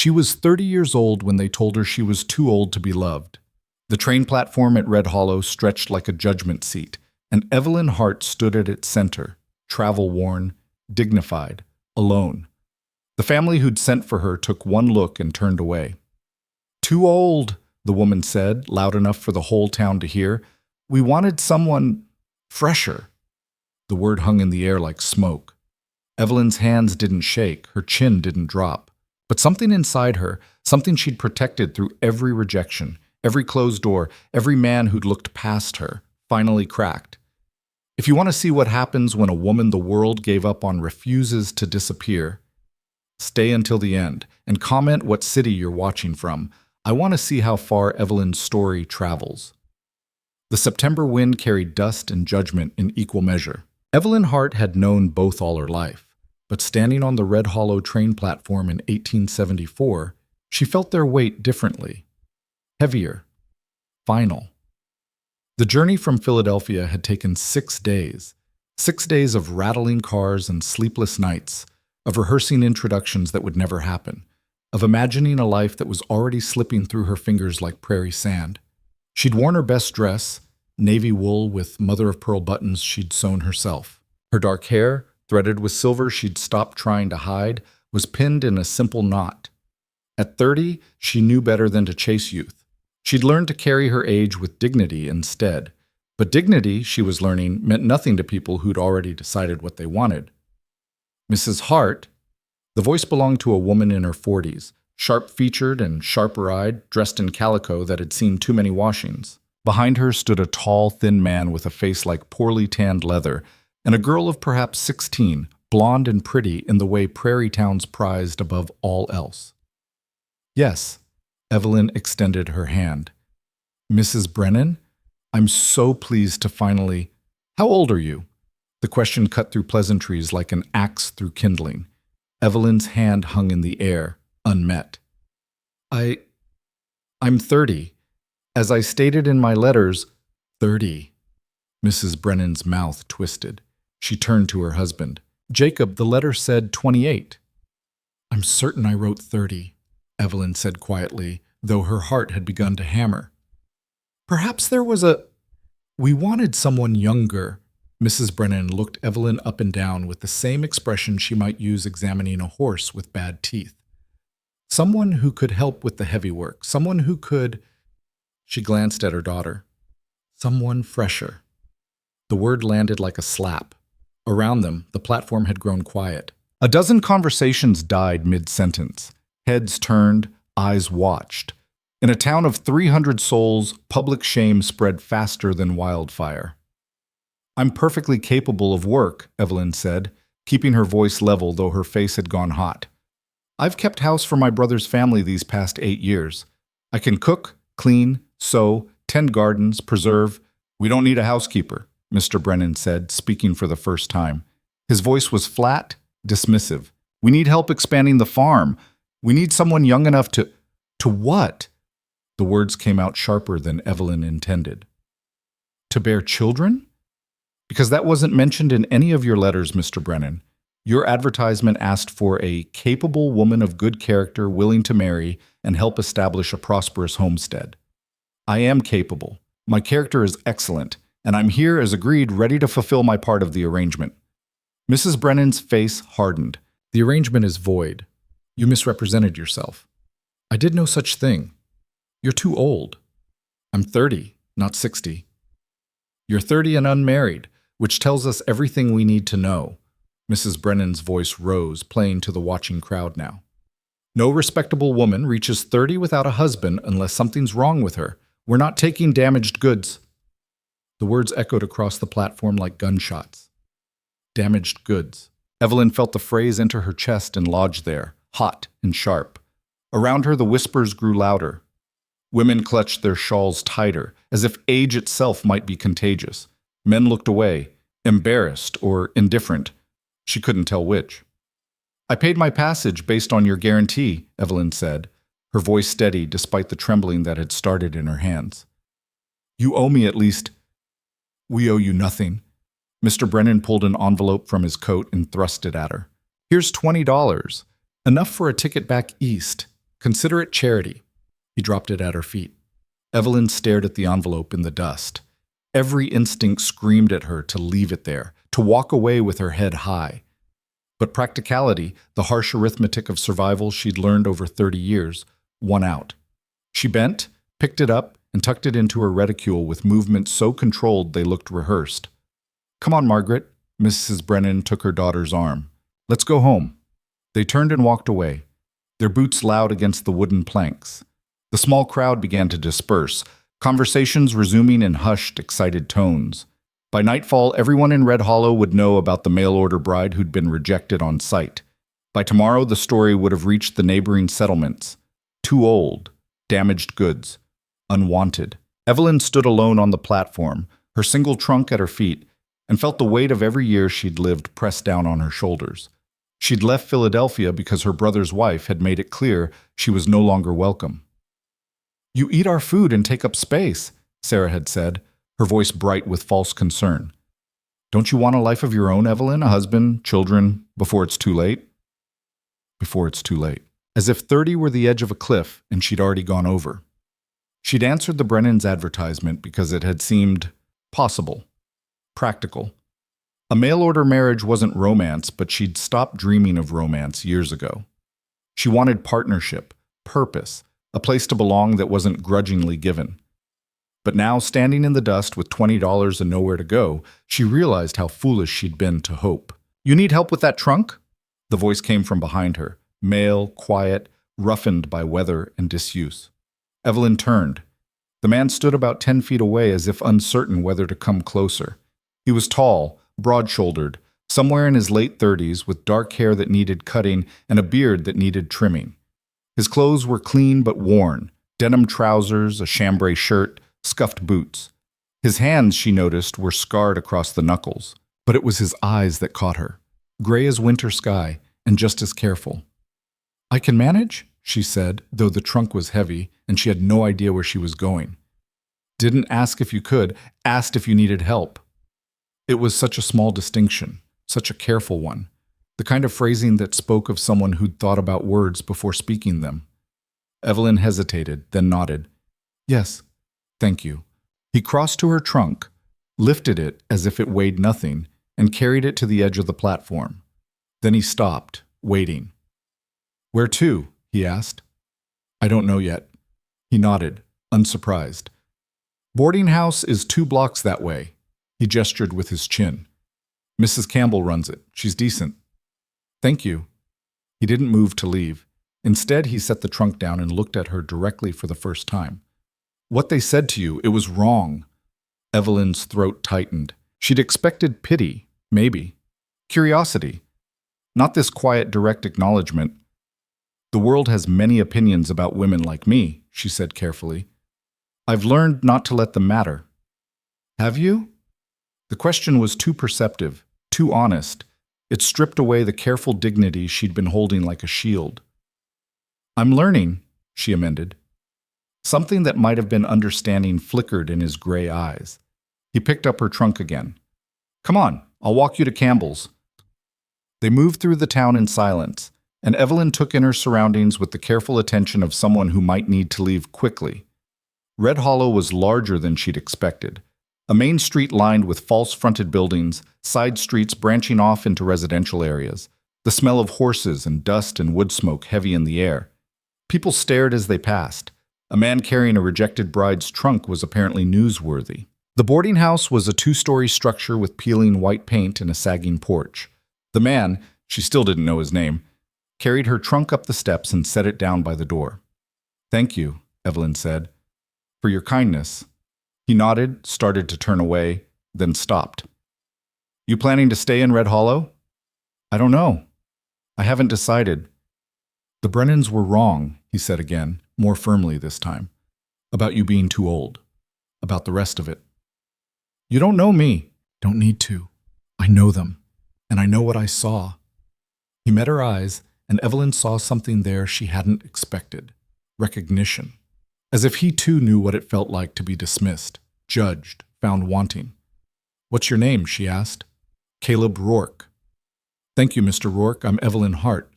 She was 30 years old when they told her she was too old to be loved. The train platform at Red Hollow stretched like a judgment seat, and Evelyn Hart stood at its center, travel-worn, dignified, alone. The family who'd sent for her took one look and turned away. "Too old," the woman said, loud enough for the whole town to hear. "We wanted someone fresher." The word hung in the air like smoke. Evelyn's hands didn't shake, her chin didn't drop. But something inside her, something she'd protected through every rejection, every closed door, every man who'd looked past her, finally cracked. If you want to see what happens when a woman the world gave up on refuses to disappear, stay until the end and comment what city you're watching from. I want to see how far Evelyn's story travels. The September wind carried dust and judgment in equal measure. Evelyn Hart had known both all her life, but standing on the Red Hollow train platform in 1874, she felt their weight differently, heavier, final. The journey from Philadelphia had taken 6 days, 6 days of rattling cars and sleepless nights, of rehearsing introductions that would never happen, of imagining a life that was already slipping through her fingers like prairie sand. She'd worn her best dress, navy wool with mother-of-pearl buttons she'd sewn herself. Her dark hair, threaded with silver she'd stopped trying to hide, was pinned in a simple knot. At 30, she knew better than to chase youth. She'd learned to carry her age with dignity instead. But dignity, she was learning, meant nothing to people who'd already decided what they wanted. Mrs. Hart, the voice belonged to a woman in her 40s, sharp-featured and sharper-eyed, dressed in calico that had seen too many washings. Behind her stood a tall, thin man with a face like poorly tanned leather, and a girl of perhaps 16, blonde and pretty in the way prairie towns prized above all else. "Yes," Evelyn extended her hand. "Mrs. Brennan, I'm so pleased to finally—" "How old are you?" The question cut through pleasantries like an axe through kindling. Evelyn's hand hung in the air, unmet. I'm 30. As I stated in my letters, 30. Mrs. Brennan's mouth twisted. She turned to her husband. "Jacob, the letter said 28. "I'm certain I wrote 30, Evelyn said quietly, though her heart had begun to hammer. "Perhaps there was a— We wanted someone younger." Mrs. Brennan looked Evelyn up and down with the same expression she might use examining a horse with bad teeth. "Someone who could help with the heavy work. Someone who could—" She glanced at her daughter. "Someone fresher." The word landed like a slap. Around them, the platform had grown quiet. A dozen conversations died mid-sentence. Heads turned, eyes watched. In a town of 300 souls, public shame spread faster than wildfire. "I'm perfectly capable of work," Evelyn said, keeping her voice level though her face had gone hot. "I've kept house for my brother's family these past 8 years. I can cook, clean, sew, tend gardens, preserve. We don't need a housekeeper," Mr. Brennan said, speaking for the first time. His voice was flat, dismissive. "We need help expanding the farm. We need someone young enough to— To what?" The words came out sharper than Evelyn intended. "To bear children? Because that wasn't mentioned in any of your letters, Mr. Brennan. Your advertisement asked for a capable woman of good character willing to marry and help establish a prosperous homestead. I am capable. My character is excellent, and I'm here as agreed, ready to fulfill my part of the arrangement." Mrs. Brennan's face hardened. "The arrangement is void. You misrepresented yourself. I did no such thing. You're too old. I'm 30, not 60. You're 30 and unmarried, which tells us everything we need to know." Mrs. Brennan's voice rose, playing to the watching crowd now. "No respectable woman reaches 30 without a husband unless something's wrong with her. We're not taking damaged goods." The words echoed across the platform like gunshots. Damaged goods. Evelyn felt the phrase enter her chest and lodge there, hot and sharp. Around her, the whispers grew louder. Women clutched their shawls tighter, as if age itself might be contagious. Men looked away, embarrassed or indifferent. She couldn't tell which. "I paid my passage based on your guarantee," Evelyn said, her voice steady despite the trembling that had started in her hands. "You owe me at least—" "We owe you nothing." Mr. Brennan pulled an envelope from his coat and thrust it at her. "Here's $20, enough for a ticket back east." Consider it charity. He dropped it at her feet. Evelyn stared at the envelope in the dust. Every instinct screamed at her to leave it there, to walk away with her head high. But practicality, the harsh arithmetic of survival she'd learned over 30 years, won out. She bent, picked it up, and tucked it into her reticule with movements so controlled they looked rehearsed. "Come on, Margaret." Mrs. Brennan took her daughter's arm. "Let's go home." They turned and walked away, their boots loud against the wooden planks. The small crowd began to disperse, conversations resuming in hushed, excited tones. By nightfall, everyone in Red Hollow would know about the mail-order bride who'd been rejected on sight. By tomorrow, the story would have reached the neighboring settlements. Too old, damaged goods, unwanted. Evelyn stood alone on the platform, her single trunk at her feet, and felt the weight of every year she'd lived pressed down on her shoulders. She'd left Philadelphia because her brother's wife had made it clear she was no longer welcome. "You eat our food and take up space," Sarah had said, her voice bright with false concern. "Don't you want a life of your own, Evelyn? A husband, children, before it's too late?" Before it's too late. As if 30 were the edge of a cliff and she'd already gone over. She'd answered the Brennans' advertisement because it had seemed possible, practical. A mail-order marriage wasn't romance, but she'd stopped dreaming of romance years ago. She wanted partnership, purpose, a place to belong that wasn't grudgingly given. But now, standing in the dust with $20 and nowhere to go, she realized how foolish she'd been to hope. "You need help with that trunk?" The voice came from behind her, male, quiet, roughened by weather and disuse. Evelyn turned. The man stood about 10 feet away as if uncertain whether to come closer. He was tall, broad-shouldered, somewhere in his late 30s, with dark hair that needed cutting and a beard that needed trimming. His clothes were clean but worn, denim trousers, a chambray shirt, scuffed boots. His hands, she noticed, were scarred across the knuckles, but it was his eyes that caught her, gray as winter sky and just as careful. "I can manage," she said, though the trunk was heavy and she had no idea where she was going. "Didn't ask if you could, asked if you needed help." It was such a small distinction, such a careful one, the kind of phrasing that spoke of someone who'd thought about words before speaking them. Evelyn hesitated, then nodded. "Yes, thank you." He crossed to her trunk, lifted it as if it weighed nothing, and carried it to the edge of the platform. Then he stopped, waiting. "Where to?" he asked. "I don't know yet." He nodded, unsurprised. "Boarding house is 2 blocks that way." He gestured with his chin. "Mrs. Campbell runs it. She's decent." "Thank you." He didn't move to leave. Instead, he set the trunk down and looked at her directly for the first time. "What they said to you, it was wrong." Evelyn's throat tightened. She'd expected pity, maybe. Curiosity. Not this quiet, direct acknowledgement. "The world has many opinions about women like me," she said carefully. "I've learned not to let them matter." "Have you?" The question was too perceptive, too honest. It stripped away the careful dignity she'd been holding like a shield. "I'm learning," she amended. Something that might have been understanding flickered in his gray eyes. He picked up her trunk again. "Come on, I'll walk you to Campbell's." They moved through the town in silence, and Evelyn took in her surroundings with the careful attention of someone who might need to leave quickly. Red Hollow was larger than she'd expected. A main street lined with false-fronted buildings, side streets branching off into residential areas, the smell of horses and dust and wood smoke heavy in the air. People stared as they passed. A man carrying a rejected bride's trunk was apparently newsworthy. The boarding house was a 2-story structure with peeling white paint and a sagging porch. The man, she still didn't know his name, carried her trunk up the steps and set it down by the door. "Thank you," Evelyn said, "for your kindness." He nodded, started to turn away, then stopped. "You planning to stay in Red Hollow?" "I don't know. I haven't decided." "The Brennans were wrong," he said again, more firmly this time, "about you being too old, about the rest of it." "You don't know me." "Don't need to. I know them, and I know what I saw." He met her eyes, and Evelyn saw something there she hadn't expected. Recognition. As if he too knew what it felt like to be dismissed, judged, found wanting. "What's your name?" she asked. "Caleb Rourke." "Thank you, Mr. Rourke. I'm Evelyn Hart."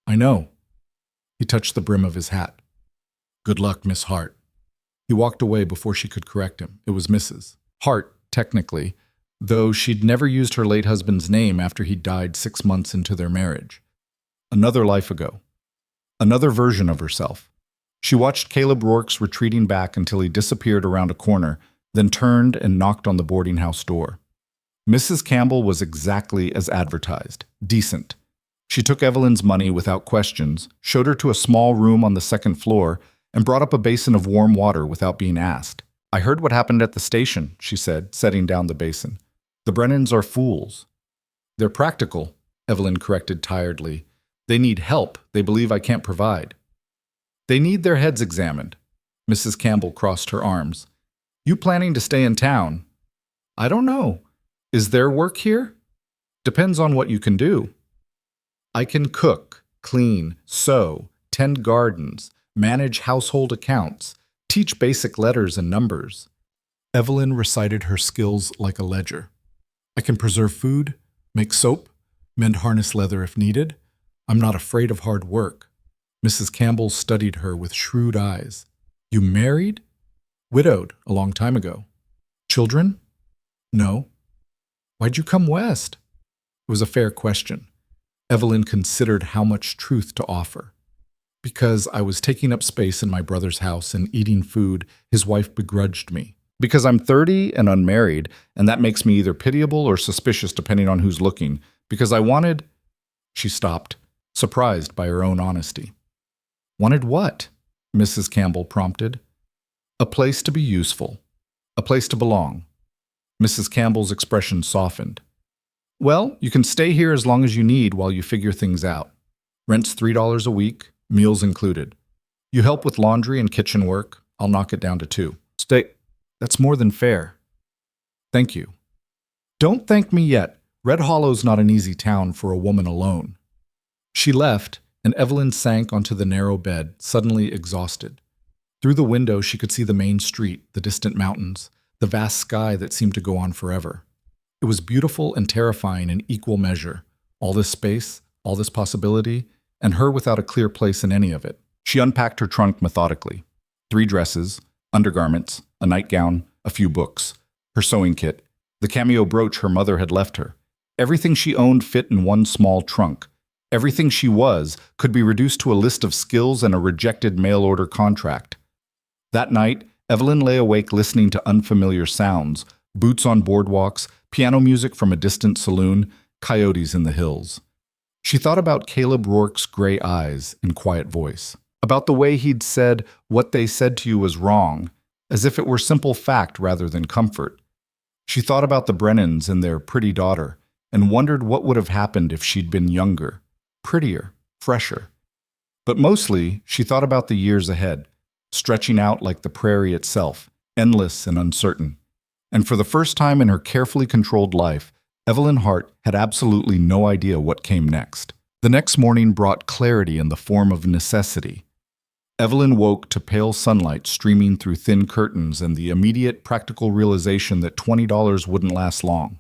"I know." He touched the brim of his hat. Good luck, Miss Hart. He walked away before she could correct him. It was Mrs. Hart, technically, though she'd never used her late husband's name after he died 6 months into their marriage. Another life ago. Another version of herself. She watched Caleb Rourke's retreating back until he disappeared around a corner, then turned and knocked on the boarding house door. Mrs. Campbell was exactly as advertised, decent. She took Evelyn's money without questions, showed her to a small room on the second floor, and brought up a basin of warm water without being asked. I heard what happened at the station, she said, setting down the basin. The Brennans are fools. They're practical, Evelyn corrected tiredly. They need help they believe I can't provide. They need their heads examined. Mrs. Campbell crossed her arms. You planning to stay in town? I don't know. Is there work here? Depends on what you can do. I can cook, clean, sew, tend gardens, manage household accounts, teach basic letters and numbers. Evelyn recited her skills like a ledger. I can preserve food, make soap, mend harness leather if needed. I'm not afraid of hard work. Mrs. Campbell studied her with shrewd eyes. You married? Widowed a long time ago. Children? No. Why'd you come west? It was a fair question. Evelyn considered how much truth to offer. Because I was taking up space in my brother's house and eating food his wife begrudged me. Because I'm 30 and unmarried, and that makes me either pitiable or suspicious depending on who's looking. Because I wanted... She stopped, surprised by her own honesty. Wanted what? Mrs. Campbell prompted. A place to be useful. A place to belong. Mrs. Campbell's expression softened. Well, you can stay here as long as you need while you figure things out. Rent's $3 a week, meals included. You help with laundry and kitchen work, I'll knock it down to $2. Stay. That's more than fair. Thank you. Don't thank me yet. Red Hollow's not an easy town for a woman alone. She left, and Evelyn sank onto the narrow bed, suddenly exhausted. Through the window she could see the main street, the distant mountains, the vast sky that seemed to go on forever. It was beautiful and terrifying in equal measure. All this space, all this possibility, and her without a clear place in any of it. She unpacked her trunk methodically. 3 dresses, undergarments, a nightgown, a few books, her sewing kit, the cameo brooch her mother had left her. Everything she owned fit in one small trunk. Everything she was could be reduced to a list of skills and a rejected mail-order contract. That night, Evelyn lay awake listening to unfamiliar sounds, boots on boardwalks, piano music from a distant saloon, coyotes in the hills. She thought about Caleb Rourke's gray eyes and quiet voice, about the way he'd said what they said to you was wrong, as if it were simple fact rather than comfort. She thought about the Brennans and their pretty daughter, and wondered what would have happened if she'd been younger, prettier, fresher. But mostly, she thought about the years ahead, stretching out like the prairie itself, endless and uncertain. And for the first time in her carefully controlled life, Evelyn Hart had absolutely no idea what came next. The next morning brought clarity in the form of necessity. Evelyn woke to pale sunlight streaming through thin curtains and the immediate practical realization that $20 wouldn't last long.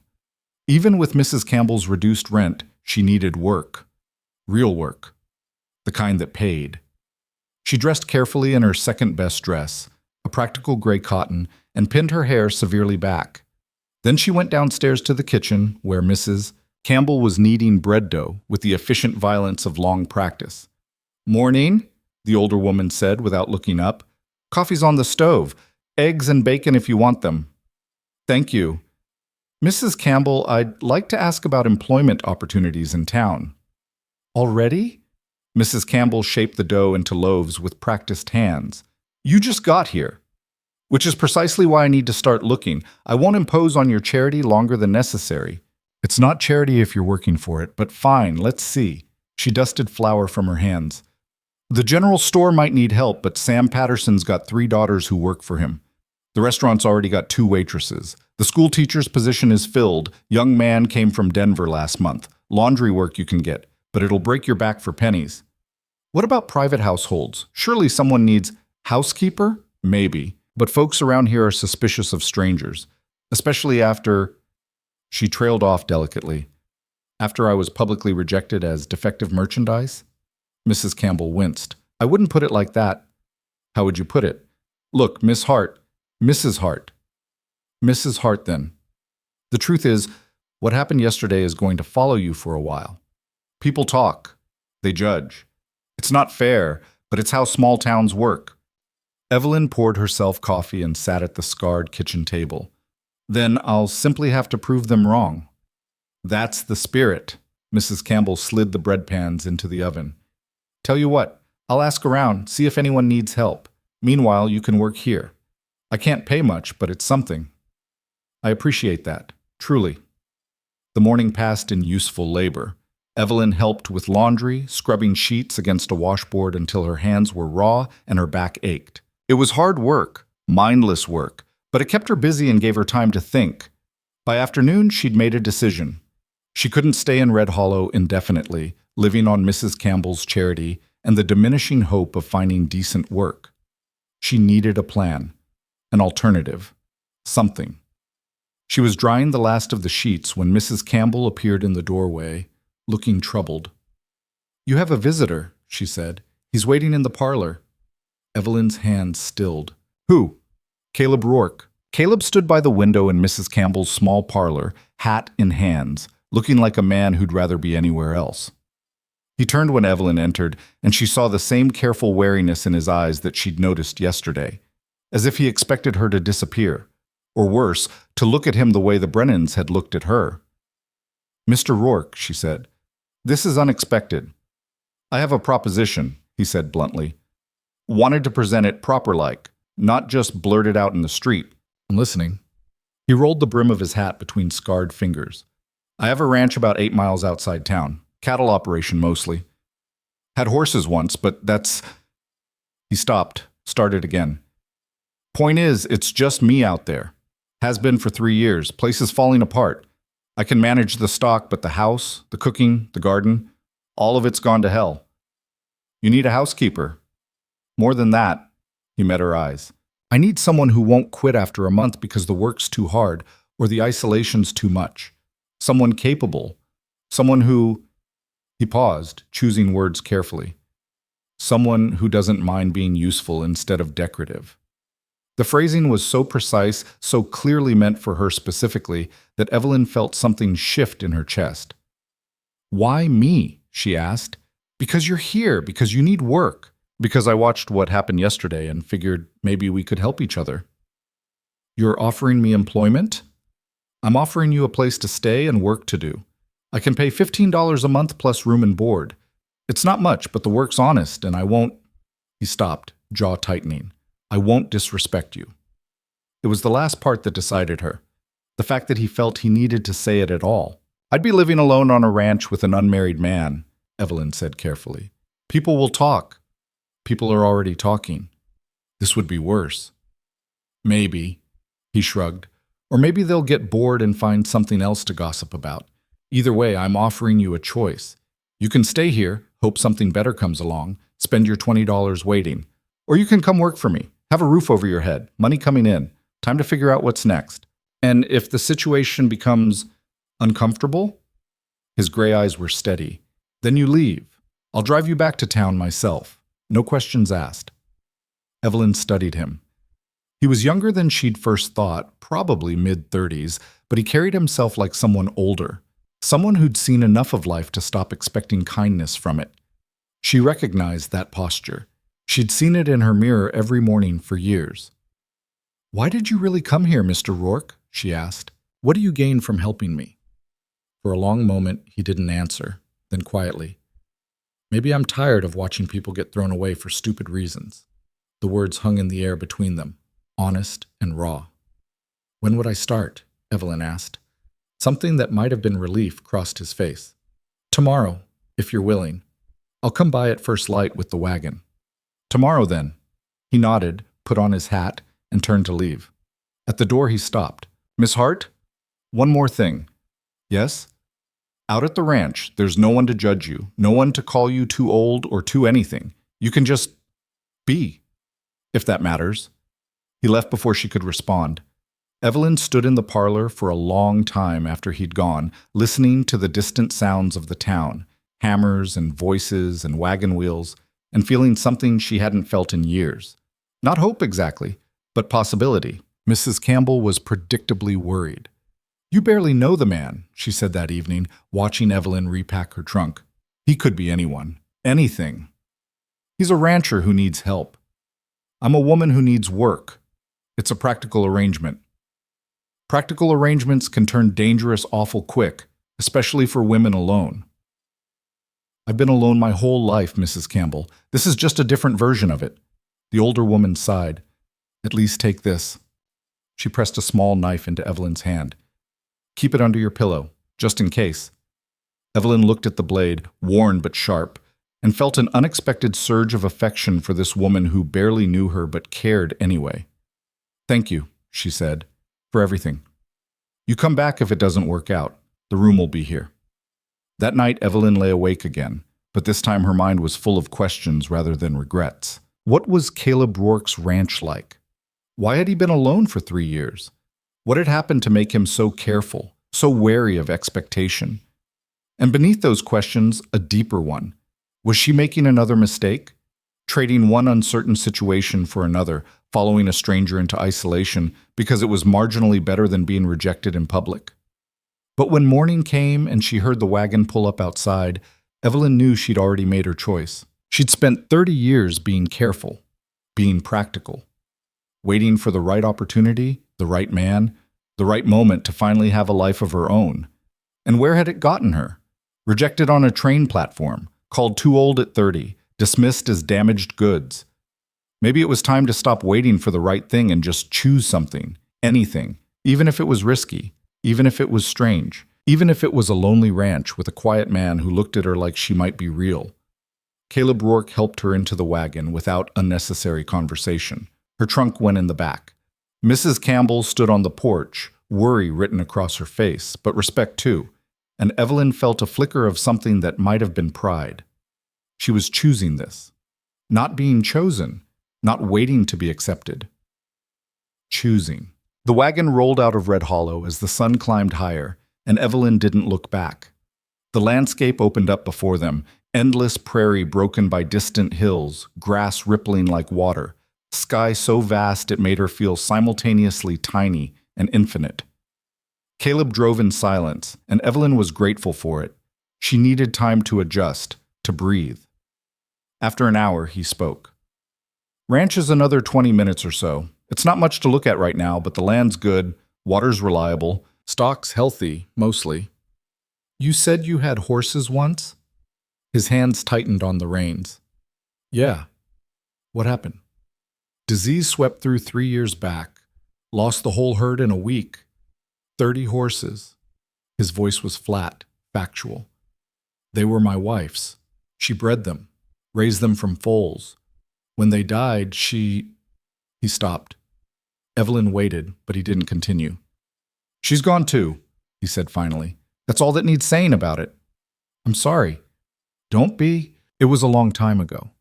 Even with Mrs. Campbell's reduced rent, she needed work. Real work. The kind that paid. She dressed carefully in her second-best dress, a practical gray cotton, and pinned her hair severely back. Then she went downstairs to the kitchen, where Mrs. Campbell was kneading bread dough with the efficient violence of long practice. "Morning," the older woman said without looking up. "Coffee's on the stove. Eggs and bacon if you want them." "Thank you." "Mrs. Campbell, I'd like to ask about employment opportunities in town." "Already?" Mrs. Campbell shaped the dough into loaves with practiced hands. "You just got here." "Which is precisely why I need to start looking. I won't impose on your charity longer than necessary." "It's not charity if you're working for it, but fine, let's see." She dusted flour from her hands. "The general store might need help, but Sam Patterson's got 3 daughters who work for him. The restaurant's already got 2 waitresses. The school teacher's position is filled. Young man came from Denver last month. Laundry work you can get, but it'll break your back for pennies." "What about private households? Surely someone needs housekeeper?" "Maybe. But folks around here are suspicious of strangers, especially after..." She trailed off delicately. "After I was publicly rejected as defective merchandise?" Mrs. Campbell winced. I wouldn't put it like that. How would you put it? Look, Miss Hart, Mrs. Hart. Mrs. Hart, then. The truth is, what happened yesterday is going to follow you for a while. People talk. They judge. It's not fair, but it's how small towns work. Evelyn poured herself coffee and sat at the scarred kitchen table. Then I'll simply have to prove them wrong. That's the spirit. Mrs. Campbell slid the bread pans into the oven. Tell you what, I'll ask around, see if anyone needs help. Meanwhile, you can work here. I can't pay much, but it's something. I appreciate that, truly. The morning passed in useful labor. Evelyn helped with laundry, scrubbing sheets against a washboard until her hands were raw and her back ached. It was hard work, mindless work, but it kept her busy and gave her time to think. By afternoon, she'd made a decision. She couldn't stay in Red Hollow indefinitely, living on Mrs. Campbell's charity and the diminishing hope of finding decent work. She needed a plan, an alternative, something. She was drying the last of the sheets when Mrs. Campbell appeared in the doorway, looking troubled. You have a visitor, she said. He's waiting in the parlor. Evelyn's hands stilled. Who? Caleb Rourke. Caleb stood by the window in Mrs. Campbell's small parlor, hat in hands, looking like a man who'd rather be anywhere else. He turned when Evelyn entered, and she saw the same careful wariness in his eyes that she'd noticed yesterday, as if he expected her to disappear, or worse, to look at him the way the Brennans had looked at her. Mr. Rourke, she said, this is unexpected. I have a proposition, he said bluntly. Wanted to present it proper-like, not just blurt it out in the street. I'm listening. He rolled the brim of his hat between scarred fingers. I have a ranch about 8 miles outside town. Cattle operation mostly. Had horses once, but that's... He stopped, started again. Point is, it's just me out there. Has been for 3 years. Place is falling apart. I can manage the stock, but the house, the cooking, the garden, all of it's gone to hell. You need a housekeeper. More than that, he met her eyes. I need someone who won't quit after a month because the work's too hard or the isolation's too much. Someone capable. Someone who... He paused, choosing words carefully. Someone who doesn't mind being useful instead of decorative. The phrasing was so precise, so clearly meant for her specifically, that Evelyn felt something shift in her chest. Why me? She asked. Because you're here, because you need work, because I watched what happened yesterday and figured maybe we could help each other. You're offering me employment? I'm offering you a place to stay and work to do. I can pay $15 a month plus room and board. It's not much, but the work's honest, and I won't... He stopped, jaw tightening. I won't disrespect you. It was the last part that decided her. The fact that he felt he needed to say it at all. I'd be living alone on a ranch with an unmarried man, Evelyn said carefully. People will talk. People are already talking. This would be worse. Maybe, he shrugged. Or maybe they'll get bored and find something else to gossip about. Either way, I'm offering you a choice. You can stay here, hope something better comes along, spend your $20 waiting. Or you can come work for me, have a roof over your head, money coming in, time to figure out what's next. And if the situation becomes uncomfortable, his gray eyes were steady, then you leave. I'll drive you back to town myself. No questions asked. Evelyn studied him. He was younger than she'd first thought, probably mid-30s, but he carried himself like someone older. Someone who'd seen enough of life to stop expecting kindness from it. She recognized that posture. She'd seen it in her mirror every morning for years. Why did you really come here, Mr. Rourke? She asked. What do you gain from helping me? For a long moment, he didn't answer, then quietly. Maybe I'm tired of watching people get thrown away for stupid reasons. The words hung in the air between them, honest and raw. When would I start? Evelyn asked. Something that might have been relief crossed his face. Tomorrow, if you're willing. I'll come by at first light with the wagon. Tomorrow, then. He nodded, put on his hat, and turned to leave. At the door, he stopped. Miss Hart? One more thing. Yes? Out at the ranch, there's no one to judge you, no one to call you too old or too anything. You can just be, if that matters. He left before she could respond. Evelyn stood in the parlor for a long time after he'd gone, listening to the distant sounds of the town, hammers and voices and wagon wheels. and feeling something she hadn't felt in years. Not hope exactly, but possibility. Mrs. Campbell was predictably worried. "You barely know the man," she said that evening, watching Evelyn repack her trunk. "He could be anyone. Anything. He's a rancher who needs help. I'm a woman who needs work. It's a practical arrangement. Practical arrangements can turn dangerous awful quick, especially for women alone." "I've been alone my whole life, Mrs. Campbell. This is just a different version of it." The older woman sighed. "At least take this." She pressed a small knife into Evelyn's hand. "Keep it under your pillow, just in case." Evelyn looked at the blade, worn but sharp, and felt an unexpected surge of affection for this woman who barely knew her but cared anyway. "Thank you," she said, "for everything. You come back if it doesn't work out. The room will be here." That night, Evelyn lay awake again, but this time her mind was full of questions rather than regrets. What was Caleb Rourke's ranch like? Why had he been alone for 3 years? What had happened to make him so careful, so wary of expectation? And beneath those questions, a deeper one. Was she making another mistake? Trading one uncertain situation for another, following a stranger into isolation because it was marginally better than being rejected in public? But when morning came and she heard the wagon pull up outside, Evelyn knew she'd already made her choice. She'd spent 30 years being careful, being practical, waiting for the right opportunity, the right man, the right moment to finally have a life of her own. And where had it gotten her? Rejected on a train platform, called too old at 30, dismissed as damaged goods. Maybe it was time to stop waiting for the right thing and just choose something, anything, even if it was risky, even if it was strange, even if it was a lonely ranch with a quiet man who looked at her like she might be real. Caleb Rourke helped her into the wagon without unnecessary conversation. Her trunk went in the back. Mrs. Campbell stood on the porch, worry written across her face, but respect too, and Evelyn felt a flicker of something that might have been pride. She was choosing this. Not being chosen, not waiting to be accepted. Choosing. The wagon rolled out of Red Hollow as the sun climbed higher, and Evelyn didn't look back. The landscape opened up before them, endless prairie broken by distant hills, grass rippling like water, sky so vast it made her feel simultaneously tiny and infinite. Caleb drove in silence, and Evelyn was grateful for it. She needed time to adjust, to breathe. After an hour, he spoke. "Ranch is another 20 minutes or so. It's not much to look at right now, but the land's good, water's reliable, stock's healthy, mostly." "You said you had horses once?" His hands tightened on the reins. "Yeah. What happened?" "Disease swept through 3 years back. Lost the whole herd in a week. 30 horses." His voice was flat, factual. "They were my wife's. She bred them, raised them from foals. When they died, she—" He stopped. Evelyn waited, but he didn't continue. "She's gone too," he said finally. "That's all that needs saying about it." "I'm sorry." "Don't be." It was a long time ago.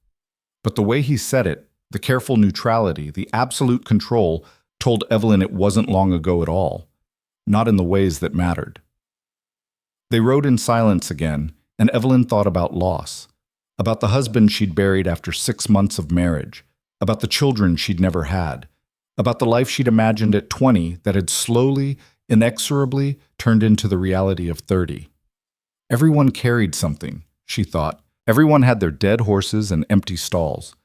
But the way he said it, the careful neutrality, the absolute control, told Evelyn it wasn't long ago at all. Not in the ways that mattered. They rode in silence again, and Evelyn thought about loss. About the husband she'd buried after 6 months of marriage. About the children she'd never had. About the life she'd imagined at 20 that had slowly, inexorably turned into the reality of 30. Everyone carried something, she thought. Everyone had their dead horses and empty stalls.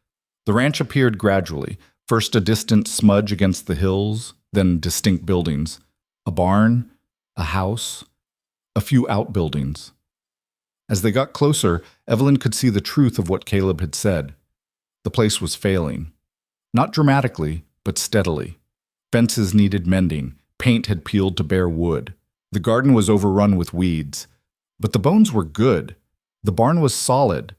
The ranch appeared gradually, first a distant smudge against the hills, then distinct buildings. A barn, a house, a few outbuildings. As they got closer, Evelyn could see the truth of what Caleb had said. The place was failing. Not dramatically, but steadily. Fences needed mending, paint had peeled to bare wood. The garden was overrun with weeds. But the bones were good. The barn was solid.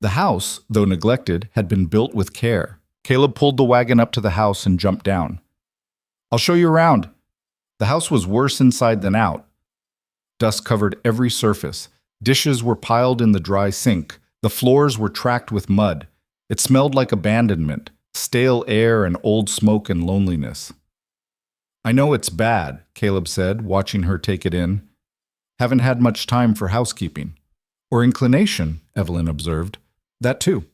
The house, though neglected, had been built with care. Caleb pulled the wagon up to the house and jumped down. "I'll show you around." The house was worse inside than out. Dust covered every surface. Dishes were piled in the dry sink. The floors were tracked with mud. It smelled like abandonment, stale air and old smoke and loneliness. "I know it's bad," Caleb said, watching her take it in. "Haven't had much time for housekeeping." "Or inclination," Evelyn observed. "That too."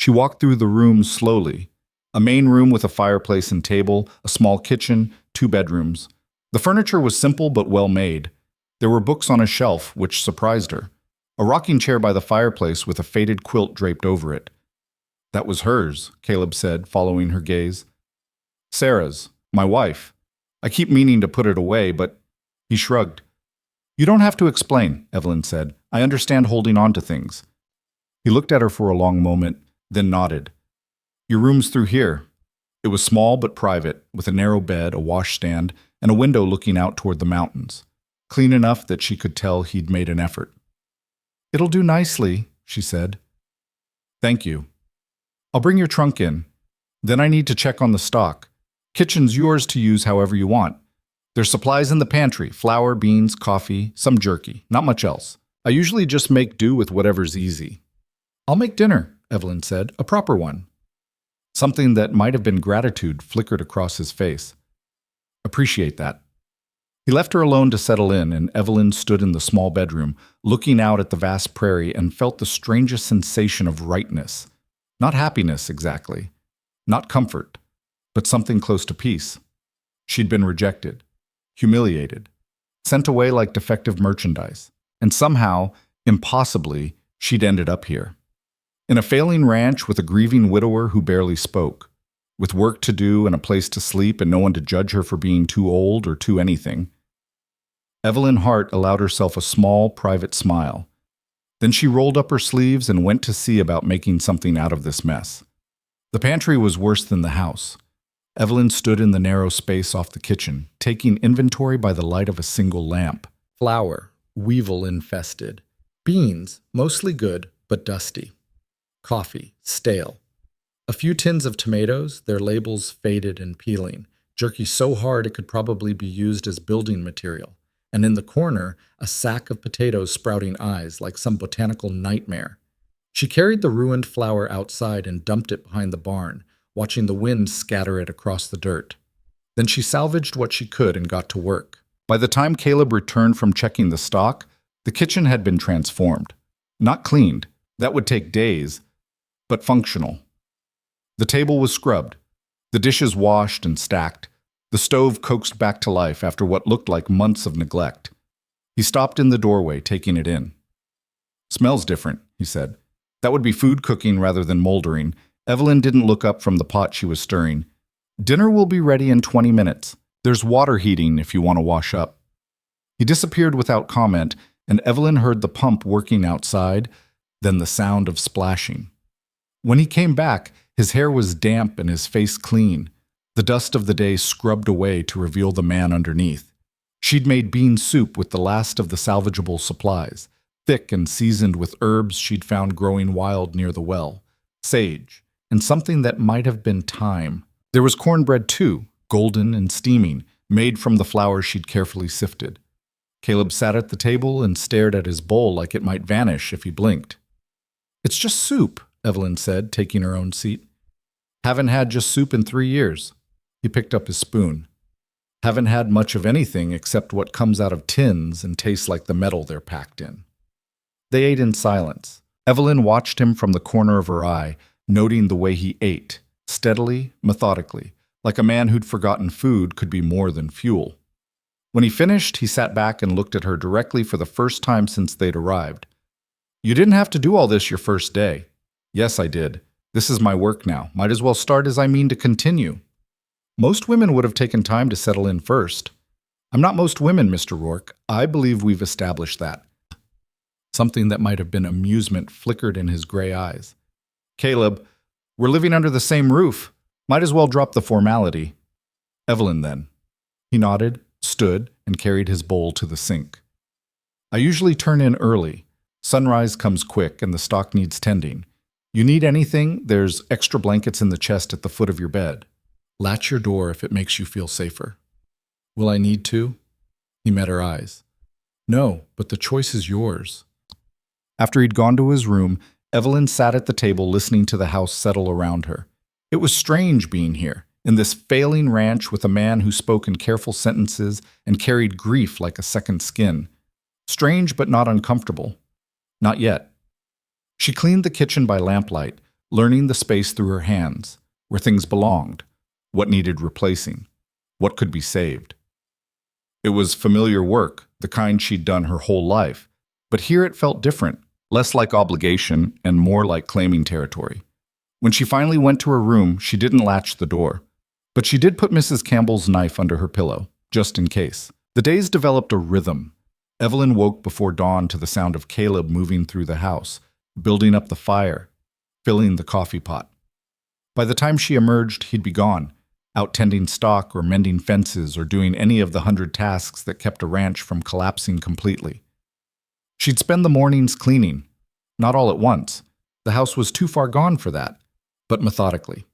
She walked through the rooms slowly. A main room with a fireplace and table, a small kitchen, 2 bedrooms. The furniture was simple but well made. There were books on a shelf, which surprised her. A rocking chair by the fireplace with a faded quilt draped over it. That was hers, Caleb said, following her gaze. Sarah's, my wife. I keep meaning to put it away, but he shrugged. You don't have to explain, Evelyn said. I understand holding on to things. He looked at her for a long moment, then nodded. Your room's through here. It was small but private, with a narrow bed, a washstand, and a window looking out toward the mountains. Clean enough that she could tell he'd made an effort. It'll do nicely, she said. Thank you. I'll bring your trunk in. Then I need to check on the stock. Kitchen's yours to use however you want. There's supplies in the pantry, flour, beans, coffee, some jerky, not much else. I usually just make do with whatever's easy. I'll make dinner, Evelyn said, a proper one. Something that might have been gratitude flickered across his face. Appreciate that. He left her alone to settle in, and Evelyn stood in the small bedroom, looking out at the vast prairie, and felt the strangest sensation of rightness. Not happiness, exactly. Not comfort, but something close to peace. She'd been rejected, humiliated, sent away like defective merchandise, and somehow, impossibly, she'd ended up here. In a failing ranch with a grieving widower who barely spoke, with work to do and a place to sleep and no one to judge her for being too old or too anything. Evelyn Hart allowed herself a small, private smile. Then she rolled up her sleeves and went to see about making something out of this mess. The pantry was worse than the house. Evelyn stood in the narrow space off the kitchen, taking inventory by the light of a single lamp. Flour, weevil-infested. Beans, mostly good, but dusty. Coffee, stale. A few tins of tomatoes, their labels faded and peeling. Jerky so hard it could probably be used as building material. And in the corner, a sack of potatoes sprouting eyes like some botanical nightmare. She carried the ruined flour outside and dumped it behind the barn, watching the wind scatter it across the dirt. Then she salvaged what she could and got to work. By the time Caleb returned from checking the stock, the kitchen had been transformed. Not cleaned, that would take days, but functional. The table was scrubbed, the dishes washed and stacked, the stove coaxed back to life after what looked like months of neglect. He stopped in the doorway, taking it in. Smells different, he said. That would be food cooking rather than moldering. Evelyn didn't look up from the pot she was stirring. Dinner will be ready in 20 minutes. There's water heating if you want to wash up. He disappeared without comment, and Evelyn heard the pump working outside, then the sound of splashing. When he came back, his hair was damp and his face clean, the dust of the day scrubbed away to reveal the man underneath. She'd made bean soup with the last of the salvageable supplies, thick and seasoned with herbs she'd found growing wild near the well, sage, and something that might have been thyme. There was cornbread too, golden and steaming, made from the flour she'd carefully sifted. Caleb sat at the table and stared at his bowl like it might vanish if he blinked. It's just soup, Evelyn said, taking her own seat. Haven't had just soup in 3 years. He picked up his spoon. Haven't had much of anything except what comes out of tins and tastes like the metal they're packed in. They ate in silence. Evelyn watched him from the corner of her eye, noting the way he ate, steadily, methodically, like a man who'd forgotten food could be more than fuel. When he finished, he sat back and looked at her directly for the first time since they'd arrived. You didn't have to do all this your first day. Yes, I did. This is my work now. Might as well start as I mean to continue. Most women would have taken time to settle in first. I'm not most women, Mr. Rourke. I believe we've established that. Something that might have been amusement flickered in his gray eyes. Caleb, we're living under the same roof. Might as well drop the formality. Evelyn, then. He nodded, stood, and carried his bowl to the sink. I usually turn in early. Sunrise comes quick and the stock needs tending. You need anything, there's extra blankets in the chest at the foot of your bed. Latch your door if it makes you feel safer. Will I need to? He met her eyes. No, but the choice is yours. After he'd gone to his room, Evelyn sat at the table listening to the house settle around her. It was strange being here, in this failing ranch with a man who spoke in careful sentences and carried grief like a second skin. Strange but not uncomfortable. Not yet. She cleaned the kitchen by lamplight, learning the space through her hands, where things belonged, what needed replacing, what could be saved. It was familiar work, the kind she'd done her whole life, but here it felt different, less like obligation and more like claiming territory. When she finally went to her room, she didn't latch the door, but she did put Mrs. Campbell's knife under her pillow, just in case. The days developed a rhythm. Evelyn woke before dawn to the sound of Caleb moving through the house, building up the fire, filling the coffee pot. By the time she emerged, he'd be gone, out tending stock or mending fences or doing any of the 100 tasks that kept a ranch from collapsing completely. She'd spend the mornings cleaning, not all at once. The house was too far gone for that, but methodically.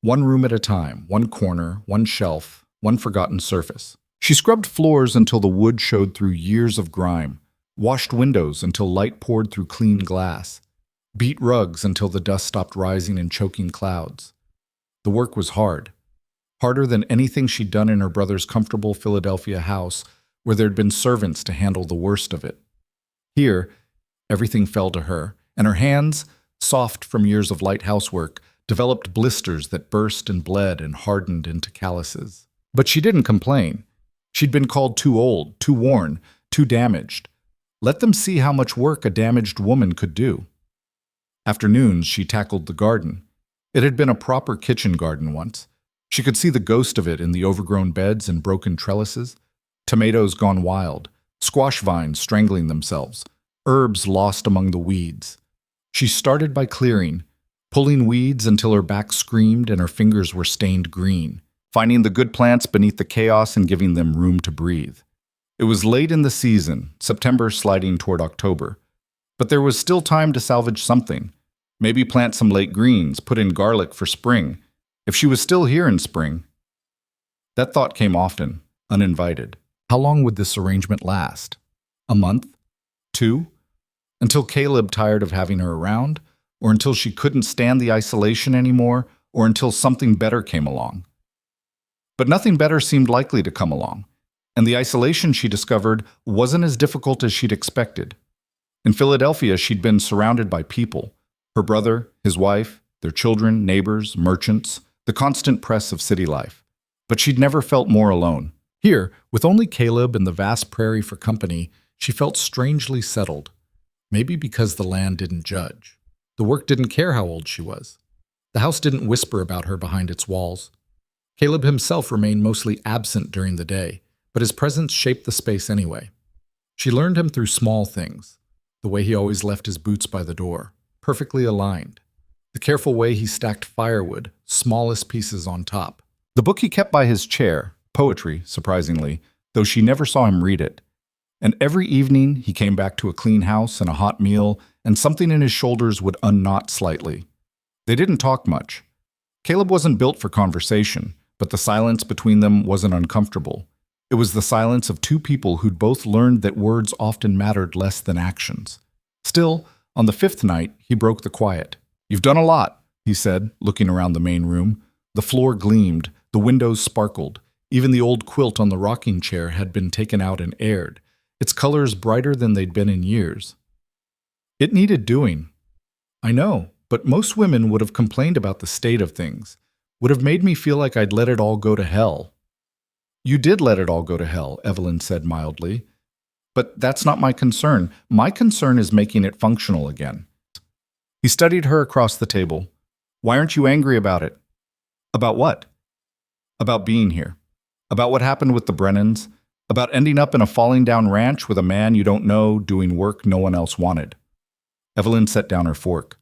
One room at a time, one corner, one shelf, one forgotten surface. She scrubbed floors until the wood showed through years of grime, washed windows until light poured through clean glass, beat rugs until the dust stopped rising in choking clouds. The work was hard. Harder than anything she'd done in her brother's comfortable Philadelphia house, where there'd been servants to handle the worst of it. Here, everything fell to her, and her hands, soft from years of light housework, developed blisters that burst and bled and hardened into calluses. But she didn't complain. She'd been called too old, too worn, too damaged. Let them see how much work a damaged woman could do. Afternoons, she tackled the garden. It had been a proper kitchen garden once. She could see the ghost of it in the overgrown beds and broken trellises, tomatoes gone wild, squash vines strangling themselves, herbs lost among the weeds. She started by clearing, pulling weeds until her back screamed and her fingers were stained green, finding the good plants beneath the chaos and giving them room to breathe. It was late in the season, September sliding toward October, but there was still time to salvage something. Maybe plant some late greens, put in garlic for spring, if she was still here in spring. That thought came often, uninvited. How long would this arrangement last? A month? 2? Until Caleb tired of having her around? Or until she couldn't stand the isolation anymore? Or until something better came along? But nothing better seemed likely to come along, and the isolation, she discovered, wasn't as difficult as she'd expected. In Philadelphia, she'd been surrounded by people, her brother, his wife, their children, neighbors, merchants, the constant press of city life. But she'd never felt more alone. Here, with only Caleb and the vast prairie for company, she felt strangely settled. Maybe because the land didn't judge. The work didn't care how old she was. The house didn't whisper about her behind its walls. Caleb himself remained mostly absent during the day, but his presence shaped the space anyway. She learned him through small things, the way he always left his boots by the door, perfectly aligned, the careful way he stacked firewood, smallest pieces on top. The book he kept by his chair, poetry, surprisingly, though she never saw him read it. And every evening he came back to a clean house and a hot meal, and something in his shoulders would unknot slightly. They didn't talk much. Caleb wasn't built for conversation, but the silence between them wasn't uncomfortable. It was the silence of two people who'd both learned that words often mattered less than actions. Still, on the 5th night, he broke the quiet. "You've done a lot," he said, looking around the main room. The floor gleamed, the windows sparkled. Even the old quilt on the rocking chair had been taken out and aired, its colors brighter than they'd been in years. "It needed doing." "I know, but most women would have complained about the state of things, would have made me feel like I'd let it all go to hell." "You did let it all go to hell," Evelyn said mildly. "But that's not my concern. My concern is making it functional again." He studied her across the table. "Why aren't you angry about it?" "About what?" "About being here. About what happened with the Brennans. About ending up in a falling-down ranch with a man you don't know doing work no one else wanted." Evelyn set down her fork.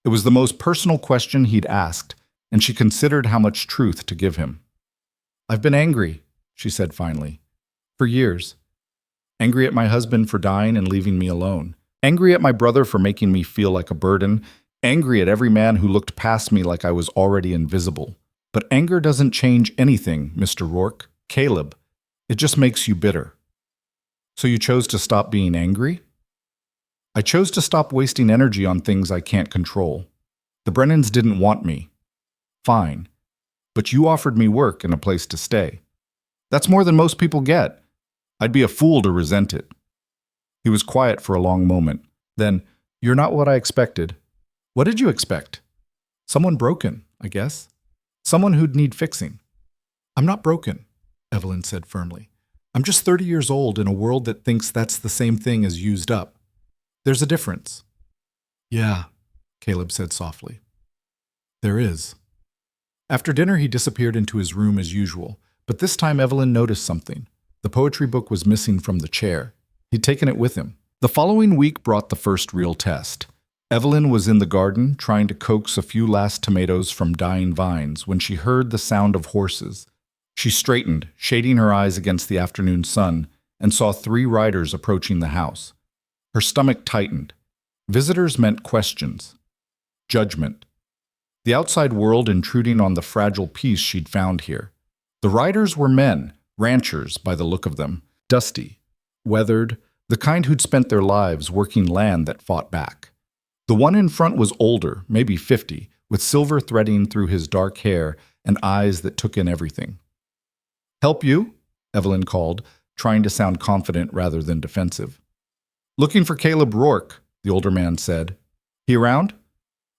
It was the most personal question he'd asked, and she considered how much truth to give him. "I've been angry," she said finally, "for years. Angry at my husband for dying and leaving me alone. Angry at my brother for making me feel like a burden. Angry at every man who looked past me like I was already invisible. But anger doesn't change anything, Mr. Rourke. Caleb. It just makes you bitter." "So you chose to stop being angry?" "I chose to stop wasting energy on things I can't control. The Brennans didn't want me. Fine. But you offered me work and a place to stay. That's more than most people get. I'd be a fool to resent it." He was quiet for a long moment. Then, "You're not what I expected." "What did you expect?" Someone broken, I guess. Someone who'd need fixing. I'm not broken, Evelyn said firmly. I'm just 30 years old in a world that thinks that's the same thing as used up. There's a difference. Yeah, Caleb said softly. There is. After dinner, he disappeared into his room as usual, but this time Evelyn noticed something. The poetry book was missing from the chair. He'd taken it with him. The following week brought the first real test. Evelyn was in the garden trying to coax a few last tomatoes from dying vines when she heard the sound of horses. She straightened, shading her eyes against the afternoon sun, and saw 3 riders approaching the house. Her stomach tightened. Visitors meant questions. Judgment. The outside world intruding on the fragile peace she'd found here. The riders were men, ranchers by the look of them, dusty, weathered, the kind who'd spent their lives working land that fought back. The one in front was older, maybe 50, with silver threading through his dark hair and eyes that took in everything. Help you? Evelyn called, trying to sound confident rather than defensive. Looking for Caleb Rourke, the older man said. He around?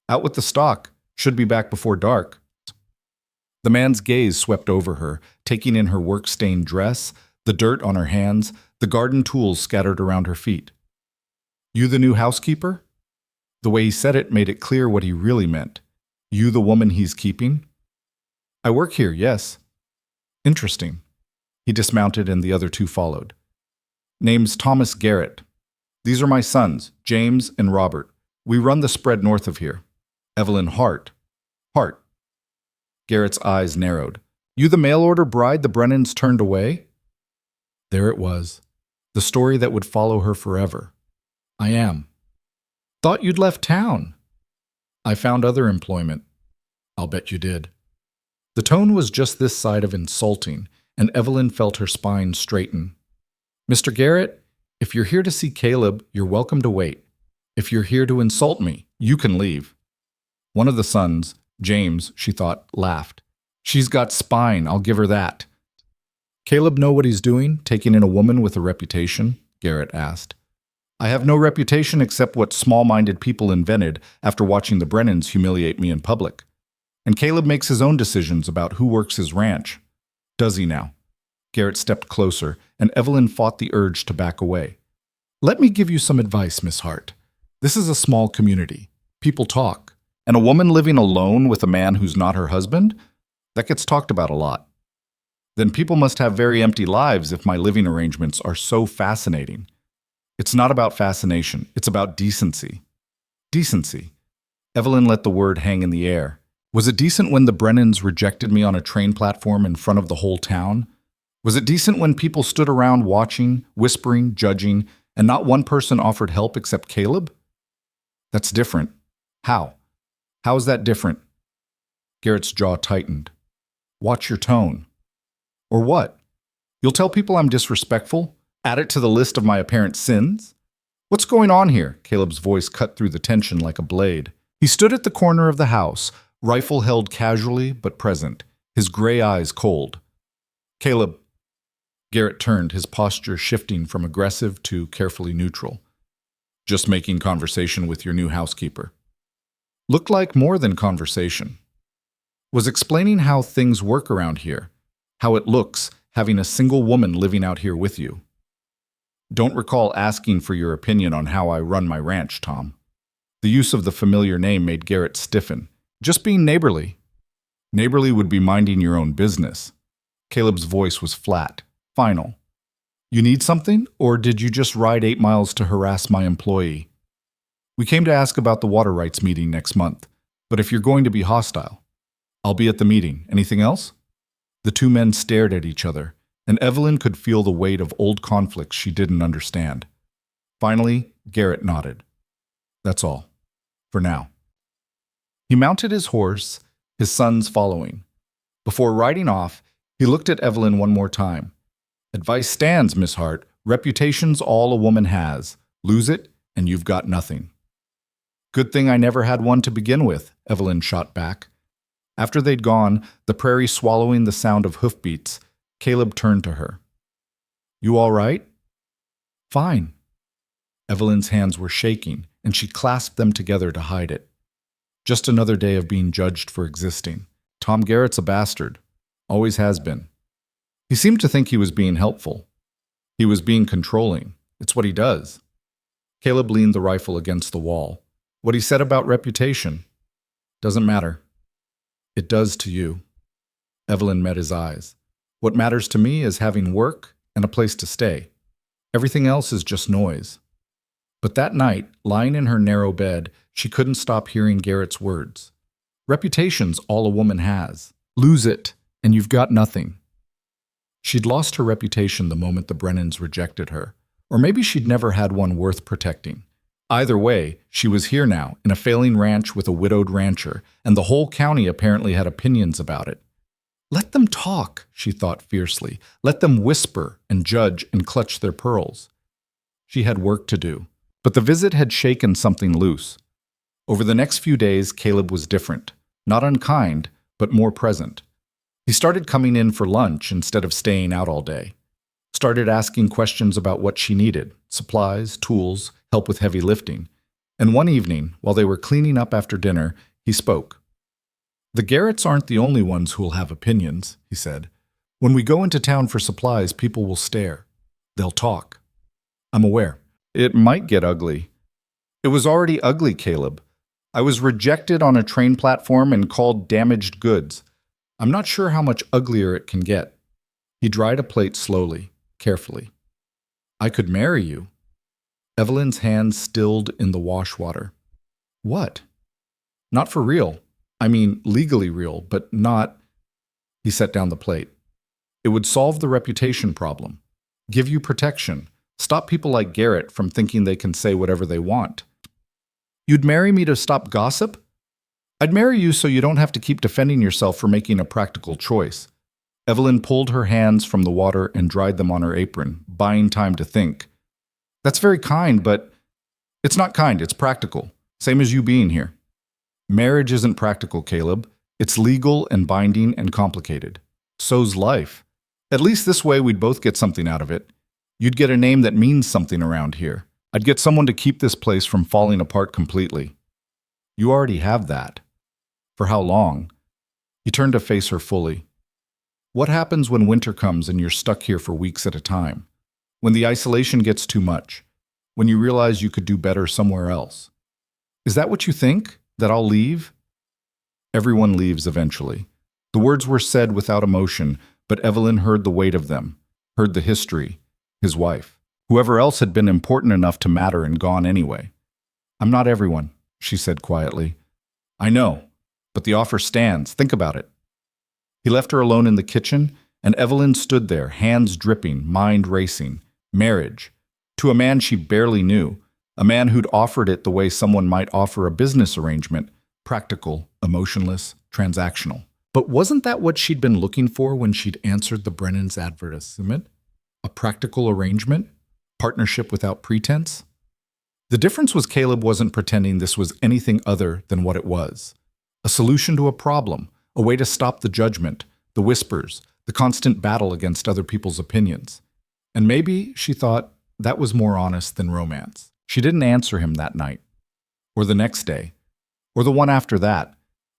Out with the stock. Should be back before dark. The man's gaze swept over her, taking in her work-stained dress, the dirt on her hands, the garden tools scattered around her feet. You the new housekeeper? The way he said it made it clear what he really meant. You the woman he's keeping? I work here, yes. Interesting. He dismounted and the other 2 followed. Name's Thomas Garrett. These are my sons, James and Robert. We run the spread north of here. Evelyn Hart. Hart. Garrett's eyes narrowed. You the mail-order bride the Brennans turned away? There it was. The story that would follow her forever. I am. Thought you'd left town. I found other employment. I'll bet you did. The tone was just this side of insulting, and Evelyn felt her spine straighten. Mr. Garrett, if you're here to see Caleb, you're welcome to wait. If you're here to insult me, you can leave. One of the sons, James, she thought, laughed. She's got spine, I'll give her that. Caleb know what he's doing, taking in a woman with a reputation? Garrett asked. I have no reputation except what small-minded people invented after watching the Brennans humiliate me in public. And Caleb makes his own decisions about who works his ranch. Does he now? Garrett stepped closer, and Evelyn fought the urge to back away. Let me give you some advice, Miss Hart. This is a small community. People talk. And a woman living alone with a man who's not her husband? That gets talked about a lot. Then people must have very empty lives if my living arrangements are so fascinating. It's not about fascination. It's about decency. Decency. Evelyn let the word hang in the air. Was it decent when the Brennans rejected me on a train platform in front of the whole town? Was it decent when people stood around watching, whispering, judging, and not one person offered help except Caleb? That's different. How? How is that different? Garrett's jaw tightened. Watch your tone. Or what? You'll tell people I'm disrespectful? Add it to the list of my apparent sins? What's going on here? Caleb's voice cut through the tension like a blade. He stood at the corner of the house, rifle held casually but present, his gray eyes cold. Caleb. Garrett turned, his posture shifting from aggressive to carefully neutral. Just making conversation with your new housekeeper. Looked like more than conversation. Was explaining how things work around here, how it looks having a single woman living out here with you. Don't recall asking for your opinion on how I run my ranch, Tom. The use of the familiar name made Garrett stiffen. Just being neighborly. Neighborly would be minding your own business. Caleb's voice was flat, final. You need something, or did you just ride 8 miles to harass my employee? We came to ask about the water rights meeting next month, but if you're going to be hostile, I'll be at the meeting. Anything else? The 2 men stared at each other, and Evelyn could feel the weight of old conflicts she didn't understand. Finally, Garrett nodded. That's all. For now. He mounted his horse, his sons following. Before riding off, he looked at Evelyn one more time. Advice stands, Miss Hart. Reputation's all a woman has. Lose it, and you've got nothing. Good thing I never had one to begin with, Evelyn shot back. After they'd gone, the prairie swallowing the sound of hoofbeats, Caleb turned to her. You all right? Fine. Evelyn's hands were shaking, and she clasped them together to hide it. Just another day of being judged for existing. Tom Garrett's a bastard. Always has been. He seemed to think he was being helpful. He was being controlling. It's what he does. Caleb leaned the rifle against the wall. What he said about reputation doesn't matter. It does to you. Evelyn met his eyes. What matters to me is having work and a place to stay. Everything else is just noise. But that night, lying in her narrow bed, she couldn't stop hearing Garrett's words. Reputation's all a woman has. Lose it, and you've got nothing. She'd lost her reputation the moment the Brennans rejected her. Or maybe she'd never had one worth protecting. Either way, she was here now, in a failing ranch with a widowed rancher, and the whole county apparently had opinions about it. Let them talk, she thought fiercely. Let them whisper and judge and clutch their pearls. She had work to do. But the visit had shaken something loose. Over the next few days, Caleb was different. Not unkind, but more present. He started coming in for lunch instead of staying out all day. Started asking questions about what she needed, supplies, tools, help with heavy lifting. And one evening, while they were cleaning up after dinner, he spoke. The Garretts aren't the only ones who'll have opinions, he said. When we go into town for supplies, people will stare. They'll talk. I'm aware. It might get ugly. It was already ugly, Caleb. I was rejected on a train platform and called damaged goods. I'm not sure how much uglier it can get. He dried a plate slowly, carefully. I could marry you. Evelyn's hands stilled in the wash water. What? Not for real. I mean, legally real, but not... He set down the plate. It would solve the reputation problem. Give you protection. Stop people like Garrett from thinking they can say whatever they want. You'd marry me to stop gossip? I'd marry you so you don't have to keep defending yourself for making a practical choice. Evelyn pulled her hands from the water and dried them on her apron, buying time to think. That's very kind, but it's not kind, it's practical. Same as you being here. Marriage isn't practical, Caleb. It's legal and binding and complicated. So's life. At least this way we'd both get something out of it. You'd get a name that means something around here. I'd get someone to keep this place from falling apart completely. You already have that. For how long? He turned to face her fully. What happens when winter comes and you're stuck here for weeks at a time? When the isolation gets too much? When you realize you could do better somewhere else? Is that what you think? That I'll leave? Everyone leaves eventually. The words were said without emotion, but Evelyn heard the weight of them, heard the history, his wife. Whoever else had been important enough to matter and gone anyway. I'm not everyone, she said quietly. I know, but the offer stands. Think about it. He left her alone in the kitchen, and Evelyn stood there, hands dripping, mind racing. Marriage. To a man she barely knew. A man who'd offered it the way someone might offer a business arrangement, practical, emotionless, transactional. But wasn't that what she'd been looking for when she'd answered the Brennans' advertisement? A practical arrangement? Partnership without pretense? The difference was Caleb wasn't pretending this was anything other than what it was. A solution to a problem, a way to stop the judgment, the whispers, the constant battle against other people's opinions. And maybe, she thought, that was more honest than romance. She didn't answer him that night, or the next day, or the one after that,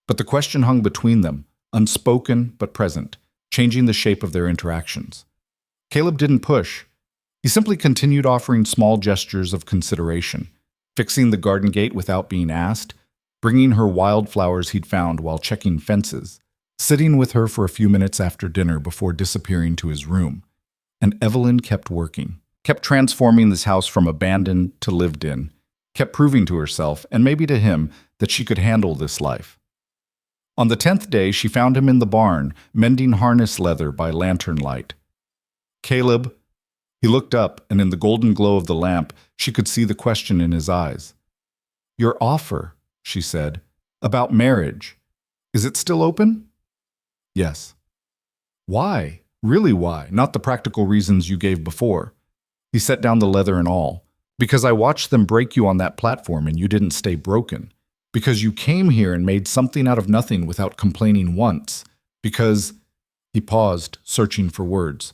but the question hung between them, unspoken but present, changing the shape of their interactions. Caleb didn't push. He simply continued offering small gestures of consideration, fixing the garden gate without being asked, bringing her wildflowers he'd found while checking fences, sitting with her for a few minutes after dinner before disappearing to his room. And Evelyn kept working. Kept transforming this house from abandoned to lived in, kept proving to herself, and maybe to him, that she could handle this life. On the 10th day, she found him in the barn, mending harness leather by lantern light. Caleb. He looked up, and in the golden glow of the lamp, she could see the question in his eyes. Your offer, she said, about marriage. Is it still open? Yes. Why? Really why? Not the practical reasons you gave before. He set down the leather and all. Because I watched them break you on that platform and you didn't stay broken. Because you came here and made something out of nothing without complaining once. Because... He paused, searching for words.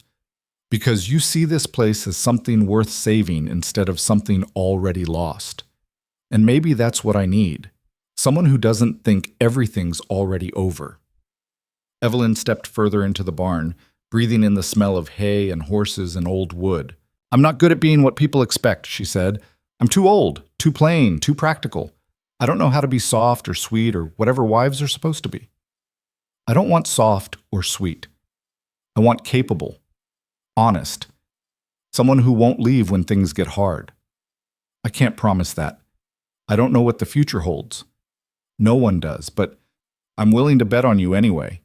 Because you see this place as something worth saving instead of something already lost. And maybe that's what I need. Someone who doesn't think everything's already over. Evelyn stepped further into the barn, breathing in the smell of hay and horses and old wood. I'm not good at being what people expect, she said. I'm too old, too plain, too practical. I don't know how to be soft or sweet or whatever wives are supposed to be. I don't want soft or sweet. I want capable, honest, someone who won't leave when things get hard. I can't promise that. I don't know what the future holds. No one does, but I'm willing to bet on you anyway.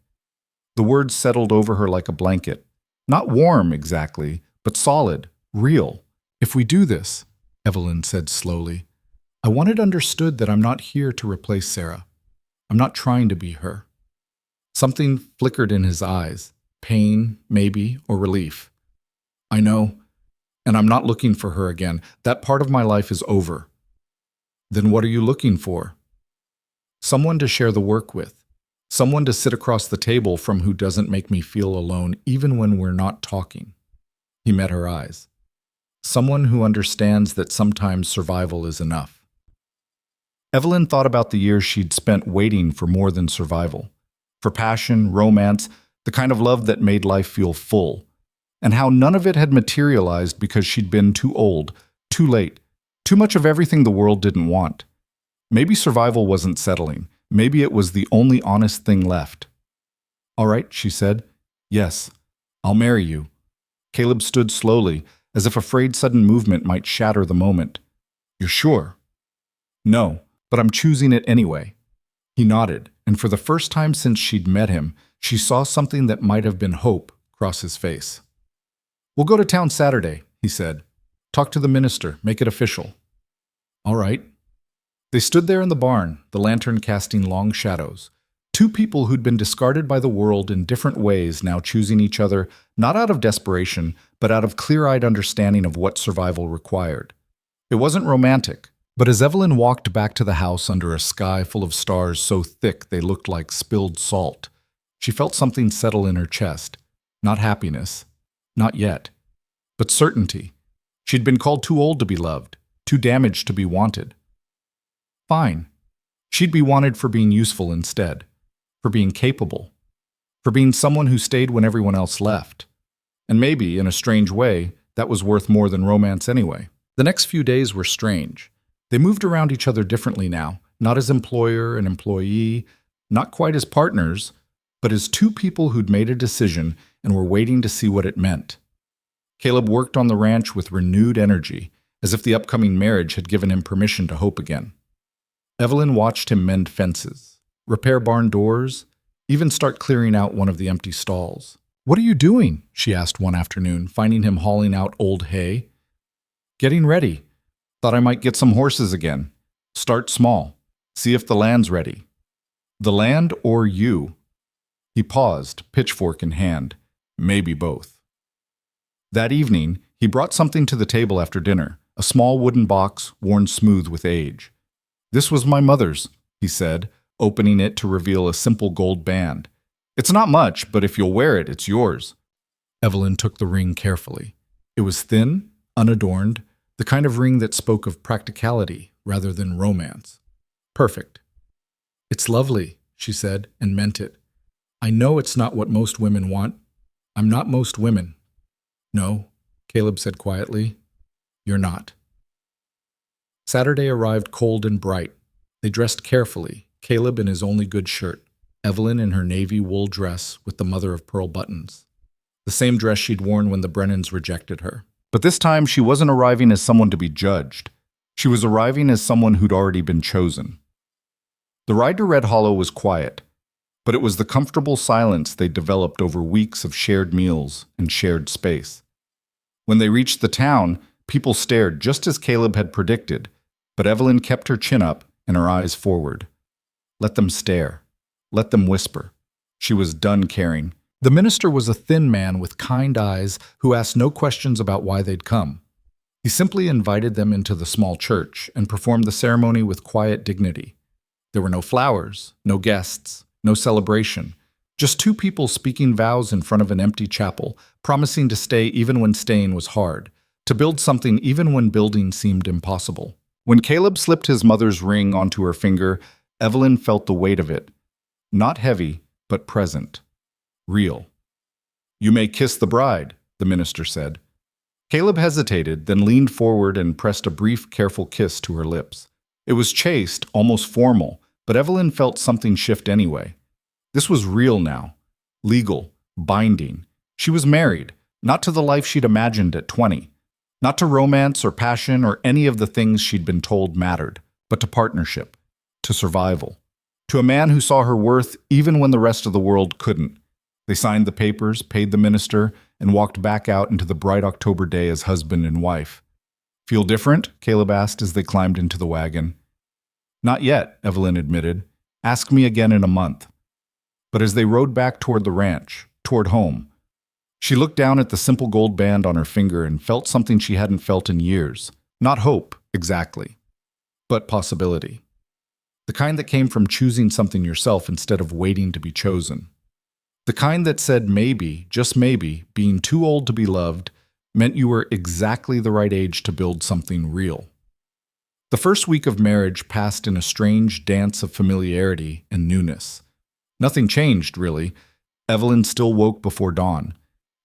The words settled over her like a blanket. Not warm exactly, but solid, real. If we do this, Evelyn said slowly, I want it understood that I'm not here to replace Sarah. I'm not trying to be her. Something flickered in his eyes, pain, maybe, or relief. I know, and I'm not looking for her again. That part of my life is over. Then what are you looking for? Someone to share the work with. Someone to sit across the table from who doesn't make me feel alone even when we're not talking. He met her eyes. Someone who understands that sometimes survival is enough. Evelyn thought about the years she'd spent waiting for more than survival. For passion, romance, the kind of love that made life feel full. And how none of it had materialized because she'd been too old, too late, too much of everything the world didn't want. Maybe survival wasn't settling. Maybe it was the only honest thing left. All right, she said. Yes, I'll marry you. Caleb stood slowly, as if afraid sudden movement might shatter the moment. You're sure? No, but I'm choosing it anyway. He nodded, and for the first time since she'd met him, she saw something that might have been hope cross his face. We'll go to town Saturday, he said. Talk to the minister, make it official. All right. They stood there in the barn, the lantern casting long shadows. Two people who'd been discarded by the world in different ways now choosing each other, not out of desperation, but out of clear-eyed understanding of what survival required. It wasn't romantic, but as Evelyn walked back to the house under a sky full of stars so thick they looked like spilled salt, she felt something settle in her chest. Not happiness. Not yet. But certainty. She'd been called too old to be loved, too damaged to be wanted. Fine. She'd be wanted for being useful instead, for being capable, for being someone who stayed when everyone else left. And maybe, in a strange way, that was worth more than romance anyway. The next few days were strange. They moved around each other differently now, not as employer and employee, not quite as partners, but as two people who'd made a decision and were waiting to see what it meant. Caleb worked on the ranch with renewed energy, as if the upcoming marriage had given him permission to hope again. Evelyn watched him mend fences, repair barn doors, even start clearing out one of the empty stalls. What are you doing? She asked one afternoon, finding him hauling out old hay. Getting ready. Thought I might get some horses again. Start small. See if the land's ready. The land or you? He paused, pitchfork in hand. Maybe both. That evening, he brought something to the table after dinner, a small wooden box worn smooth with age. This was my mother's, he said, opening it to reveal a simple gold band. It's not much, but if you'll wear it, it's yours. Evelyn took the ring carefully. It was thin, unadorned, the kind of ring that spoke of practicality rather than romance. Perfect. It's lovely, she said, and meant it. I know it's not what most women want. I'm not most women. No, Caleb said quietly. You're not. Saturday arrived cold and bright. They dressed carefully, Caleb in his only good shirt, Evelyn in her navy wool dress with the mother-of-pearl buttons. The same dress she'd worn when the Brennans rejected her. But this time she wasn't arriving as someone to be judged. She was arriving as someone who'd already been chosen. The ride to Red Hollow was quiet, but it was the comfortable silence they'd developed over weeks of shared meals and shared space. When they reached the town, people stared just as Caleb had predicted, but Evelyn kept her chin up and her eyes forward. Let them stare. Let them whisper. She was done caring. The minister was a thin man with kind eyes who asked no questions about why they'd come. He simply invited them into the small church and performed the ceremony with quiet dignity. There were no flowers, no guests, no celebration, just two people speaking vows in front of an empty chapel, promising to stay even when staying was hard, to build something even when building seemed impossible. When Caleb slipped his mother's ring onto her finger, Evelyn felt the weight of it. Not heavy, but present. Real. "You may kiss the bride," the minister said. Caleb hesitated, then leaned forward and pressed a brief, careful kiss to her lips. It was chaste, almost formal, but Evelyn felt something shift anyway. This was real now. Legal. Binding. She was married, not to the life she'd imagined at 20. Not to romance or passion or any of the things she'd been told mattered, but to partnership. To survival. To a man who saw her worth even when the rest of the world couldn't. They signed the papers, paid the minister, and walked back out into the bright October day as husband and wife. "Feel different?" Caleb asked as they climbed into the wagon. "Not yet," Evelyn admitted. "Ask me again in a month." But as they rode back toward the ranch, toward home, she looked down at the simple gold band on her finger and felt something she hadn't felt in years. Not hope, exactly, but possibility. The kind that came from choosing something yourself instead of waiting to be chosen. The kind that said maybe, just maybe, being too old to be loved meant you were exactly the right age to build something real. The first week of marriage passed in a strange dance of familiarity and newness. Nothing changed, really. Evelyn still woke before dawn,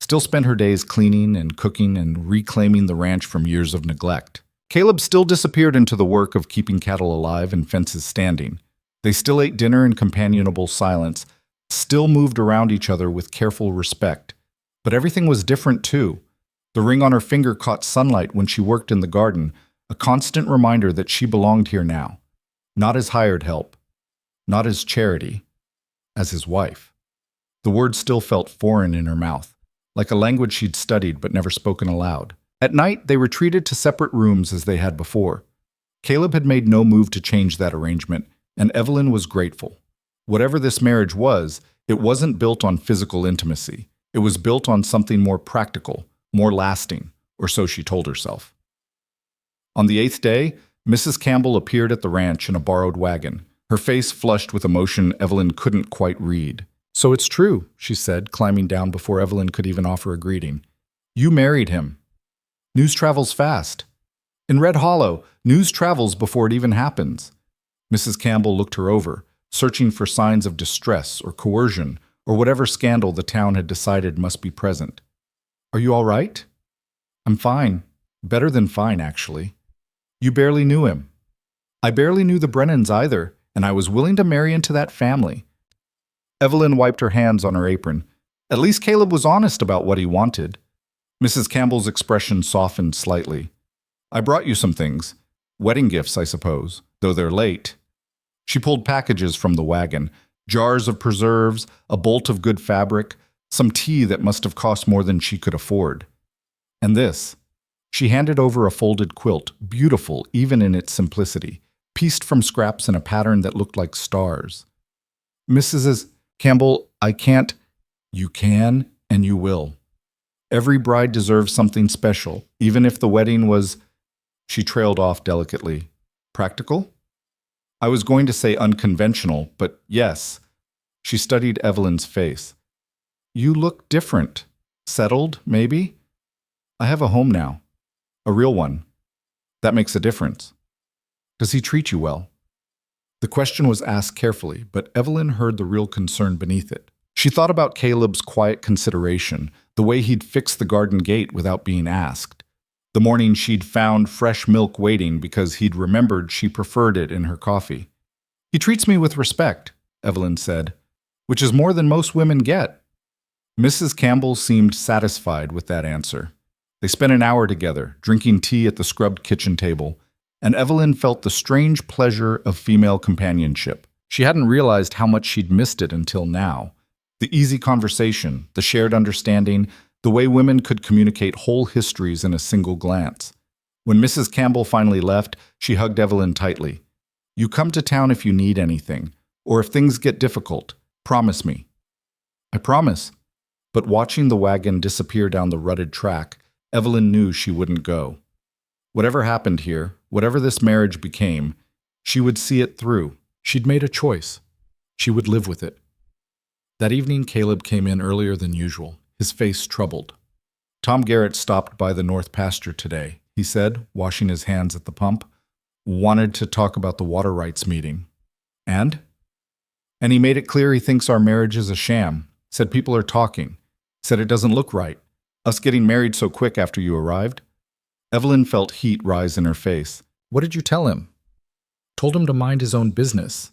still spent her days cleaning and cooking and reclaiming the ranch from years of neglect. Caleb still disappeared into the work of keeping cattle alive and fences standing. They still ate dinner in companionable silence, still moved around each other with careful respect. But everything was different too. The ring on her finger caught sunlight when she worked in the garden, a constant reminder that she belonged here now. Not as hired help, not as charity, as his wife. The word still felt foreign in her mouth, like a language she'd studied but never spoken aloud. At night, they retreated to separate rooms as they had before. Caleb had made no move to change that arrangement, and Evelyn was grateful. Whatever this marriage was, it wasn't built on physical intimacy. It was built on something more practical, more lasting, or so she told herself. On the 8th day, Mrs. Campbell appeared at the ranch in a borrowed wagon, her face flushed with emotion Evelyn couldn't quite read. "So it's true," she said, climbing down before Evelyn could even offer a greeting. "You married him. News travels fast. In Red Hollow, news travels before it even happens." Mrs. Campbell looked her over, searching for signs of distress or coercion or whatever scandal the town had decided must be present. "Are you all right?" "I'm fine. Better than fine, actually." "You barely knew him." "I barely knew the Brennans either, and I was willing to marry into that family." Evelyn wiped her hands on her apron. At least Caleb was honest about what he wanted. Mrs. Campbell's expression softened slightly. "I brought you some things. Wedding gifts, I suppose, though they're late." She pulled packages from the wagon, jars of preserves, a bolt of good fabric, some tea that must have cost more than she could afford. And this. She handed over a folded quilt, beautiful even in its simplicity, pieced from scraps in a pattern that looked like stars. "Mrs. Campbell, I can't." "You can, and you will. Every bride deserves something special, even if the wedding was—" She trailed off delicately. "Practical?" "I was going to say unconventional, but yes." She studied Evelyn's face. "You look different. Settled, maybe? I have a home now. A real one. That makes a difference. Does he treat you well?" The question was asked carefully, but Evelyn heard the real concern beneath it. She thought about Caleb's quiet consideration, the way he'd fixed the garden gate without being asked. The morning she'd found fresh milk waiting because he'd remembered she preferred it in her coffee. "He treats me with respect," Evelyn said, "which is more than most women get." Mrs. Campbell seemed satisfied with that answer. They spent an hour together, drinking tea at the scrubbed kitchen table, and Evelyn felt the strange pleasure of female companionship. She hadn't realized how much she'd missed it until now. The easy conversation, the shared understanding, the way women could communicate whole histories in a single glance. When Mrs. Campbell finally left, she hugged Evelyn tightly. "You come to town if you need anything, or if things get difficult. Promise me." "I promise." But watching the wagon disappear down the rutted track, Evelyn knew she wouldn't go. Whatever happened here, whatever this marriage became, she would see it through. She'd made a choice. She would live with it. That evening, Caleb came in earlier than usual, his face troubled. "Tom Garrett stopped by the north pasture today," he said, washing his hands at the pump. "Wanted to talk about the water rights meeting." And? And he made it clear he thinks our marriage is a sham, said people are talking, said it doesn't look right. Us getting married so quick after you arrived? Evelyn felt heat rise in her face. What did you tell him? Told him to mind his own business,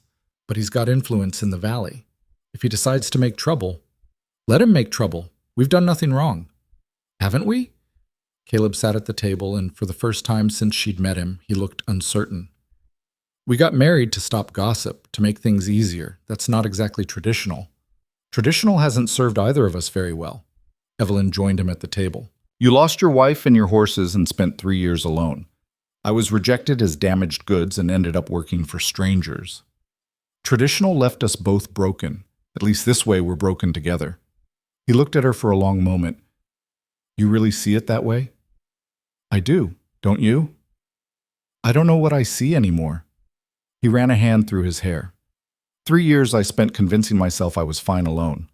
but he's got influence in the valley. If he decides to make trouble, let him make trouble. We've done nothing wrong. Haven't we? Caleb sat at the table, and for the first time since she'd met him, he looked uncertain. We got married to stop gossip, to make things easier. That's not exactly traditional. Traditional hasn't served either of us very well. Evelyn joined him at the table. You lost your wife and your horses and spent 3 years alone. I was rejected as damaged goods and ended up working for strangers. Traditional left us both broken. At least this way we're broken together. He looked at her for a long moment. You really see it that way? I do, don't you? I don't know what I see anymore. He ran a hand through his hair. 3 years I spent convincing myself I was fine alone,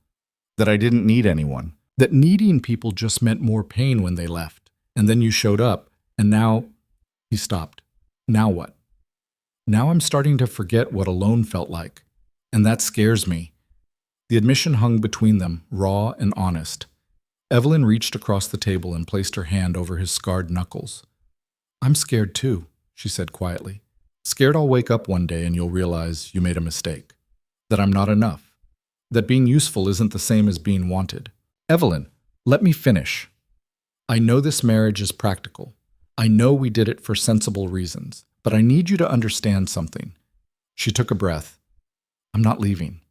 that I didn't need anyone, that needing people just meant more pain when they left. And then you showed up, and now... He stopped. Now what? Now I'm starting to forget what alone felt like, and that scares me. The admission hung between them, raw and honest. Evelyn reached across the table and placed her hand over his scarred knuckles. I'm scared too, she said quietly. Scared I'll wake up one day and you'll realize you made a mistake. That I'm not enough. That being useful isn't the same as being wanted. Evelyn, let me finish. I know this marriage is practical. I know we did it for sensible reasons, but I need you to understand something. She took a breath. I'm not leaving.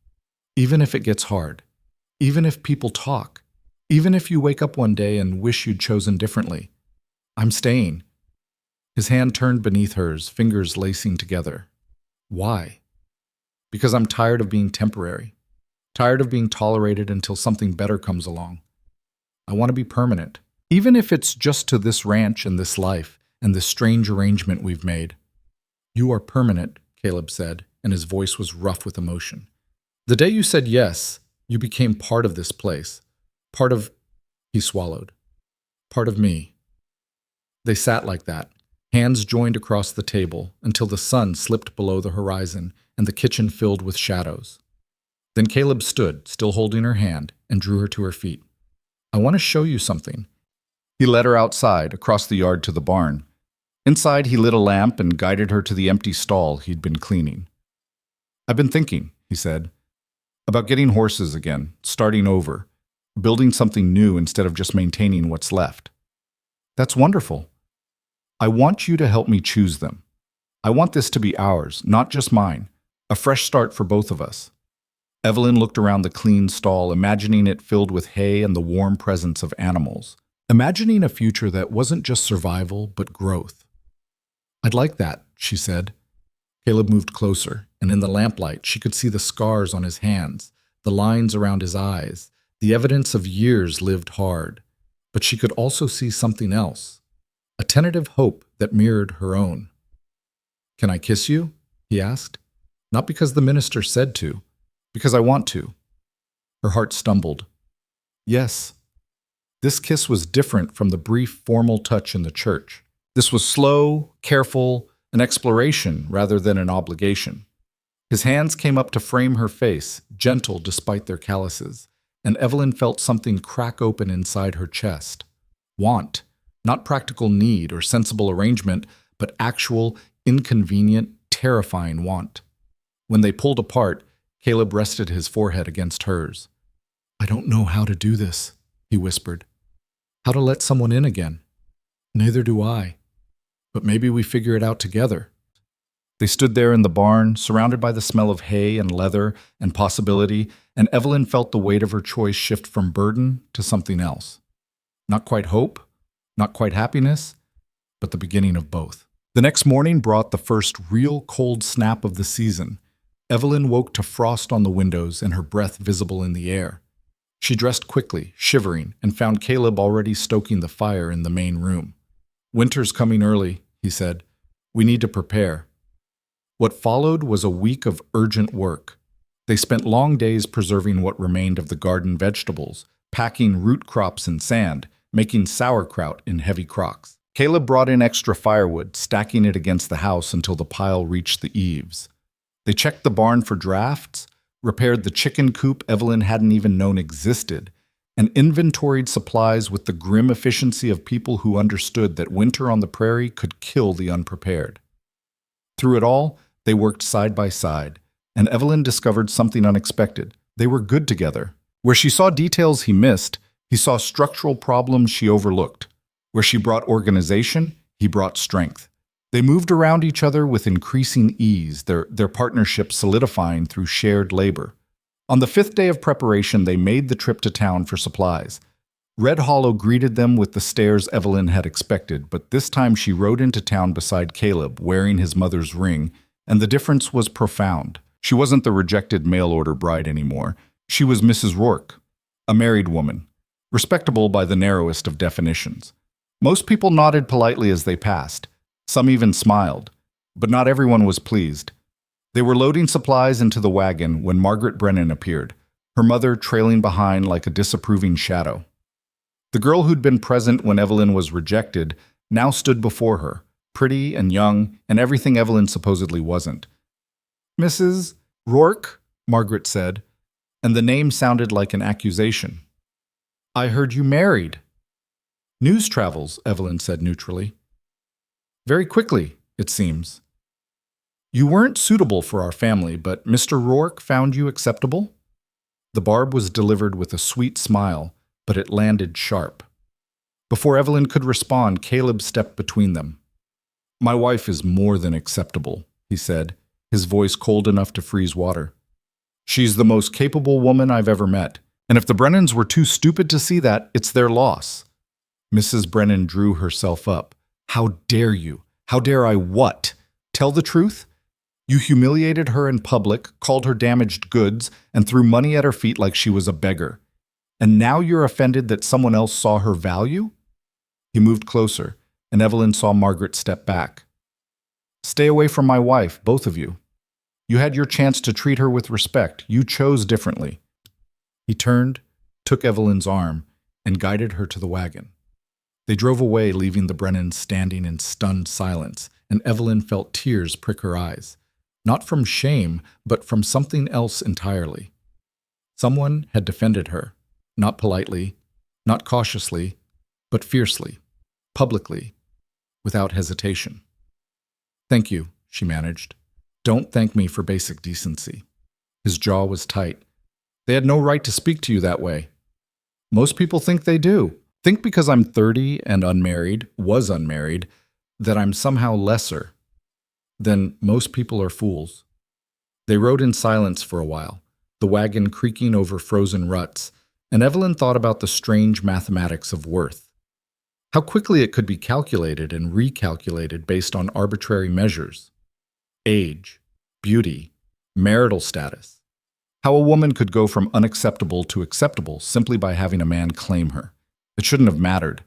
Even if it gets hard. Even if people talk. Even if you wake up one day and wish you'd chosen differently. I'm staying. His hand turned beneath hers, fingers lacing together. Why? Because I'm tired of being temporary. Tired of being tolerated until something better comes along. I want to be permanent. Even if it's just to this ranch and this life and this strange arrangement we've made. You are permanent, Caleb said, and his voice was rough with emotion. The day you said yes, you became part of this place. Part of... He swallowed. Part of me. They sat like that, hands joined across the table, until the sun slipped below the horizon and the kitchen filled with shadows. Then Caleb stood, still holding her hand, and drew her to her feet. I want to show you something. He led her outside, across the yard to the barn. Inside, he lit a lamp and guided her to the empty stall he'd been cleaning. I've been thinking, he said, about getting horses again, starting over, building something new instead of just maintaining what's left. That's wonderful. I want you to help me choose them. I want this to be ours, not just mine, a fresh start for both of us. Evelyn looked around the clean stall, imagining it filled with hay and the warm presence of animals. Imagining a future that wasn't just survival, but growth. I'd like that, she said. Caleb moved closer, and in the lamplight she could see the scars on his hands, the lines around his eyes, the evidence of years lived hard. But she could also see something else, a tentative hope that mirrored her own. Can I kiss you? He asked. Not because the minister said to, because I want to. Her heart stumbled. Yes. This kiss was different from the brief formal touch in the church. This was slow, careful, an exploration rather than an obligation. His hands came up to frame her face, gentle despite their calluses, and Evelyn felt something crack open inside her chest. Want, not practical need or sensible arrangement, but actual, inconvenient, terrifying want. When they pulled apart, Caleb rested his forehead against hers. I don't know how to do this, he whispered. How to let someone in again. Neither do I. But maybe we figure it out together. They stood there in the barn, surrounded by the smell of hay and leather and possibility, and Evelyn felt the weight of her choice shift from burden to something else. Not quite hope, not quite happiness, but the beginning of both. The next morning brought the first real cold snap of the season. Evelyn woke to frost on the windows and her breath visible in the air. She dressed quickly, shivering, and found Caleb already stoking the fire in the main room. Winter's coming early, he said. We need to prepare. What followed was a week of urgent work. They spent long days preserving what remained of the garden vegetables, packing root crops in sand, making sauerkraut in heavy crocks. Caleb brought in extra firewood, stacking it against the house until the pile reached the eaves. They checked the barn for drafts, repaired the chicken coop Evelyn hadn't even known existed, and inventoried supplies with the grim efficiency of people who understood that winter on the prairie could kill the unprepared. Through it all, they worked side by side, and Evelyn discovered something unexpected. They were good together. Where she saw details he missed, he saw structural problems she overlooked. Where she brought organization, he brought strength. They moved around each other with increasing ease, their partnership solidifying through shared labor. On the 5th day of preparation, they made the trip to town for supplies. Red Hollow greeted them with the stares Evelyn had expected, but this time she rode into town beside Caleb, wearing his mother's ring, and the difference was profound. She wasn't the rejected mail-order bride anymore. She was Mrs. Rourke, a married woman, respectable by the narrowest of definitions. Most people nodded politely as they passed. Some even smiled, but not everyone was pleased. They were loading supplies into the wagon when Margaret Brennan appeared, her mother trailing behind like a disapproving shadow. The girl who'd been present when Evelyn was rejected now stood before her, pretty and young, and everything Evelyn supposedly wasn't. "Mrs. Rourke?" Margaret said, and the name sounded like an accusation. "I heard you married." "News travels," Evelyn said neutrally. "Very quickly, it seems. You weren't suitable for our family, but Mr. Rourke found you acceptable?" The barb was delivered with a sweet smile, but it landed sharp. Before Evelyn could respond, Caleb stepped between them. "My wife is more than acceptable," he said, his voice cold enough to freeze water. "She's the most capable woman I've ever met, and if the Brennans were too stupid to see that, it's their loss." Mrs. Brennan drew herself up. "How dare you? How dare I what? Tell the truth? You humiliated her in public, called her damaged goods, and threw money at her feet like she was a beggar. And now you're offended that someone else saw her value?" He moved closer, and Evelyn saw Margaret step back. "Stay away from my wife, both of you. You had your chance to treat her with respect. You chose differently." He turned, took Evelyn's arm, and guided her to the wagon. They drove away, leaving the Brennans standing in stunned silence, and Evelyn felt tears prick her eyes. Not from shame, but from something else entirely. Someone had defended her, not politely, not cautiously, but fiercely, publicly, without hesitation. "Thank you," she managed. "Don't thank me for basic decency." His jaw was tight. "They had no right to speak to you that way." "Most people think they do. Think because I'm 30 and was unmarried, that I'm somehow lesser. Then most people are fools." They rode in silence for a while, the wagon creaking over frozen ruts, and Evelyn thought about the strange mathematics of worth. How quickly it could be calculated and recalculated based on arbitrary measures. Age, beauty, marital status. How a woman could go from unacceptable to acceptable simply by having a man claim her. It shouldn't have mattered,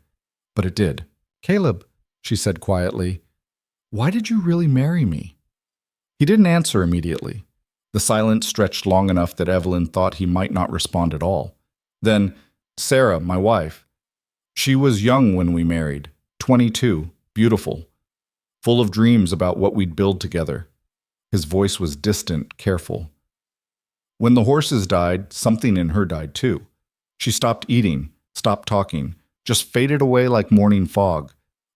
but it did. "Caleb," she said quietly, "why did you really marry me?" He didn't answer immediately. The silence stretched long enough that Evelyn thought he might not respond at all. Then, "Sarah, my wife. She was young when we married, 22, beautiful, full of dreams about what we'd build together." His voice was distant, careful. "When the horses died, something in her died too. She stopped eating, stopped talking, just faded away like morning fog.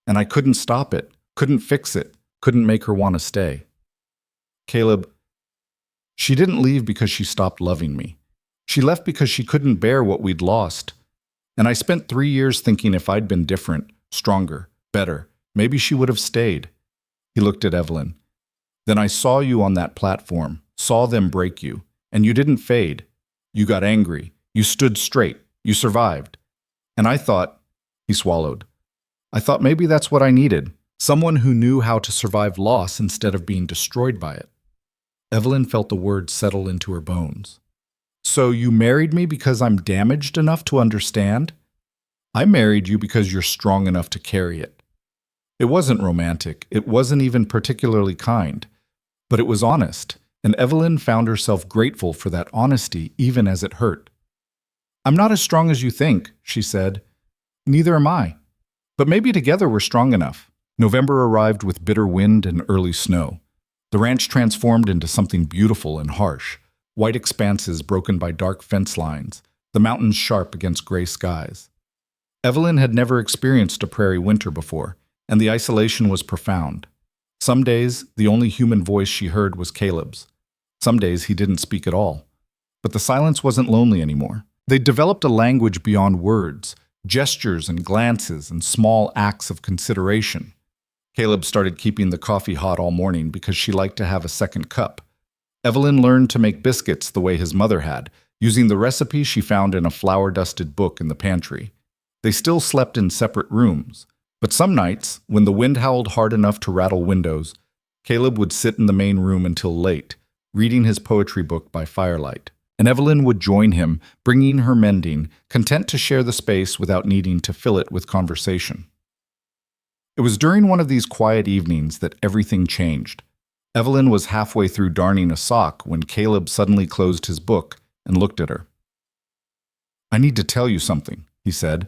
And I couldn't stop it, couldn't fix it, couldn't make her want to stay." "Caleb, she didn't leave because she stopped loving me. She left because she couldn't bear what we'd lost. And I spent 3 years thinking if I'd been different, stronger, better, maybe she would have stayed." He looked at Evelyn. "Then I saw you on that platform, saw them break you, and you didn't fade. You got angry, you stood straight, you survived. And I thought," he swallowed, "I thought maybe that's what I needed, someone who knew how to survive loss instead of being destroyed by it." Evelyn felt the words settle into her bones. "So you married me because I'm damaged enough to understand?" "I married you because you're strong enough to carry it." It wasn't romantic, it wasn't even particularly kind, but it was honest, and Evelyn found herself grateful for that honesty even as it hurt. "I'm not as strong as you think," she said. "Neither am I. But maybe together we're strong enough." November arrived with bitter wind and early snow. The ranch transformed into something beautiful and harsh, white expanses broken by dark fence lines, the mountains sharp against gray skies. Evelyn had never experienced a prairie winter before, and the isolation was profound. Some days, the only human voice she heard was Caleb's. Some days he didn't speak at all. But the silence wasn't lonely anymore. They'd developed a language beyond words, gestures and glances and small acts of consideration. Caleb started keeping the coffee hot all morning because she liked to have a second cup. Evelyn learned to make biscuits the way his mother had, using the recipe she found in a flour-dusted book in the pantry. They still slept in separate rooms, but some nights, when the wind howled hard enough to rattle windows, Caleb would sit in the main room until late, reading his poetry book by firelight. And Evelyn would join him, bringing her mending, content to share the space without needing to fill it with conversation. It was during one of these quiet evenings that everything changed. Evelyn was halfway through darning a sock when Caleb suddenly closed his book and looked at her. "I need to tell you something," he said.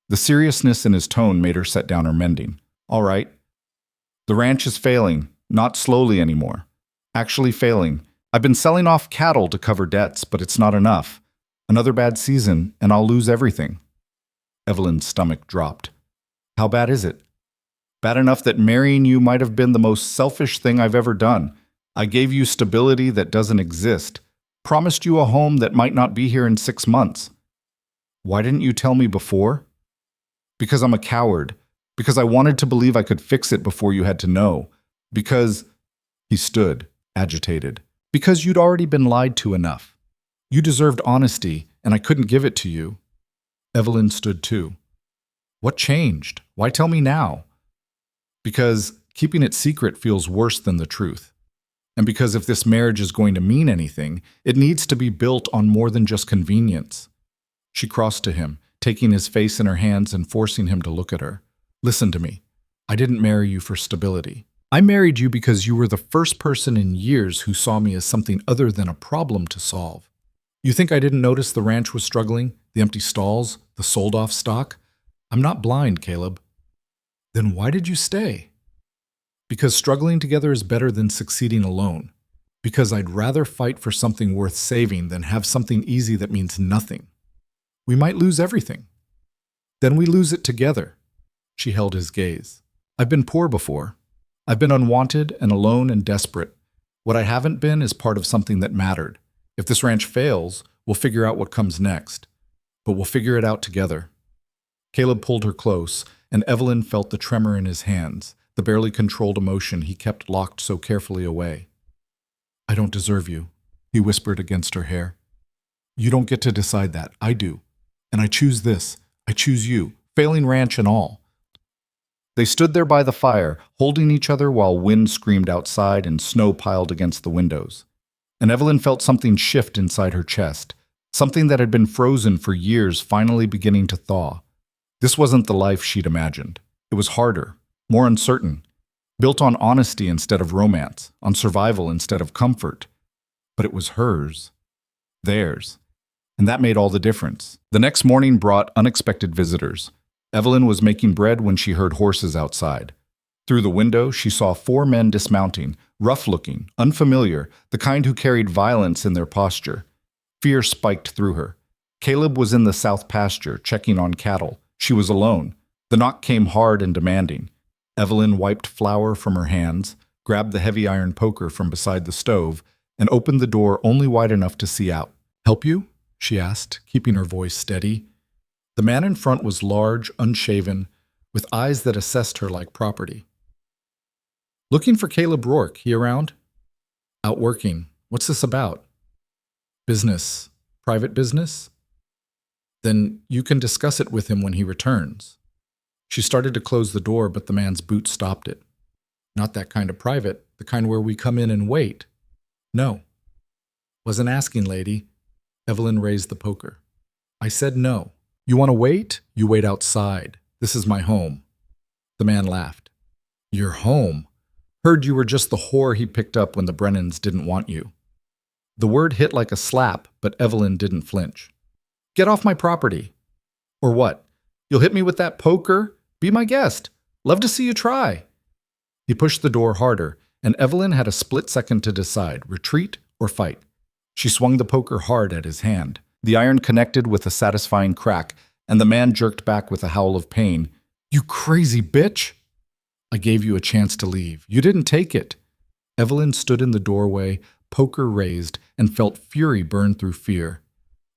The seriousness in his tone made her set down her mending. "All right. The ranch is failing, not slowly anymore. Actually failing. I've been selling off cattle to cover debts, but it's not enough. Another bad season, and I'll lose everything." Evelyn's stomach dropped. "How bad is it?" "Bad enough that marrying you might have been the most selfish thing I've ever done. I gave you stability that doesn't exist. Promised you a home that might not be here in 6 months. Why didn't you tell me before?" "Because I'm a coward. Because I wanted to believe I could fix it before you had to know. Because—" He stood, agitated. "Because you'd already been lied to enough. You deserved honesty, and I couldn't give it to you." Evelyn stood too. "What changed? Why tell me now?" "Because keeping it secret feels worse than the truth. And because if this marriage is going to mean anything, it needs to be built on more than just convenience." She crossed to him, taking his face in her hands and forcing him to look at her. "Listen to me. I didn't marry you for stability. I married you because you were the first person in years who saw me as something other than a problem to solve. You think I didn't notice the ranch was struggling, the empty stalls, the sold-off stock? I'm not blind, Caleb." "Then why did you stay?" "Because struggling together is better than succeeding alone. Because I'd rather fight for something worth saving than have something easy that means nothing. We might lose everything. Then we lose it together." She held his gaze. "I've been poor before. I've been unwanted and alone and desperate. What I haven't been is part of something that mattered. If this ranch fails, we'll figure out what comes next. But we'll figure it out together." Caleb pulled her close, and Evelyn felt the tremor in his hands, the barely controlled emotion he kept locked so carefully away. "I don't deserve you," he whispered against her hair. "You don't get to decide that. I do. And I choose this. I choose you, failing ranch and all." They stood there by the fire, holding each other while wind screamed outside and snow piled against the windows. And Evelyn felt something shift inside her chest, something that had been frozen for years finally beginning to thaw. This wasn't the life she'd imagined. It was harder, more uncertain, built on honesty instead of romance, on survival instead of comfort. But it was hers. Theirs. And that made all the difference. The next morning brought unexpected visitors. Evelyn was making bread when she heard horses outside. Through the window, she saw 4 men dismounting, rough-looking, unfamiliar, the kind who carried violence in their posture. Fear spiked through her. Caleb was in the south pasture, checking on cattle. She was alone. The knock came hard and demanding. Evelyn wiped flour from her hands, grabbed the heavy iron poker from beside the stove, and opened the door only wide enough to see out. "Help you?" she asked, keeping her voice steady. The man in front was large, unshaven, with eyes that assessed her like property. "Looking for Caleb Rourke. He around?" "Out working. What's this about?" "Business. Private business?" "Then you can discuss it with him when he returns." She started to close the door, but the man's boot stopped it. "Not that kind of private, the kind where we come in and wait." "No." "Wasn't asking, lady." Evelyn raised the poker. "I said no. You want to wait? You wait outside. This is my home." The man laughed. "Your home? Heard you were just the whore he picked up when the Brennans didn't want you." The word hit like a slap, but Evelyn didn't flinch. "Get off my property." "Or what? You'll hit me with that poker? Be my guest. Love to see you try." He pushed the door harder, and Evelyn had a split second to decide, retreat or fight. She swung the poker hard at his hand. The iron connected with a satisfying crack, and the man jerked back with a howl of pain. "You crazy bitch! I gave you a chance to leave. You didn't take it." Evelyn stood in the doorway, poker raised, and felt fury burn through fear.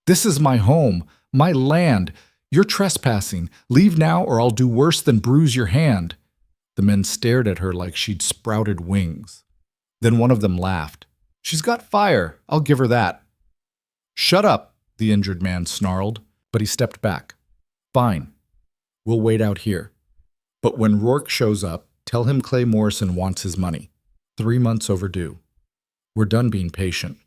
"This is my home, my land. You're trespassing. Leave now or I'll do worse than bruise your hand." The men stared at her like she'd sprouted wings. Then one of them laughed. "She's got fire. I'll give her that." "Shut up," the injured man snarled, but he stepped back. "Fine. We'll wait out here. But when Rourke shows up, tell him Clay Morrison wants his money. 3 months overdue. We're done being patient."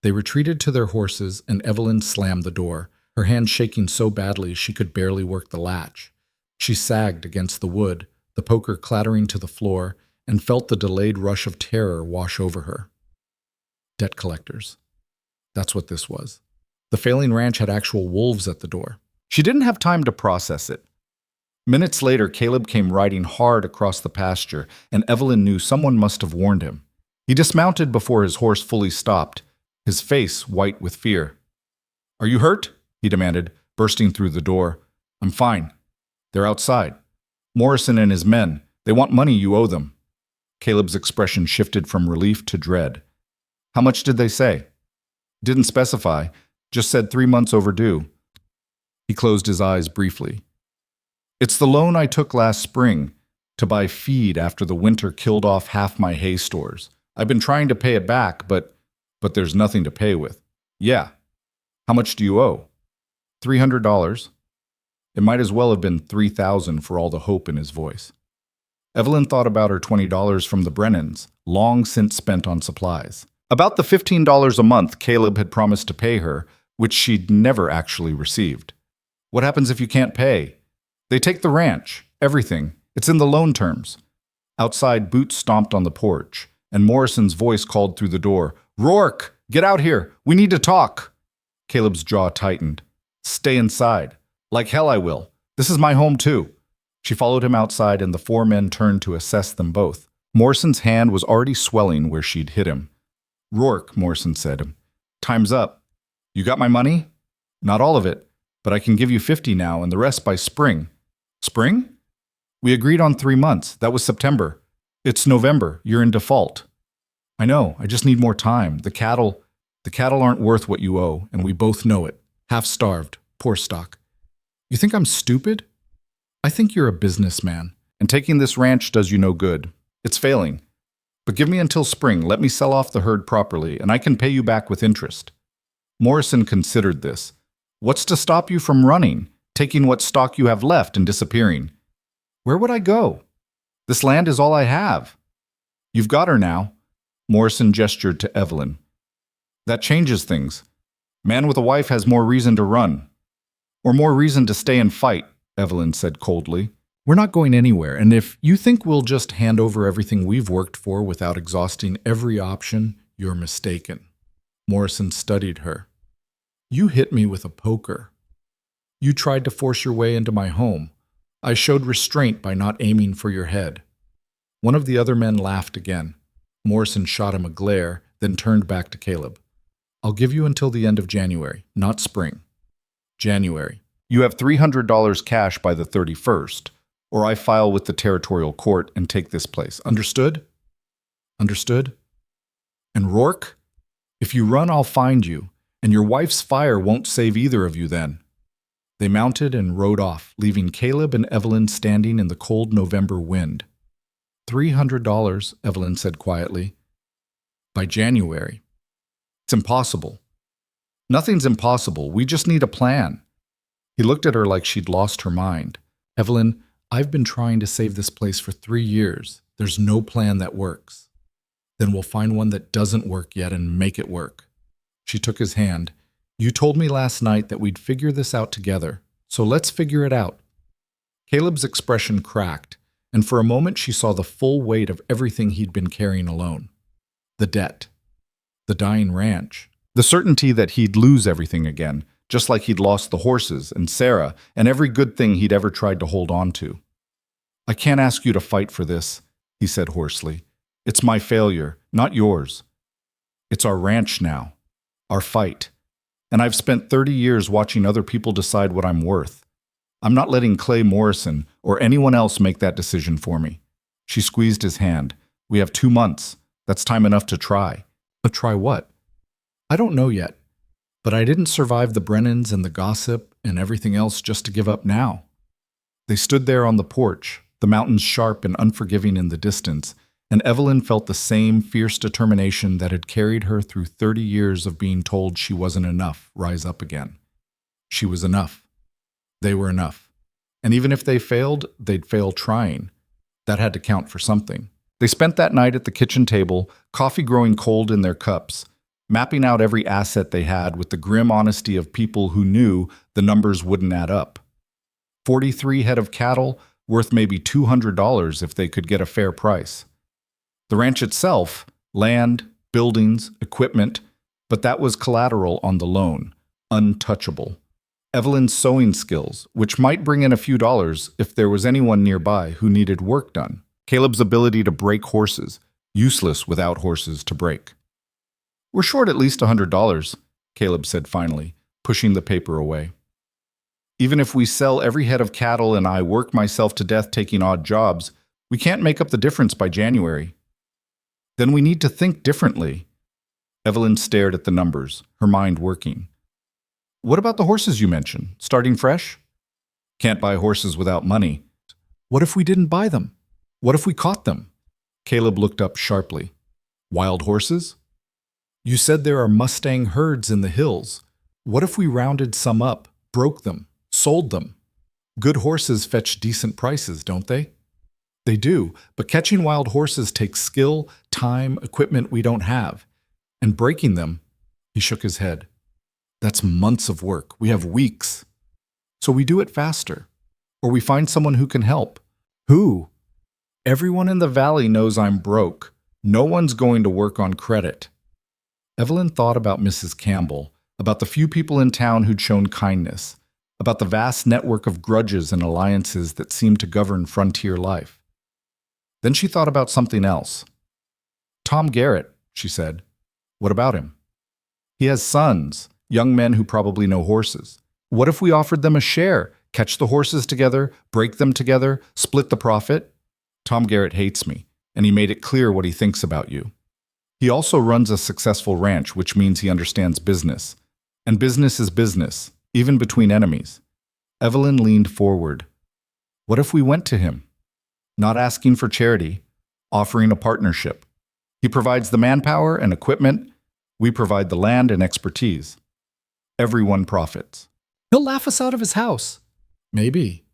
They retreated to their horses, and Evelyn slammed the door, her hand shaking so badly she could barely work the latch. She sagged against the wood, the poker clattering to the floor, and felt the delayed rush of terror wash over her. Debt collectors. That's what this was. The failing ranch had actual wolves at the door. She didn't have time to process it. Minutes later, Caleb came riding hard across the pasture, and Evelyn knew someone must have warned him. He dismounted before his horse fully stopped, his face white with fear. "Are you hurt?" he demanded, bursting through the door. "I'm fine. They're outside. Morrison and his men. They want money you owe them." Caleb's expression shifted from relief to dread. "How much did they say?" "Didn't specify. Just said 3 months overdue." He closed his eyes briefly. "It's the loan I took last spring to buy feed after the winter killed off half my hay stores. I've been trying to pay it back, but there's nothing to pay with." "Yeah. How much do you owe?" $300. It might as well have been 3,000 for all the hope in his voice. Evelyn thought about her $20 from the Brennans, long since spent on supplies. About the $15 a month Caleb had promised to pay her, which she'd never actually received. What happens if you can't pay? They take the ranch, everything. It's in the loan terms. Outside, boots stomped on the porch, and Morrison's voice called through the door, "Rourke, get out here. We need to talk." Caleb's jaw tightened. "Stay inside." "Like hell I will. This is my home too." She followed him outside, and the 4 men turned to assess them both. Morrison's hand was already swelling where she'd hit him. "Rourke," Morrison said, "time's up. You got my money?" "Not all of it, but I can give you 50 now and the rest by spring." "Spring?" "We agreed on 3 months. That was September. It's November. You're in default." "I know. I just need more time. The cattle aren't worth what you owe, and we both know it. Half-starved. Poor stock. You think I'm stupid? I think you're a businessman, and taking this ranch does you no good. It's failing. But give me until spring. Let me sell off the herd properly, and I can pay you back with interest." Morrison considered this. "What's to stop you from running, taking what stock you have left and disappearing?" "Where would I go? This land is all I have." "You've got her now." Morrison gestured to Evelyn. "That changes things. Man with a wife has more reason to run. Or more reason to stay and fight," Evelyn said coldly. "We're not going anywhere, and if you think we'll just hand over everything we've worked for without exhausting every option, you're mistaken." Morrison studied her. "You hit me with a poker. You tried to force your way into my home. I showed restraint by not aiming for your head." One of the other men laughed again. Morrison shot him a glare, then turned back to Caleb. "I'll give you until the end of January, not spring." "January. You have $300 cash by the 31st, or I file with the territorial court and take this place. Understood?" "Understood." "And Rourke? If you run, I'll find you, and your wife's fire won't save either of you then." They mounted and rode off, leaving Caleb and Evelyn standing in the cold November wind. $300, Evelyn said quietly. "By January. It's impossible." "Nothing's impossible. We just need a plan." He looked at her like she'd lost her mind. "Evelyn, I've been trying to save this place for 3 years. There's no plan that works." "Then we'll find one that doesn't work yet and make it work." She took his hand. "You told me last night that we'd figure this out together, so let's figure it out." Caleb's expression cracked, and for a moment she saw the full weight of everything he'd been carrying alone. The debt. The dying ranch. The certainty that he'd lose everything again, just like he'd lost the horses and Sarah and every good thing he'd ever tried to hold on to. "I can't ask you to fight for this," he said hoarsely. It's my failure, not yours. It's our ranch now, our fight. And I've spent 30 years watching other people decide what I'm worth. I'm not letting Clay Morrison or anyone else make that decision for me. She squeezed his hand. We have 2 months. That's time enough to try. But try what? I don't know yet. But I didn't survive the Brennans and the gossip and everything else just to give up now. They stood there on the porch, the mountains sharp and unforgiving in the distance, and Evelyn felt the same fierce determination that had carried her through 30 years of being told she wasn't enough rise up again. She was enough. They were enough. And even if they failed, they'd fail trying. That had to count for something. They spent that night at the kitchen table, coffee growing cold in their cups, mapping out every asset they had with the grim honesty of people who knew the numbers wouldn't add up. 43 head of cattle, worth maybe $200 if they could get a fair price. The ranch itself, land, buildings, equipment, but that was collateral on the loan, untouchable. Evelyn's sewing skills, which might bring in a few dollars if there was anyone nearby who needed work done. Caleb's ability to break horses, useless without horses to break. We're short at least $100, Caleb said finally, pushing the paper away. Even if we sell every head of cattle and I work myself to death taking odd jobs, we can't make up the difference by January. Then we need to think differently. Evelyn stared at the numbers, her mind working. What about the horses you mentioned? Starting fresh? Can't buy horses without money. What if we didn't buy them? What if we caught them? Caleb looked up sharply. Wild horses? You said there are Mustang herds in the hills. What if we rounded some up, broke them, sold them? Good horses fetch decent prices, don't they? They do, but catching wild horses takes skill, time, equipment we don't have. And breaking them, he shook his head. That's months of work. We have weeks. So we do it faster. Or we find someone who can help. Who? Everyone in the valley knows I'm broke. No one's going to work on credit. Evelyn thought about Mrs. Campbell, about the few people in town who'd shown kindness, about the vast network of grudges and alliances that seemed to govern frontier life. Then she thought about something else. Tom Garrett, she said. What about him? He has sons, young men who probably know horses. What if we offered them a share, catch the horses together, break them together, split the profit? Tom Garrett hates me, and he made it clear what he thinks about you. He also runs a successful ranch, which means he understands business. And business is business, even between enemies. Evelyn leaned forward. What if we went to him? Not asking for charity, offering a partnership. He provides the manpower and equipment. We provide the land and expertise. Everyone profits. He'll laugh us out of his house. Maybe.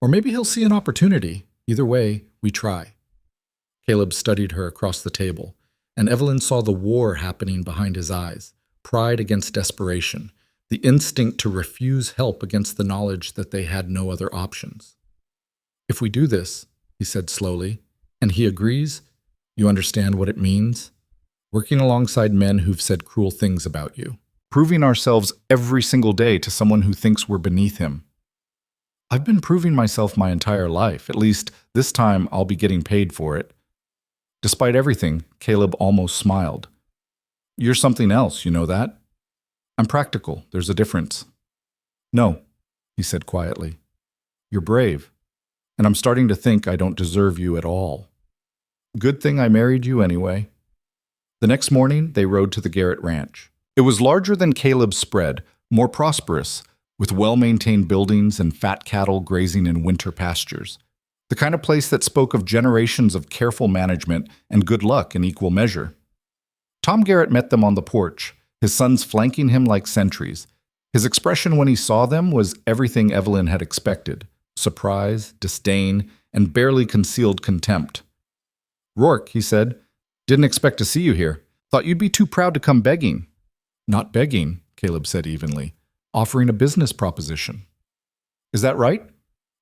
Or maybe he'll see an opportunity. Either way, we try. Caleb studied her across the table, and Evelyn saw the war happening behind his eyes, pride against desperation, the instinct to refuse help against the knowledge that they had no other options. If we do this, he said slowly, and he agrees, you understand what it means? Working alongside men who've said cruel things about you. Proving ourselves every single day to someone who thinks we're beneath him. I've been proving myself my entire life. At least this time I'll be getting paid for it. Despite everything, Caleb almost smiled. You're something else, you know that? I'm practical. There's a difference. No, he said quietly. You're brave. And I'm starting to think I don't deserve you at all. Good thing I married you anyway. The next morning, they rode to the Garrett Ranch. It was larger than Caleb's spread, more prosperous, with well-maintained buildings and fat cattle grazing in winter pastures. The kind of place that spoke of generations of careful management and good luck in equal measure. Tom Garrett met them on the porch, his sons flanking him like sentries. His expression when he saw them was everything Evelyn had expected. Surprise, disdain, and barely concealed contempt. Rourke, he said, didn't expect to see you here. Thought you'd be too proud to come begging. Not begging, Caleb said evenly, offering a business proposition. Is that right?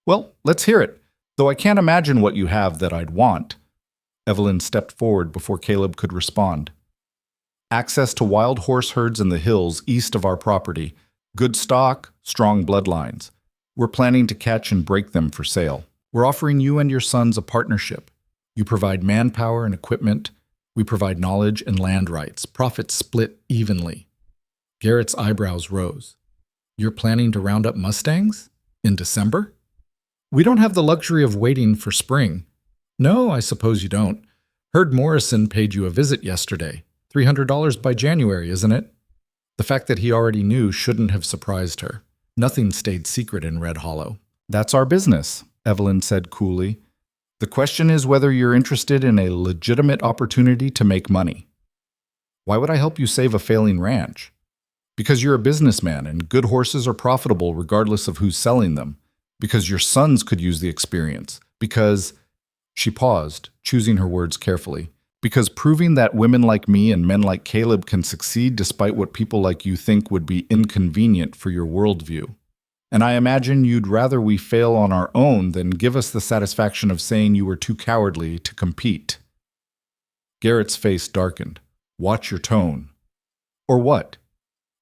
Well, let's hear it, though I can't imagine what you have that I'd want. Evelyn stepped forward before Caleb could respond. Access to wild horse herds in the hills east of our property. Good stock, strong bloodlines. We're planning to catch and break them for sale. We're offering you and your sons a partnership. You provide manpower and equipment. We provide knowledge and land rights. Profits split evenly. Garrett's eyebrows rose. You're planning to round up Mustangs? In December? We don't have the luxury of waiting for spring. No, I suppose you don't. Heard Morrison paid you a visit yesterday. $300 by January, isn't it? The fact that he already knew shouldn't have surprised her. Nothing stayed secret in Red Hollow. That's our business, Evelyn said coolly. The question is whether you're interested in a legitimate opportunity to make money. Why would I help you save a failing ranch? Because you're a businessman and good horses are profitable regardless of who's selling them. Because your sons could use the experience. Because... She paused, choosing her words carefully. Because proving that women like me and men like Caleb can succeed despite what people like you think would be inconvenient for your worldview. And I imagine you'd rather we fail on our own than give us the satisfaction of saying you were too cowardly to compete. Garrett's face darkened. Watch your tone. Or what?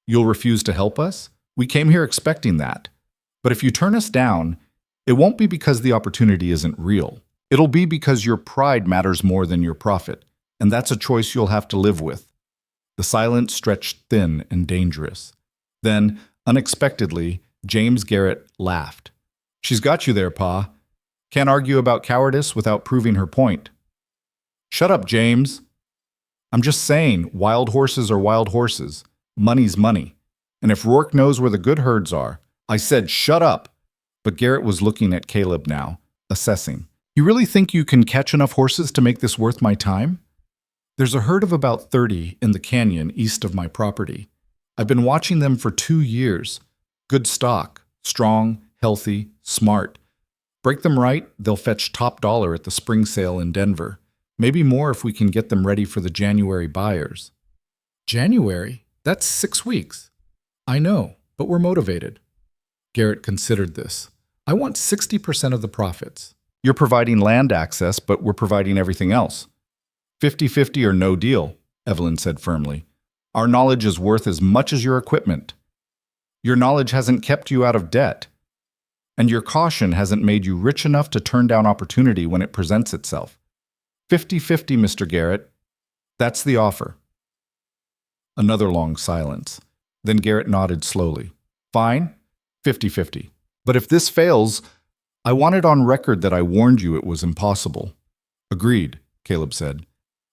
You'll refuse to help us? We came here expecting that. But if you turn us down, it won't be because the opportunity isn't real. It'll be because your pride matters more than your profit, and that's a choice you'll have to live with. The silence stretched thin and dangerous. Then, unexpectedly, James Garrett laughed. She's got you there, Pa. Can't argue about cowardice without proving her point. Shut up, James. I'm just saying, wild horses are wild horses. Money's money. And if Rourke knows where the good herds are, I said shut up. But Garrett was looking at Caleb now, assessing. You really think you can catch enough horses to make this worth my time? There's a herd of about 30 in the canyon east of my property. I've been watching them for 2 years. Good stock, strong, healthy, smart. Break them right, they'll fetch top dollar at the spring sale in Denver. Maybe more if we can get them ready for the January buyers. January? That's 6 weeks. I know, but we're motivated. Garrett considered this. I want 60% of the profits. You're providing land access, but we're providing everything else. 50-50 or no deal, Evelyn said firmly. Our knowledge is worth as much as your equipment. Your knowledge hasn't kept you out of debt. And your caution hasn't made you rich enough to turn down opportunity when it presents itself. 50-50, Mr. Garrett. That's the offer. Another long silence. Then Garrett nodded slowly. Fine, 50-50. But if this fails, I want it on record that I warned you it was impossible. Agreed, Caleb said.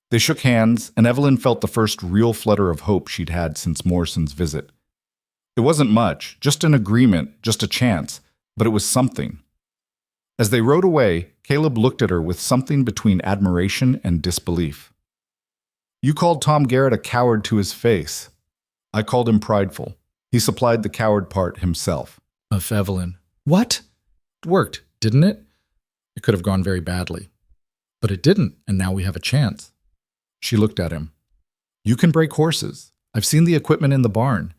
They shook hands, and Evelyn felt the first real flutter of hope she'd had since Morrison's visit. It wasn't much, just an agreement, just a chance, but it was something. As they rode away, Caleb looked at her with something between admiration and disbelief. You called Tom Garrett a coward to his face. I called him prideful. He supplied the coward part himself. Of Evelyn. What? It worked, didn't it? It could have gone very badly. But it didn't, and now we have a chance. She looked at him. You can break horses. I've seen the equipment in the barn.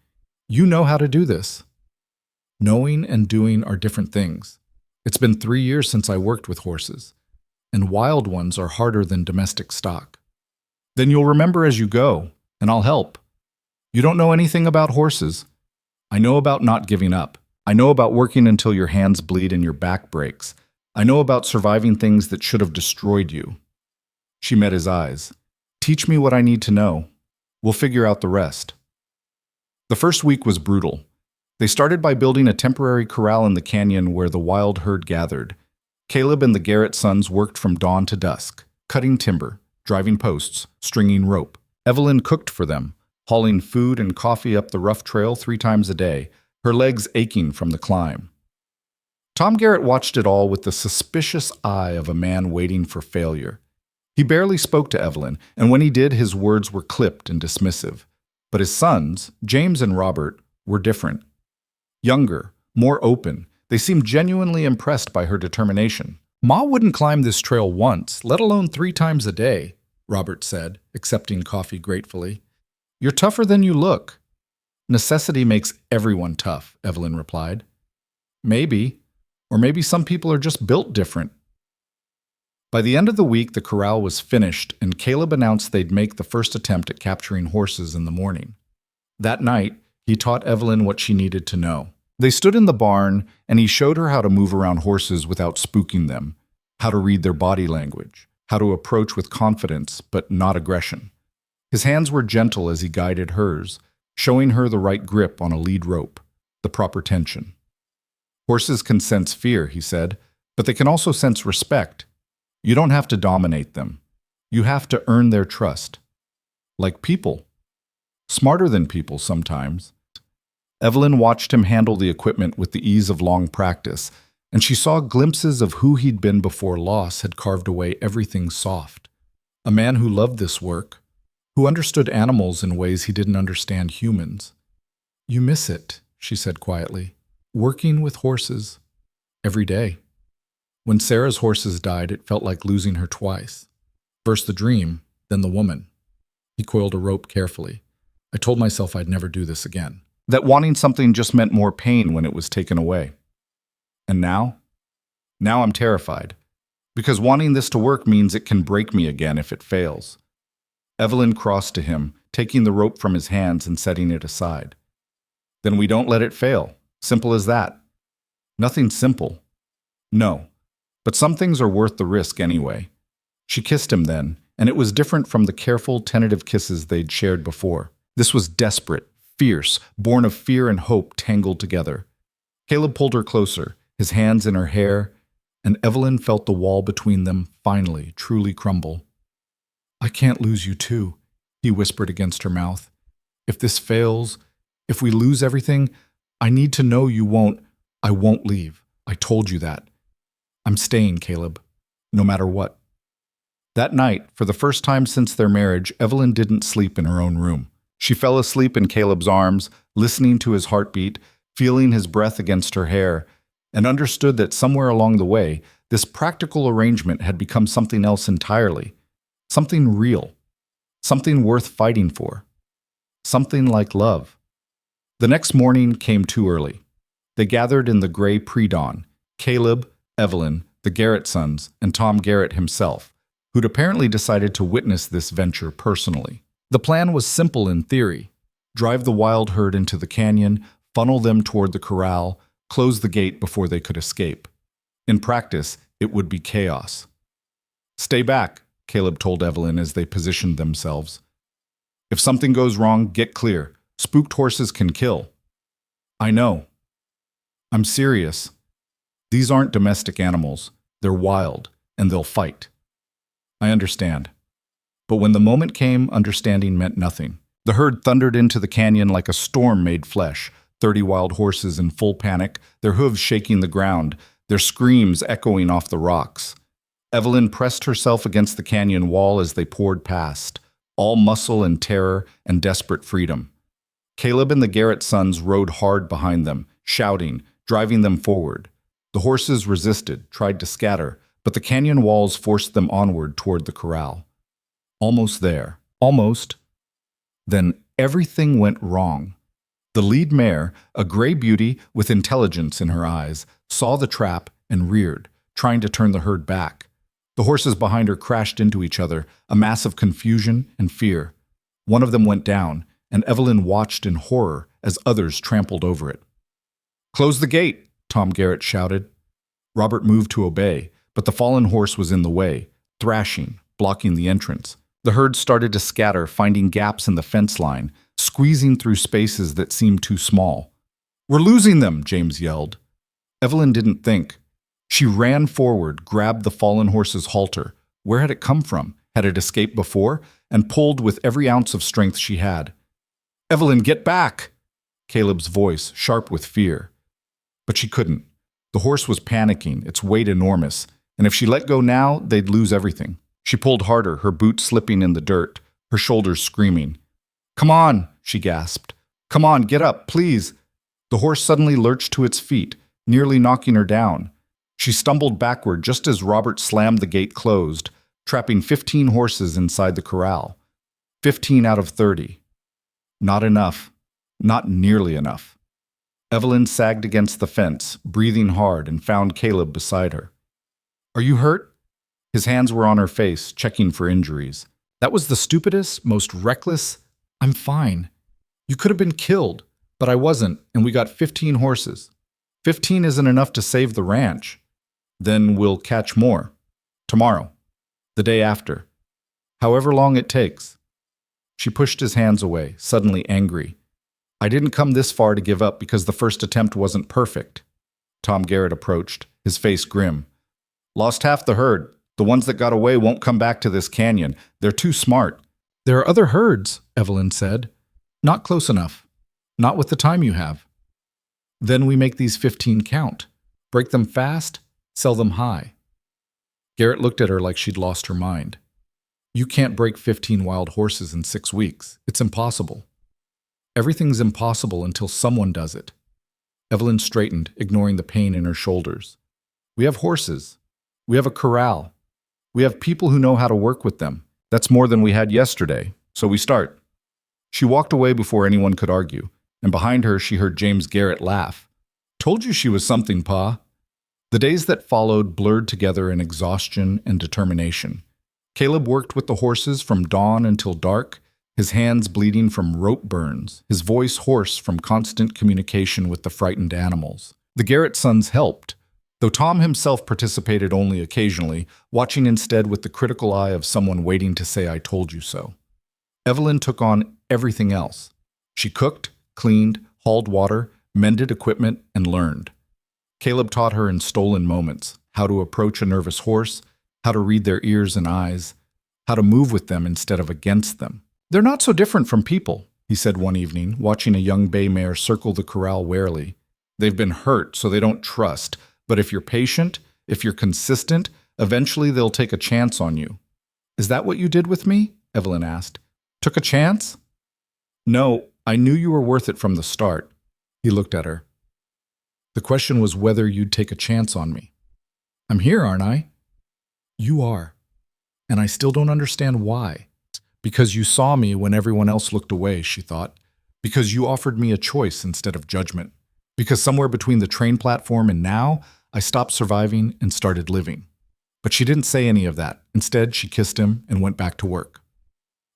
You know how to do this. Knowing and doing are different things. It's been 3 years since I worked with horses, and wild ones are harder than domestic stock. Then you'll remember as you go, and I'll help. You don't know anything about horses. I know about not giving up. I know about working until your hands bleed and your back breaks. I know about surviving things that should have destroyed you. She met his eyes. Teach me what I need to know. We'll figure out the rest. The first week was brutal. They started by building a temporary corral in the canyon where the wild herd gathered. Caleb and the Garrett sons worked from dawn to dusk, cutting timber, driving posts, stringing rope. Evelyn cooked for them, hauling food and coffee up the rough trail 3 times a day, her legs aching from the climb. Tom Garrett watched it all with the suspicious eye of a man waiting for failure. He barely spoke to Evelyn, and when he did, his words were clipped and dismissive. But his sons, James and Robert, were different. Younger, more open, they seemed genuinely impressed by her determination. Ma wouldn't climb this trail once, let alone 3 times a day, Robert said, accepting coffee gratefully. You're tougher than you look. Necessity makes everyone tough, Evelyn replied. Maybe, or maybe some people are just built different. By the end of the week, the corral was finished, and Caleb announced they'd make the first attempt at capturing horses in the morning. That night, he taught Evelyn what she needed to know. They stood in the barn, and he showed her how to move around horses without spooking them, how to read their body language, how to approach with confidence but not aggression. His hands were gentle as he guided hers, showing her the right grip on a lead rope, the proper tension. Horses can sense fear, he said, but they can also sense respect. You don't have to dominate them. You have to earn their trust. Like people. Smarter than people sometimes. Evelyn watched him handle the equipment with the ease of long practice, and she saw glimpses of who he'd been before loss had carved away everything soft. A man who loved this work, who understood animals in ways he didn't understand humans. You miss it, she said quietly, working with horses every day. When Sarah's horses died, it felt like losing her twice. First the dream, then the woman. He coiled a rope carefully. I told myself I'd never do this again. That wanting something just meant more pain when it was taken away. And now? Now I'm terrified. Because wanting this to work means it can break me again if it fails. Evelyn crossed to him, taking the rope from his hands and setting it aside. Then we don't let it fail. Simple as that. Nothing simple. No. But some things are worth the risk anyway. She kissed him then, and it was different from the careful, tentative kisses they'd shared before. This was desperate, fierce, born of fear and hope tangled together. Caleb pulled her closer, his hands in her hair, and Evelyn felt the wall between them finally, truly crumble. I can't lose you too, he whispered against her mouth. If this fails, if we lose everything, I need to know you won't. I won't leave. I told you that. I'm staying, Caleb, no matter what. That night, for the first time since their marriage, Evelyn didn't sleep in her own room. She fell asleep in Caleb's arms, listening to his heartbeat, feeling his breath against her hair, and understood that somewhere along the way, this practical arrangement had become something else entirely. Something real. Something worth fighting for. Something like love. The next morning came too early. They gathered in the gray pre-dawn. Caleb, Evelyn, the Garrett sons, and Tom Garrett himself, who'd apparently decided to witness this venture personally. The plan was simple in theory. Drive the wild herd into the canyon, funnel them toward the corral, close the gate before they could escape. In practice, it would be chaos. Stay back, Caleb told Evelyn as they positioned themselves. If something goes wrong, get clear. Spooked horses can kill. I know. I'm serious. These aren't domestic animals. They're wild, and they'll fight. I understand. But when the moment came, understanding meant nothing. The herd thundered into the canyon like a storm made flesh, 30 wild horses in full panic, their hooves shaking the ground, their screams echoing off the rocks. Evelyn pressed herself against the canyon wall as they poured past, all muscle and terror and desperate freedom. Caleb and the Garrett sons rode hard behind them, shouting, driving them forward. The horses resisted, tried to scatter, but the canyon walls forced them onward toward the corral. Almost there. Almost. Then everything went wrong. The lead mare, a gray beauty with intelligence in her eyes, saw the trap and reared, trying to turn the herd back. The horses behind her crashed into each other, a mass of confusion and fear. One of them went down, and Evelyn watched in horror as others trampled over it. "Close the gate!" Tom Garrett shouted. Robert moved to obey, but the fallen horse was in the way, thrashing, blocking the entrance. The herd started to scatter, finding gaps in the fence line, squeezing through spaces that seemed too small. "We're losing them!" James yelled. Evelyn didn't think. She ran forward, grabbed the fallen horse's halter. Where had it come from? Had it escaped before? And pulled with every ounce of strength she had. "Evelyn, get back!" Caleb's voice, sharp with fear. But she couldn't. The horse was panicking, its weight enormous, and if she let go now, they'd lose everything. She pulled harder, her boots slipping in the dirt, her shoulders screaming. "Come on," she gasped. "Come on, get up, please." The horse suddenly lurched to its feet, nearly knocking her down. She stumbled backward just as Robert slammed the gate closed, trapping 15 horses inside the corral. 15 out of 30. Not enough. Not nearly enough. Evelyn sagged against the fence, breathing hard, and found Caleb beside her. "Are you hurt?" His hands were on her face, checking for injuries. "That was the stupidest, most reckless—" "I'm fine. You could have been killed, but I wasn't, and we got 15 horses. 15 isn't enough to save the ranch. Then we'll catch more. Tomorrow." The day after. However long it takes. She pushed his hands away, suddenly angry. I didn't come this far to give up because the first attempt wasn't perfect. Tom Garrett approached, his face grim. Lost half the herd. The ones that got away won't come back to this canyon. They're too smart. There are other herds, Evelyn said. Not close enough. Not with the time you have. Then we make these 15 count. Break them fast, sell them high. Garrett looked at her like she'd lost her mind. You can't break 15 wild horses in 6 weeks. It's impossible. Everything's impossible until someone does it. Evelyn straightened, ignoring the pain in her shoulders. We have horses. We have a corral. We have people who know how to work with them. That's more than we had yesterday, so we start. She walked away before anyone could argue, and behind her she heard James Garrett laugh. Told you she was something, Pa. The days that followed blurred together in exhaustion and determination. Caleb worked with the horses from dawn until dark, his hands bleeding from rope burns, his voice hoarse from constant communication with the frightened animals. The Garrett sons helped, though Tom himself participated only occasionally, watching instead with the critical eye of someone waiting to say, I told you so. Evelyn took on everything else. She cooked, cleaned, hauled water, mended equipment, and learned. Caleb taught her in stolen moments how to approach a nervous horse, how to read their ears and eyes, how to move with them instead of against them. They're not so different from people, he said one evening, watching a young bay mare circle the corral warily. They've been hurt, so they don't trust, but if you're patient, if you're consistent, eventually they'll take a chance on you. Is that what you did with me? Evelyn asked. Took a chance? No, I knew you were worth it from the start. He looked at her. The question was whether you'd take a chance on me. I'm here, aren't I? You are. And I still don't understand why. Because you saw me when everyone else looked away, she thought. Because you offered me a choice instead of judgment. Because somewhere between the train platform and now, I stopped surviving and started living. But she didn't say any of that. Instead, she kissed him and went back to work.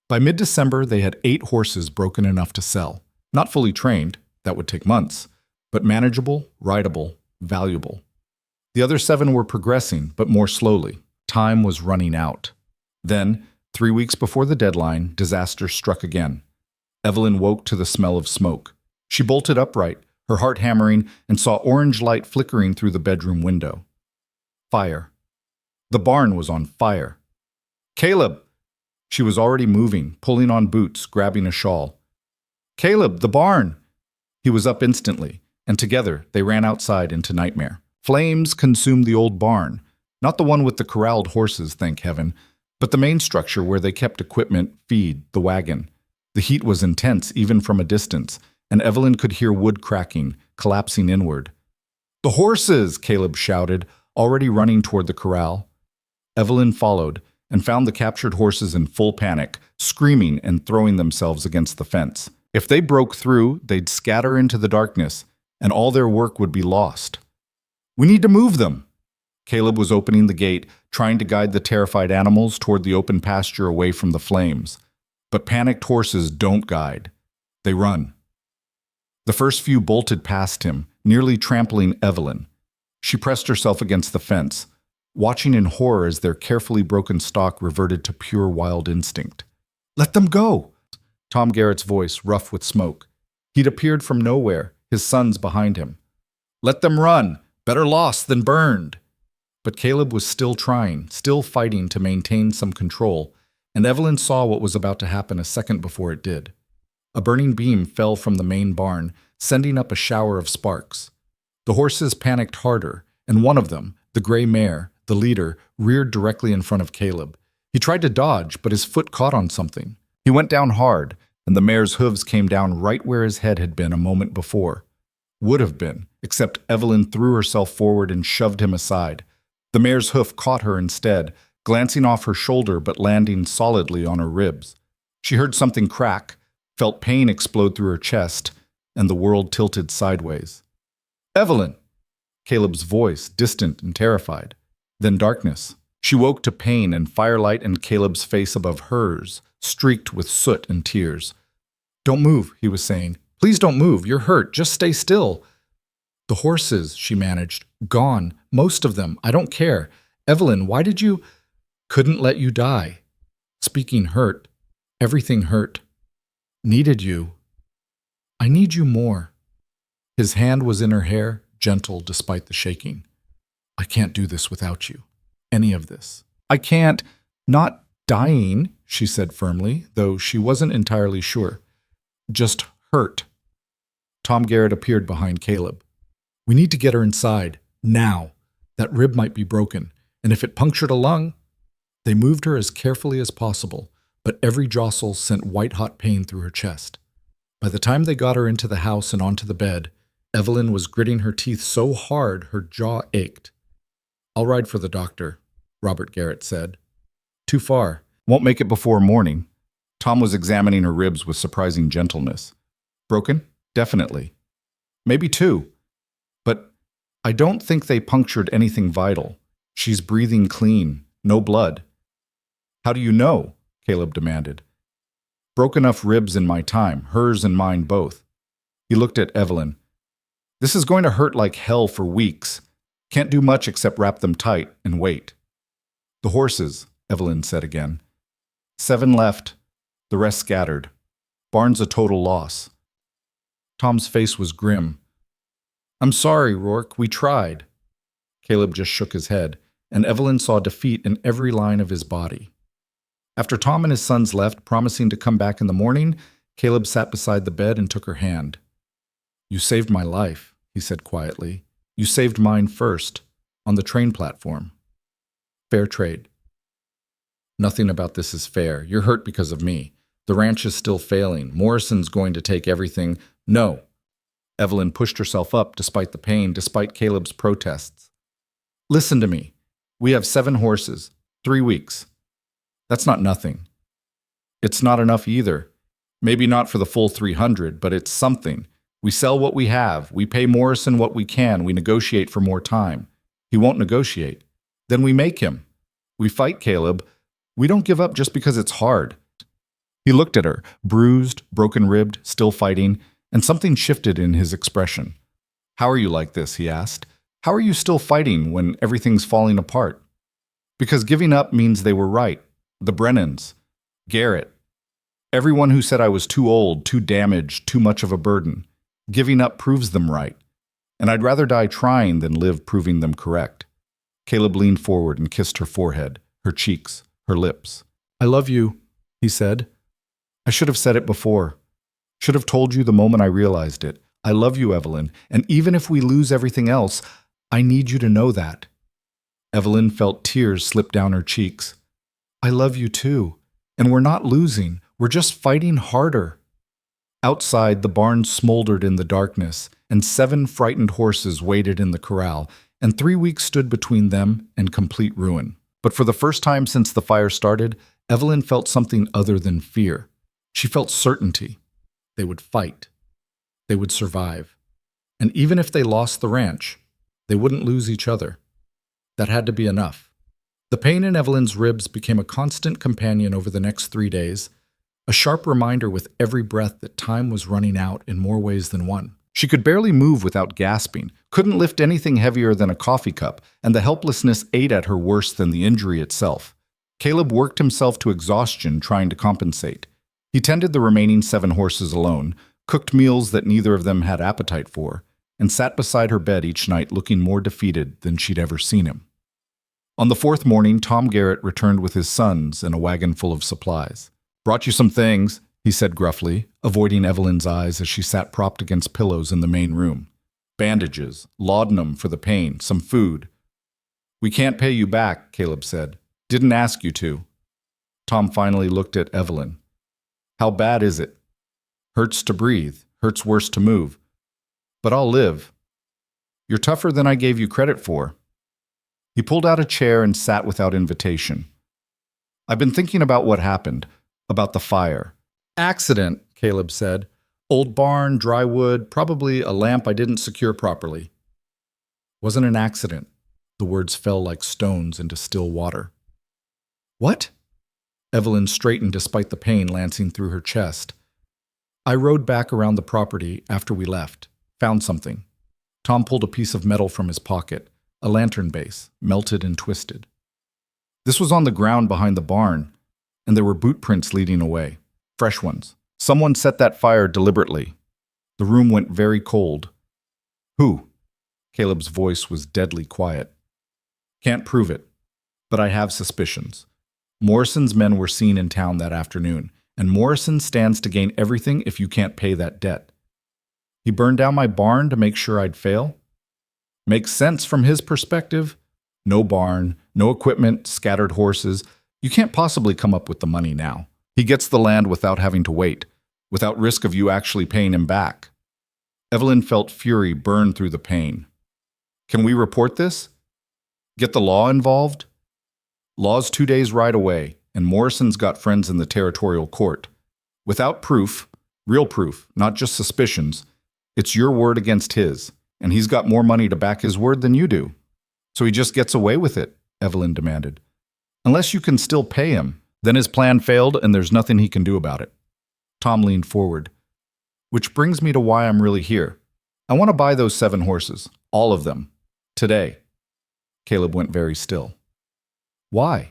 By mid-December, they had 8 horses broken enough to sell. Not fully trained, that would take months, but manageable, rideable, valuable. The other 7 were progressing, but more slowly. Time was running out. Then, 3 weeks before the deadline, disaster struck again. Evelyn woke to the smell of smoke. She bolted upright, her heart hammering, and saw orange light flickering through the bedroom window. Fire. The barn was on fire. Caleb! She was already moving, pulling on boots, grabbing a shawl. Caleb, the barn! He was up instantly, and together they ran outside into nightmare. Flames consumed the old barn, not the one with the corralled horses, thank heaven, but the main structure where they kept equipment, feed, the wagon. The heat was intense even from a distance, and Evelyn could hear wood cracking, collapsing inward. The horses! Caleb shouted, already running toward the corral. Evelyn followed and found the captured horses in full panic, screaming and throwing themselves against the fence. If they broke through, they'd scatter into the darkness, and all their work would be lost. We need to move them! Caleb was opening the gate, trying to guide the terrified animals toward the open pasture away from the flames. But panicked horses don't guide. They run. The first few bolted past him, nearly trampling Evelyn. She pressed herself against the fence, watching in horror as their carefully broken stock reverted to pure wild instinct. Let them go! Tom Garrett's voice rough with smoke. He'd appeared from nowhere, his sons behind him. Let them run! Better lost than burned! But Caleb was still trying, still fighting to maintain some control, and Evelyn saw what was about to happen a second before it did. A burning beam fell from the main barn, sending up a shower of sparks. The horses panicked harder, and one of them, the gray mare, the leader, reared directly in front of Caleb. He tried to dodge, but his foot caught on something. He went down hard, and the mare's hooves came down right where his head had been a moment before. Would have been, except Evelyn threw herself forward and shoved him aside. The mare's hoof caught her instead, glancing off her shoulder but landing solidly on her ribs. She heard something crack, felt pain explode through her chest, and the world tilted sideways. Evelyn! Caleb's voice, distant and terrified. Then darkness. She woke to pain and firelight, and Caleb's face above hers, streaked with soot and tears. Don't move, he was saying. Please don't move. You're hurt. Just stay still. The horses, she managed. Gone. Most of them. I don't care. Evelyn, why did you... Couldn't let you die. Speaking hurt. Everything hurt. Needed you. I need you more. His hand was in her hair, gentle despite the shaking. I can't do this without you. Any of this. I can't. Not dying, she said firmly, though she wasn't entirely sure. Just hurt. Tom Garrett appeared behind Caleb. We need to get her inside. Now. That rib might be broken, and if it punctured a lung... They moved her as carefully as possible, but every jostle sent white-hot pain through her chest. By the time they got her into the house and onto the bed, Evelyn was gritting her teeth so hard her jaw ached. I'll ride for the doctor, Robert Garrett said. Too far. Won't make it before morning. Tom was examining her ribs with surprising gentleness. Broken? Definitely. Maybe two. But I don't think they punctured anything vital. She's breathing clean. No blood. How do you know? Caleb demanded. Broke enough ribs in my time, hers and mine both. He looked at Evelyn. This is going to hurt like hell for weeks. Can't do much except wrap them tight and wait. The horses, Evelyn said again. 7 left, the rest scattered. Barn's a total loss. Tom's face was grim. I'm sorry, Rourke, we tried. Caleb just shook his head, and Evelyn saw defeat in every line of his body. After Tom and his sons left, promising to come back in the morning, Caleb sat beside the bed and took her hand. You saved my life, he said quietly. You saved mine first, on the train platform. Fair trade. Nothing about this is fair. You're hurt because of me. The ranch is still failing. Morrison's going to take everything. No. Evelyn pushed herself up despite the pain, despite Caleb's protests. Listen to me. We have 7 horses, 3 weeks. That's not nothing. It's not enough either. Maybe not for the full 300, but it's something. We sell what we have. We pay Morrison what we can. We negotiate for more time. He won't negotiate. Then we make him. We fight, Caleb. We don't give up just because it's hard. He looked at her, bruised, broken-ribbed, still fighting, and something shifted in his expression. How are you like this? He asked. How are you still fighting when everything's falling apart? Because giving up means they were right. The Brennans. Garrett. Everyone who said I was too old, too damaged, too much of a burden. Giving up proves them right. And I'd rather die trying than live proving them correct. Caleb leaned forward and kissed her forehead, her cheeks, her lips. I love you, he said. I should have said it before. Should have told you the moment I realized it. I love you, Evelyn, and even if we lose everything else, I need you to know that. Evelyn felt tears slip down her cheeks. I love you too, and we're not losing. We're just fighting harder. Outside, the barn smoldered in the darkness, and 7 frightened horses waited in the corral, and 3 weeks stood between them and complete ruin. But for the first time since the fire started, Evelyn felt something other than fear. She felt certainty. They would fight. They would survive. And even if they lost the ranch, they wouldn't lose each other. That had to be enough. The pain in Evelyn's ribs became a constant companion over the next 3 days, a sharp reminder with every breath that time was running out in more ways than one. She could barely move without gasping, couldn't lift anything heavier than a coffee cup, and the helplessness ate at her worse than the injury itself. Caleb worked himself to exhaustion trying to compensate. He tended the remaining 7 horses alone, cooked meals that neither of them had appetite for, and sat beside her bed each night looking more defeated than she'd ever seen him. On the 4th morning, Tom Garrett returned with his sons and a wagon full of supplies. Brought you some things, he said gruffly, avoiding Evelyn's eyes as she sat propped against pillows in the main room. Bandages, laudanum for the pain, some food. We can't pay you back, Caleb said. Didn't ask you to. Tom finally looked at Evelyn. How bad is it? Hurts to breathe, hurts worse to move. But I'll live. You're tougher than I gave you credit for. He pulled out a chair and sat without invitation. I've been thinking about what happened, about the fire. Accident, Caleb said. Old barn, dry wood, probably a lamp I didn't secure properly. Wasn't an accident. The words fell like stones into still water. What? Evelyn straightened despite the pain lancing through her chest. I rode back around the property after we left. Found something. Tom pulled a piece of metal from his pocket, a lantern base, melted and twisted. This was on the ground behind the barn, and there were boot prints leading away. Fresh ones. Someone set that fire deliberately. The room went very cold. Who? Caleb's voice was deadly quiet. Can't prove it, but I have suspicions. Morrison's men were seen in town that afternoon, and Morrison stands to gain everything if you can't pay that debt. He burned down my barn to make sure I'd fail? Makes sense from his perspective. No barn, no equipment, scattered horses. You can't possibly come up with the money now. He gets the land without having to wait, without risk of you actually paying him back. Evelyn felt fury burn through the pain. Can we report this? Get the law involved? Law's 2 days ride away, and Morrison's got friends in the territorial court. Without proof, real proof, not just suspicions, it's your word against his, and he's got more money to back his word than you do. So he just gets away with it, Evelyn demanded. Unless you can still pay him, then his plan failed and there's nothing he can do about it. Tom leaned forward. Which brings me to why I'm really here. I want to buy those 7 horses, all of them, today. Caleb went very still. Why?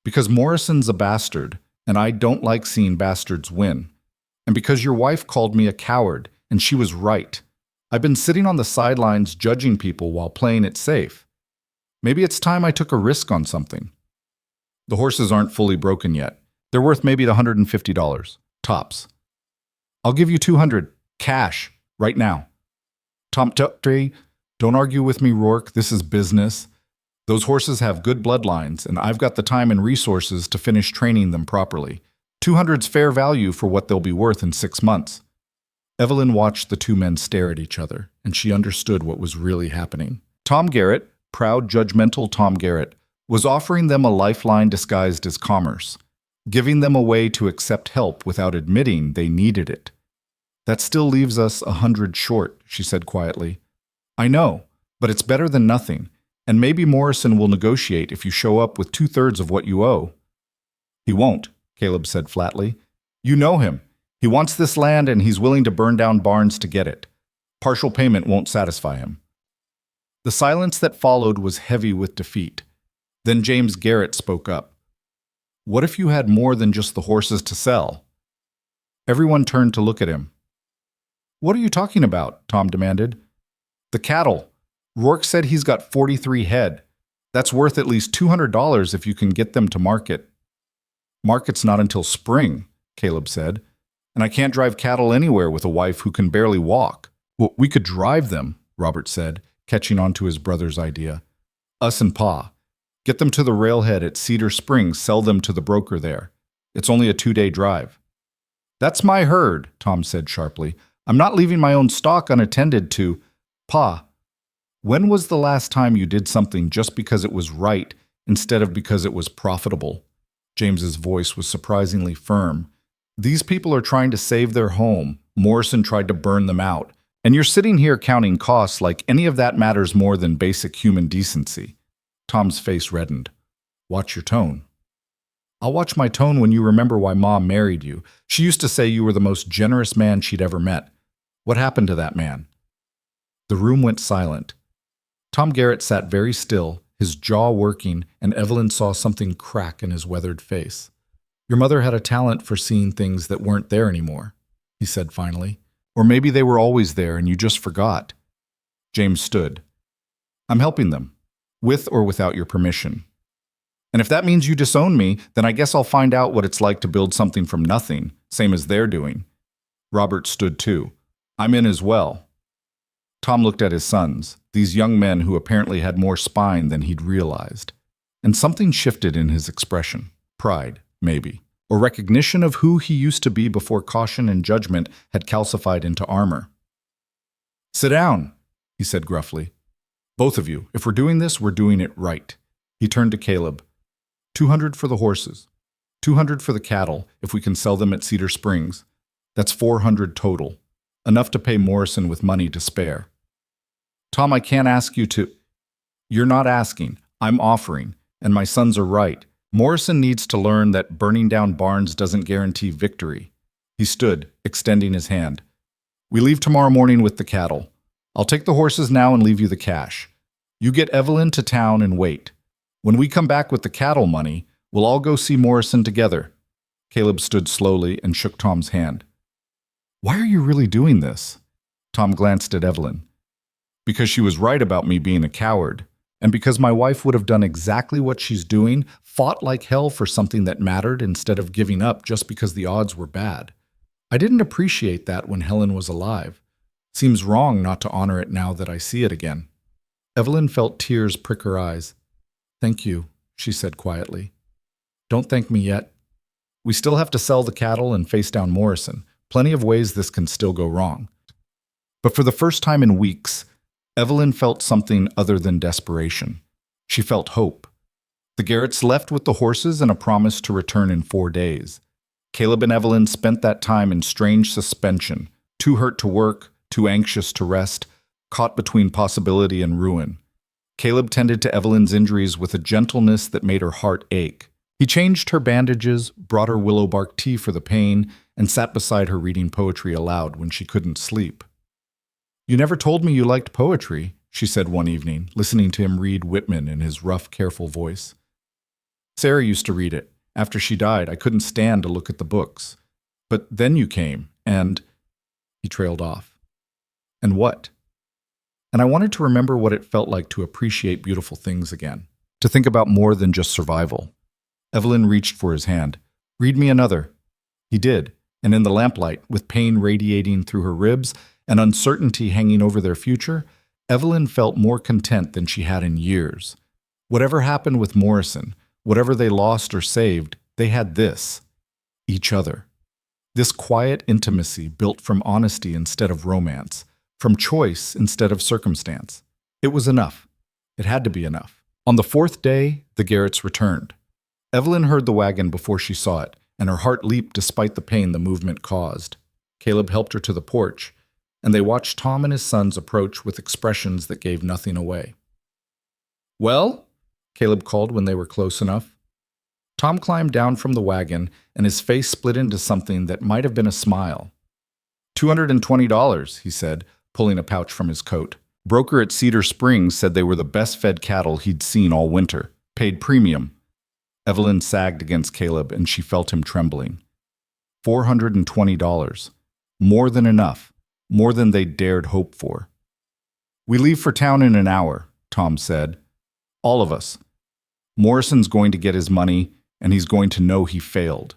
Because Morrison's a bastard, and I don't like seeing bastards win. And because your wife called me a coward, and she was right. I've been sitting on the sidelines judging people while playing it safe. Maybe it's time I took a risk on something. The horses aren't fully broken yet. They're worth maybe the $150, tops. I'll give you $200, cash, right now. Tom, don't argue with me, Rourke. This is business. Those horses have good bloodlines, and I've got the time and resources to finish training them properly. $200's fair value for what they'll be worth in 6 months. Evelyn watched the 2 men stare at each other, and she understood what was really happening. Tom Garrett, proud, judgmental Tom Garrett, was offering them a lifeline disguised as commerce, giving them a way to accept help without admitting they needed it. That still leaves us 100 short, she said quietly. I know, but it's better than nothing, and maybe Morrison will negotiate if you show up with 2/3 of what you owe. He won't, Caleb said flatly. You know him. He wants this land and he's willing to burn down barns to get it. Partial payment won't satisfy him. The silence that followed was heavy with defeat. Then James Garrett spoke up. What if you had more than just the horses to sell? Everyone turned to look at him. What are you talking about? Tom demanded. The cattle. Rourke said he's got 43 head. That's worth at least $200 if you can get them to market. Market's not until spring, Caleb said. And I can't drive cattle anywhere with a wife who can barely walk. Well, we could drive them, Robert said, catching on to his brother's idea. Us and Pa. Get them to the railhead at Cedar Springs, sell them to the broker there. It's only a 2-day drive. That's my herd, Tom said sharply. I'm not leaving my own stock unattended to… Pa, when was the last time you did something just because it was right instead of because it was profitable? James's voice was surprisingly firm. These people are trying to save their home. Morrison tried to burn them out. And you're sitting here counting costs like any of that matters more than basic human decency. Tom's face reddened. Watch your tone. I'll watch my tone when you remember why Mom married you. She used to say you were the most generous man she'd ever met. What happened to that man? The room went silent. Tom Garrett sat very still, his jaw working, and Evelyn saw something crack in his weathered face. Your mother had a talent for seeing things that weren't there anymore, he said finally. Or maybe they were always there and you just forgot. James stood. I'm helping them, with or without your permission. And if that means you disown me, then I guess I'll find out what it's like to build something from nothing, same as they're doing. Robert stood too. I'm in as well. Tom looked at his sons, these young men who apparently had more spine than he'd realized. And something shifted in his expression. Pride, maybe. Or recognition of who he used to be before caution and judgment had calcified into armor. Sit down, he said gruffly. Both of you, if we're doing this, we're doing it right. He turned to Caleb. 200 for the horses. 200 for the cattle, if we can sell them at Cedar Springs. That's 400 total. Enough to pay Morrison with money to spare. Tom, I can't ask you to… You're not asking. I'm offering. And my sons are right. Morrison needs to learn that burning down barns doesn't guarantee victory. He stood, extending his hand. We leave tomorrow morning with the cattle. I'll take the horses now and leave you the cash. You get Evelyn to town and wait. When we come back with the cattle money, we'll all go see Morrison together. Caleb stood slowly and shook Tom's hand. Why are you really doing this? Tom glanced at Evelyn. Because she was right about me being a coward, and because my wife would have done exactly what she's doing, fought like hell for something that mattered instead of giving up just because the odds were bad. I didn't appreciate that when Helen was alive. Seems wrong not to honor it now that I see it again. Evelyn felt tears prick her eyes. Thank you, she said quietly. Don't thank me yet. We still have to sell the cattle and face down Morrison. Plenty of ways this can still go wrong. But for the first time in weeks, Evelyn felt something other than desperation. She felt hope. The Garretts left with the horses and a promise to return in 4 days. Caleb and Evelyn spent that time in strange suspension, too hurt to work, too anxious to rest, caught between possibility and ruin. Caleb tended to Evelyn's injuries with a gentleness that made her heart ache. He changed her bandages, brought her willow bark tea for the pain, and sat beside her reading poetry aloud when she couldn't sleep. You never told me you liked poetry, she said one evening, listening to him read Whitman in his rough, careful voice. Sarah used to read it. After she died, I couldn't stand to look at the books. But then you came, and... He trailed off. And what? And I wanted to remember what it felt like to appreciate beautiful things again, to think about more than just survival. Evelyn reached for his hand. Read me another. He did, and in the lamplight, with pain radiating through her ribs and uncertainty hanging over their future, Evelyn felt more content than she had in years. Whatever happened with Morrison, whatever they lost or saved, they had this, each other. This quiet intimacy built from honesty instead of romance, from choice instead of circumstance. It was enough. It had to be enough. On the 4th day, the Garretts returned. Evelyn heard the wagon before she saw it, and her heart leaped despite the pain the movement caused. Caleb helped her to the porch, and they watched Tom and his sons approach with expressions that gave nothing away. Well? Caleb called when they were close enough. Tom climbed down from the wagon, and his face split into something that might have been a smile. $220, he said, pulling a pouch from his coat. Broker at Cedar Springs said they were the best-fed cattle he'd seen all winter. Paid premium. Evelyn sagged against Caleb, and she felt him trembling. $420. More than enough. More than they dared hope for. We leave for town in an hour, Tom said. All of us. Morrison's going to get his money, and he's going to know he failed.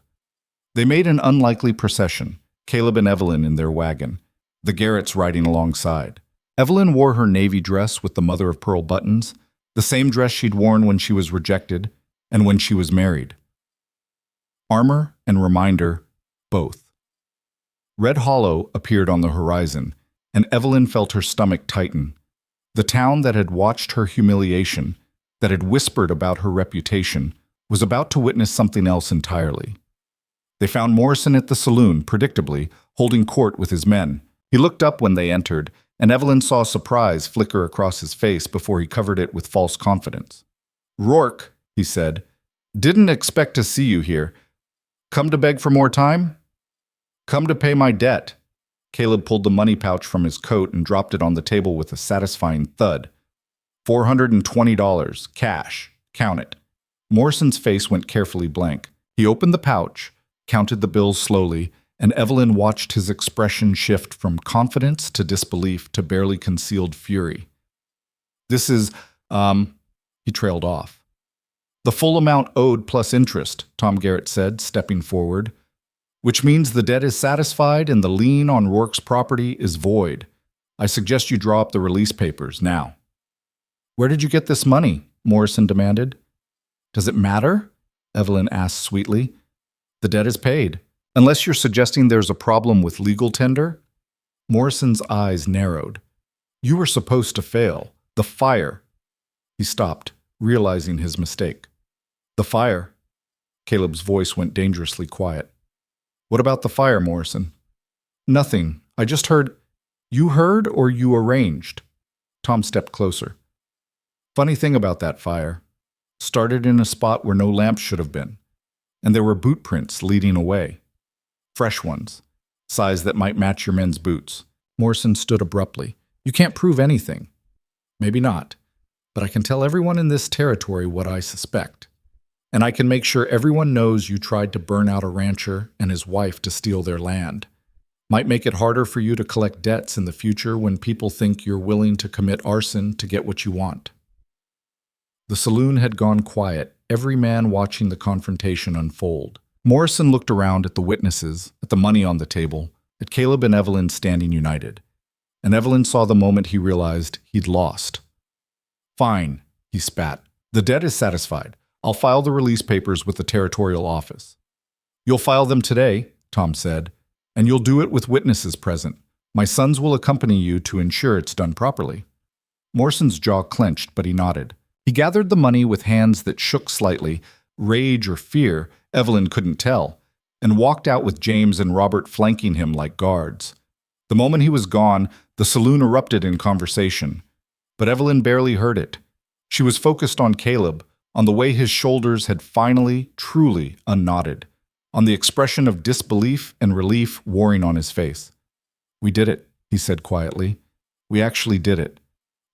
They made an unlikely procession, Caleb and Evelyn in their wagon, the Garretts riding alongside. Evelyn wore her navy dress with the mother-of-pearl buttons, the same dress she'd worn when she was rejected and when she was married. Armor and reminder, both. Red Hollow appeared on the horizon, and Evelyn felt her stomach tighten. The town that had watched her humiliation, that had whispered about her reputation, was about to witness something else entirely. They found Morrison at the saloon, predictably, holding court with his men. He looked up when they entered, and Evelyn saw surprise flicker across his face before he covered it with false confidence. Rourke, he said, didn't expect to see you here. Come to beg for more time? Come to pay my debt. Caleb pulled the money pouch from his coat and dropped it on the table with a satisfying thud. $420, cash. Count it. Morrison's face went carefully blank. He opened the pouch, counted the bills slowly, and Evelyn watched his expression shift from confidence to disbelief to barely concealed fury. This is, he trailed off. The full amount owed plus interest, Tom Garrett said, stepping forward. Which means the debt is satisfied and the lien on Rourke's property is void. I suggest you draw up the release papers now. Where did you get this money? Morrison demanded. Does it matter? Evelyn asked sweetly. The debt is paid. Unless you're suggesting there's a problem with legal tender? Morrison's eyes narrowed. You were supposed to fail. The fire. He stopped, realizing his mistake. The fire. Caleb's voice went dangerously quiet. What about the fire, Morrison? Nothing. I just heard. You heard or you arranged? Tom stepped closer. Funny thing about that fire. Started in a spot where no lamp should have been. And there were boot prints leading away. Fresh ones. Size that might match your men's boots. Morrison stood abruptly. You can't prove anything. Maybe not. but I can tell everyone in this territory what I suspect. And I can make sure everyone knows you tried to burn out a rancher and his wife to steal their land. Might make it harder for you to collect debts in the future when people think you're willing to commit arson to get what you want." The saloon had gone quiet, every man watching the confrontation unfold. Morrison looked around at the witnesses, at the money on the table, at Caleb and Evelyn standing united. And Evelyn saw the moment he realized he'd lost. "Fine," he spat. "The debt is satisfied. I'll file the release papers with the territorial office." "You'll file them today," Tom said, "and you'll do it with witnesses present. My sons will accompany you to ensure it's done properly." Morrison's jaw clenched, but he nodded. He gathered the money with hands that shook slightly, rage or fear, Evelyn couldn't tell, and walked out with James and Robert flanking him like guards. The moment he was gone, the saloon erupted in conversation. But Evelyn barely heard it. She was focused on Caleb, on the way his shoulders had finally, truly unknotted, on the expression of disbelief and relief warring on his face. "We did it," he said quietly. "We actually did it."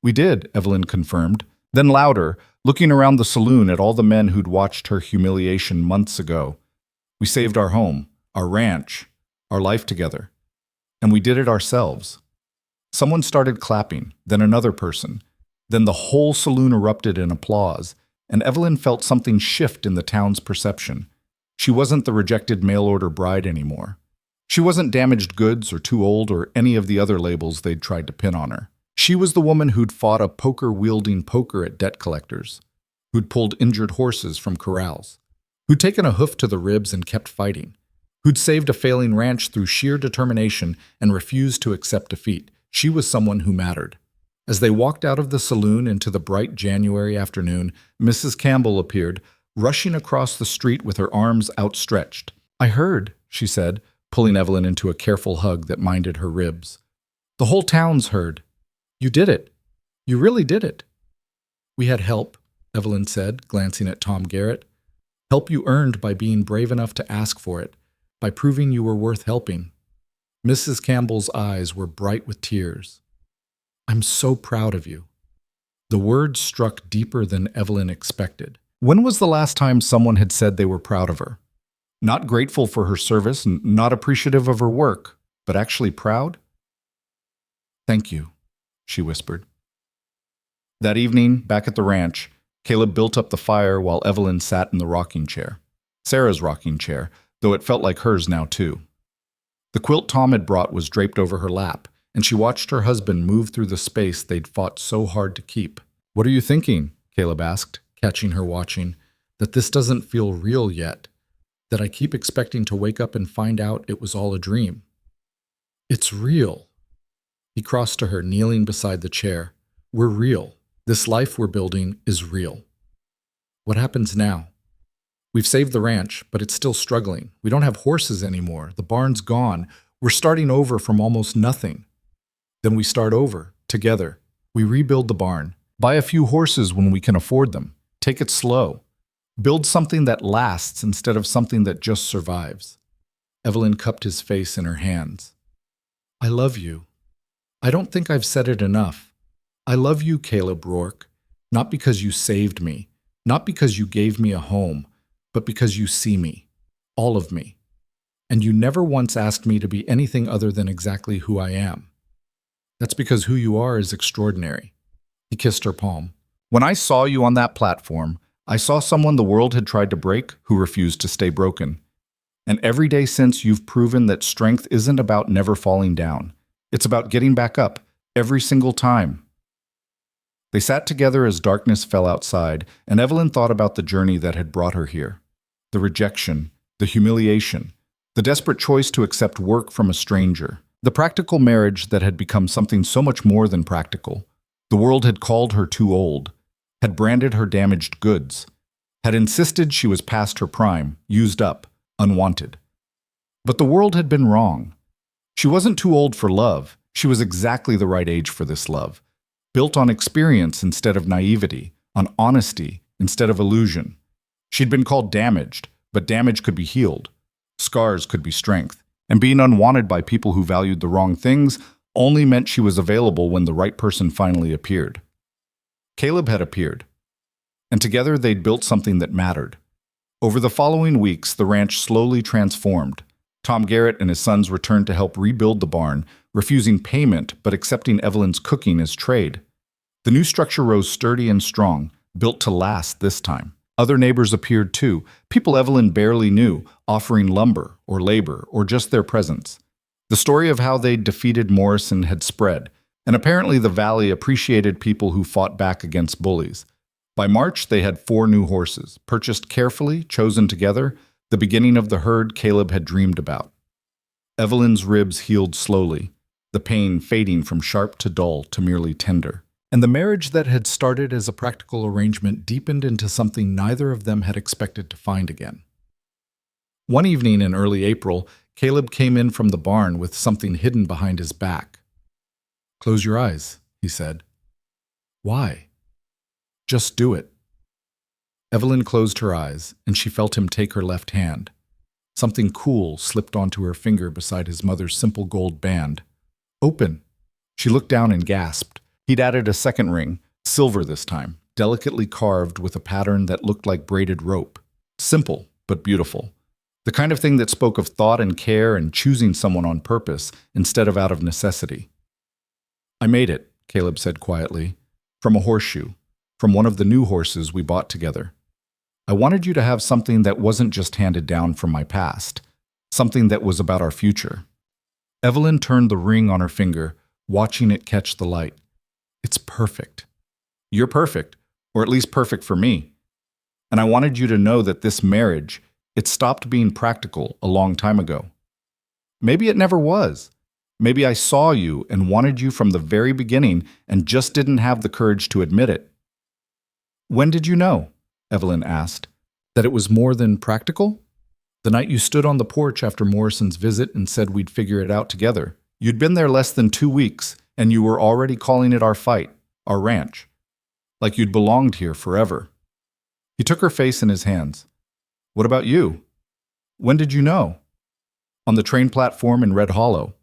"We did," Evelyn confirmed. Then louder, looking around the saloon at all the men who'd watched her humiliation months ago. "We saved our home, our ranch, our life together. And we did it ourselves." Someone started clapping, then another person. Then the whole saloon erupted in applause, and Evelyn felt something shift in the town's perception. She wasn't the rejected mail-order bride anymore. She wasn't damaged goods or too old or any of the other labels they'd tried to pin on her. She was the woman who'd fought a poker-wielding poker at debt collectors, who'd pulled injured horses from corrals, who'd taken a hoof to the ribs and kept fighting, who'd saved a failing ranch through sheer determination and refused to accept defeat. She was someone who mattered. As they walked out of the saloon into the bright January afternoon, Mrs. Campbell appeared, rushing across the street with her arms outstretched. "I heard," she said, pulling Evelyn into a careful hug that minded her ribs. "The whole town's heard. You did it. You really did it." "We had help," Evelyn said, glancing at Tom Garrett. "Help you earned by being brave enough to ask for it, by proving you were worth helping." Mrs. Campbell's eyes were bright with tears. "I'm so proud of you." The words struck deeper than Evelyn expected. When was the last time someone had said they were proud of her? Not grateful for her service, not appreciative of her work, but actually proud? "Thank you," she whispered. That evening, back at the ranch, Caleb built up the fire while Evelyn sat in the rocking chair. Sarah's rocking chair, though it felt like hers now too. The quilt Tom had brought was draped over her lap, and she watched her husband move through the space they'd fought so hard to keep. "What are you thinking?" Caleb asked, catching her watching. "That this doesn't feel real yet. That I keep expecting to wake up and find out it was all a dream." "It's real." He crossed to her, kneeling beside the chair. "We're real. This life we're building is real." "What happens now?" "We've saved the ranch, but it's still struggling. We don't have horses anymore. The barn's gone. We're starting over from almost nothing." "Then we start over, together. We rebuild the barn. Buy a few horses when we can afford them. Take it slow. Build something that lasts instead of something that just survives." Evelyn cupped his face in her hands. "I love you. I don't think I've said it enough. I love you, Caleb Rourke, not because you saved me, not because you gave me a home, but because you see me, all of me. And you never once asked me to be anything other than exactly who I am. That's because who you are is extraordinary." He kissed her palm. "When I saw you on that platform, I saw someone the world had tried to break who refused to stay broken. And every day since, you've proven that strength isn't about never falling down. It's about getting back up, every single time." They sat together as darkness fell outside, and Evelyn thought about the journey that had brought her here. The rejection, the humiliation, the desperate choice to accept work from a stranger, the practical marriage that had become something so much more than practical. The world had called her too old, had branded her damaged goods, had insisted she was past her prime, used up, unwanted. But the world had been wrong. She wasn't too old for love. She was exactly the right age for this love, built on experience instead of naivety, on honesty instead of illusion. She'd been called damaged, but damage could be healed. Scars could be strength. And being unwanted by people who valued the wrong things only meant she was available when the right person finally appeared. Caleb had appeared, and together they'd built something that mattered. Over the following weeks, the ranch slowly transformed. Tom Garrett and his sons returned to help rebuild the barn, refusing payment but accepting Evelyn's cooking as trade. The new structure rose sturdy and strong, built to last this time. Other neighbors appeared too, people Evelyn barely knew, offering lumber or labor or just their presence. The story of how they'd defeated Morrison had spread, and apparently the valley appreciated people who fought back against bullies. By March, they had 4 new horses, purchased carefully, chosen together, the beginning of the herd Caleb had dreamed about. Evelyn's ribs healed slowly, the pain fading from sharp to dull to merely tender. And the marriage that had started as a practical arrangement deepened into something neither of them had expected to find again. One evening in early April, Caleb came in from the barn with something hidden behind his back. "Close your eyes," he said. "Why?" "Just do it." Evelyn closed her eyes, and she felt him take her left hand. Something cool slipped onto her finger beside his mother's simple gold band. "Open." She looked down and gasped. He'd added a second ring, silver this time, delicately carved with a pattern that looked like braided rope. Simple, but beautiful. The kind of thing that spoke of thought and care and choosing someone on purpose instead of out of necessity. "I made it," Caleb said quietly, "from a horseshoe, from one of the new horses we bought together. I wanted you to have something that wasn't just handed down from my past, something that was about our future." Evelyn turned the ring on her finger, watching it catch the light. "It's perfect." "You're perfect, or at least perfect for me. And I wanted you to know that this marriage, it stopped being practical a long time ago. Maybe it never was. Maybe I saw you and wanted you from the very beginning and just didn't have the courage to admit it." "When did you know?" Evelyn asked. "That it was more than practical?" "The night you stood on the porch after Morrison's visit and said we'd figure it out together. You'd been there less than 2 weeks, and you were already calling it our fight, our ranch. Like you'd belonged here forever." He took her face in his hands. "What about you? When did you know?" "On the train platform in Red Hollow.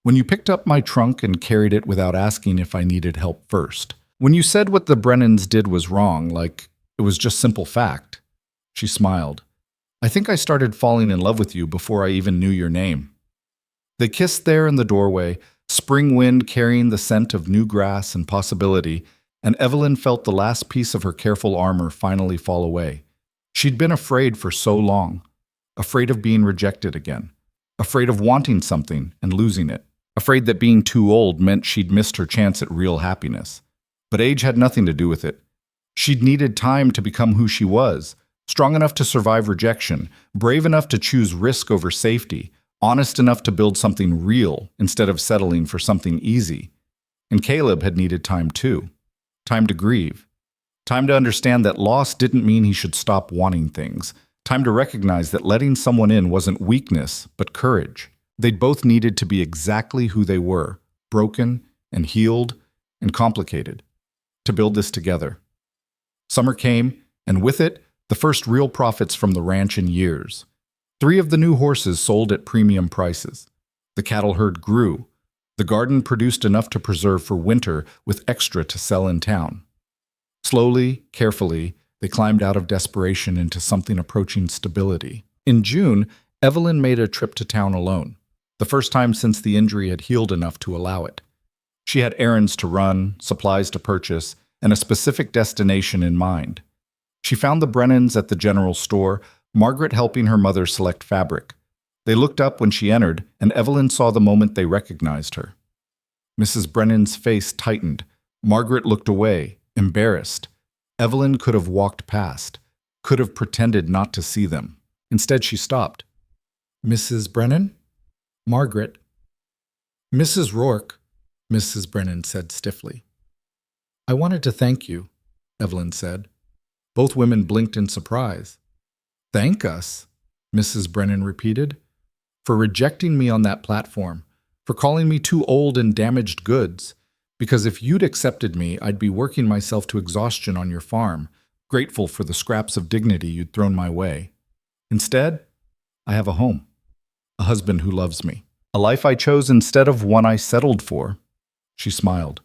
When you picked up my trunk and carried it without asking if I needed help first. When you said what the Brennans did was wrong, like it was just simple fact." She smiled. "I think I started falling in love with you before I even knew your name." They kissed there in the doorway, spring wind carrying the scent of new grass and possibility, and Evelyn felt the last piece of her careful armor finally fall away. She'd been afraid for so long, afraid of being rejected again, afraid of wanting something and losing it, afraid that being too old meant she'd missed her chance at real happiness. But age had nothing to do with it. She'd needed time to become who she was, strong enough to survive rejection, brave enough to choose risk over safety, honest enough to build something real instead of settling for something easy. And Caleb had needed time too. Time to grieve. Time to understand that loss didn't mean he should stop wanting things. Time to recognize that letting someone in wasn't weakness, but courage. They'd both needed to be exactly who they were, broken and healed and complicated, to build this together. Summer came, and with it, the first real profits from the ranch in years. 3 of the new horses sold at premium prices. The cattle herd grew. The garden produced enough to preserve for winter with extra to sell in town. Slowly, carefully, they climbed out of desperation into something approaching stability. In June, Evelyn made a trip to town alone, the first time since the injury had healed enough to allow it. She had errands to run, supplies to purchase, and a specific destination in mind. She found the Brennans at the general store, Margaret helping her mother select fabric. They looked up when she entered, and Evelyn saw the moment they recognized her. Mrs. Brennan's face tightened. Margaret looked away, embarrassed. Evelyn could have walked past, could have pretended not to see them. Instead, she stopped. "Mrs. Brennan?" "Margaret." "Mrs. Rourke," Mrs. Brennan said stiffly. "I wanted to thank you," Evelyn said. Both women blinked in surprise. "Thank us," Mrs. Brennan repeated, "for rejecting me on that platform, for calling me too old and damaged goods. Because if you'd accepted me, I'd be working myself to exhaustion on your farm, grateful for the scraps of dignity you'd thrown my way. Instead, I have a home, a husband who loves me, a life I chose instead of one I settled for." She smiled.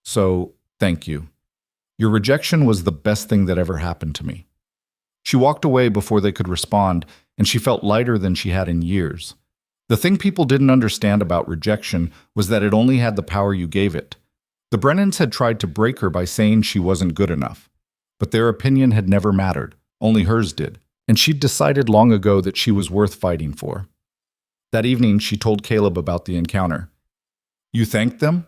"So, thank you. Your rejection was the best thing that ever happened to me." She walked away before they could respond, and she felt lighter than she had in years. The thing people didn't understand about rejection was that it only had the power you gave it. The Brennans had tried to break her by saying she wasn't good enough. But their opinion had never mattered, only hers did, and she'd decided long ago that she was worth fighting for. That evening, she told Caleb about the encounter. "You thanked them?"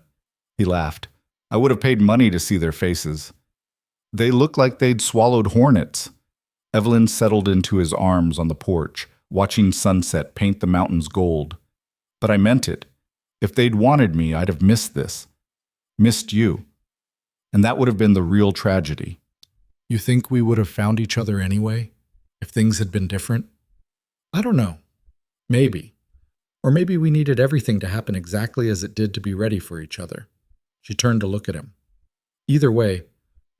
He laughed. "I would have paid money to see their faces. They looked like they'd swallowed hornets." Evelyn settled into his arms on the porch, watching sunset paint the mountains gold. "But I meant it. If they'd wanted me, I'd have missed this. Missed you. And that would have been the real tragedy." "You think we would have found each other anyway, if things had been different?" "I don't know. Maybe. Or maybe we needed everything to happen exactly as it did to be ready for each other." She turned to look at him. "Either way,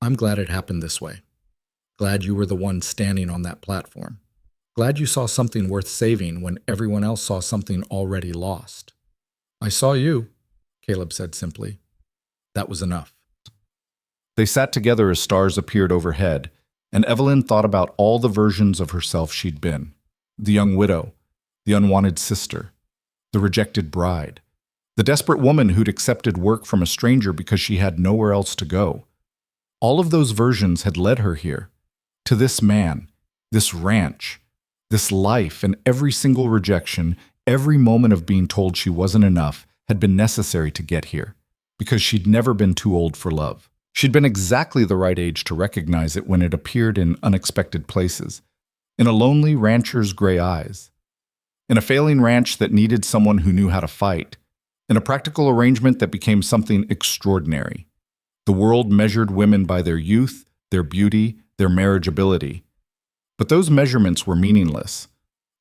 I'm glad it happened this way. Glad you were the one standing on that platform. Glad you saw something worth saving when everyone else saw something already lost." "I saw you," Caleb said simply. That was enough. They sat together as stars appeared overhead, and Evelyn thought about all the versions of herself she'd been. The young widow, the unwanted sister, the rejected bride, the desperate woman who'd accepted work from a stranger because she had nowhere else to go. All of those versions had led her here, to this man, this ranch, this life, and every single rejection, every moment of being told she wasn't enough had been necessary to get here, because she'd never been too old for love. She'd been exactly the right age to recognize it when it appeared in unexpected places, in a lonely rancher's gray eyes, in a failing ranch that needed someone who knew how to fight, in a practical arrangement that became something extraordinary. The world measured women by their youth, their beauty, their marriageability. But those measurements were meaningless.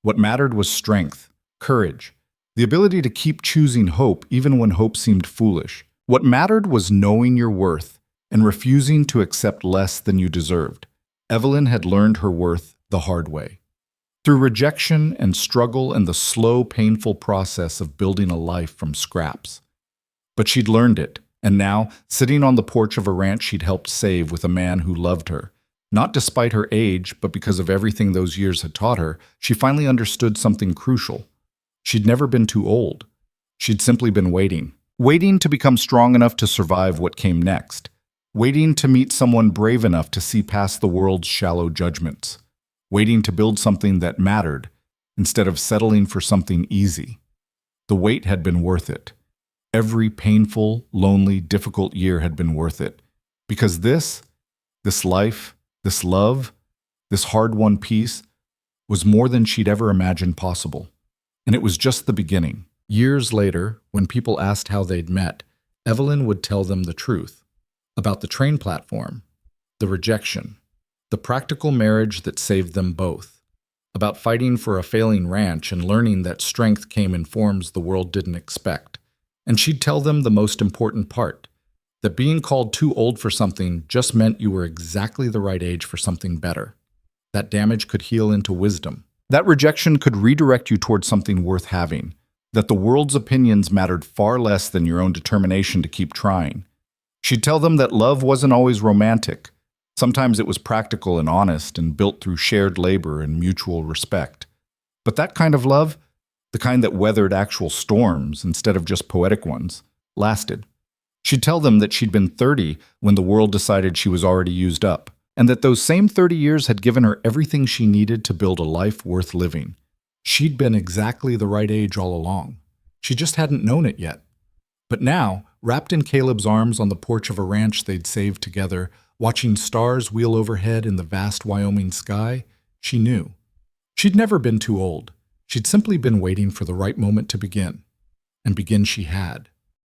What mattered was strength, courage, the ability to keep choosing hope even when hope seemed foolish. What mattered was knowing your worth and refusing to accept less than you deserved. Evelyn had learned her worth the hard way. Through rejection and struggle and the slow, painful process of building a life from scraps. But she'd learned it, and now, sitting on the porch of a ranch she'd helped save with a man who loved her, not despite her age, but because of everything those years had taught her, she finally understood something crucial. She'd never been too old. She'd simply been waiting. Waiting to become strong enough to survive what came next. Waiting to meet someone brave enough to see past the world's shallow judgments. Waiting to build something that mattered, instead of settling for something easy. The wait had been worth it. Every painful, lonely, difficult year had been worth it. Because this life, this love, this hard-won peace, was more than she'd ever imagined possible. And it was just the beginning. Years later, when people asked how they'd met, Evelyn would tell them the truth. About the train platform, the rejection, the practical marriage that saved them both. About fighting for a failing ranch and learning that strength came in forms the world didn't expect. And she'd tell them the most important part, that being called too old for something just meant you were exactly the right age for something better. That damage could heal into wisdom. That rejection could redirect you towards something worth having. That the world's opinions mattered far less than your own determination to keep trying. She'd tell them that love wasn't always romantic. Sometimes it was practical and honest and built through shared labor and mutual respect. But that kind of love, the kind that weathered actual storms instead of just poetic ones, lasted. She'd tell them that she'd been 30 when the world decided she was already used up, and that those same 30 years had given her everything she needed to build a life worth living. She'd been exactly the right age all along. She just hadn't known it yet. But now, wrapped in Caleb's arms on the porch of a ranch they'd saved together, watching stars wheel overhead in the vast Wyoming sky, she knew. She'd never been too old. She'd simply been waiting for the right moment to begin. And begin she had.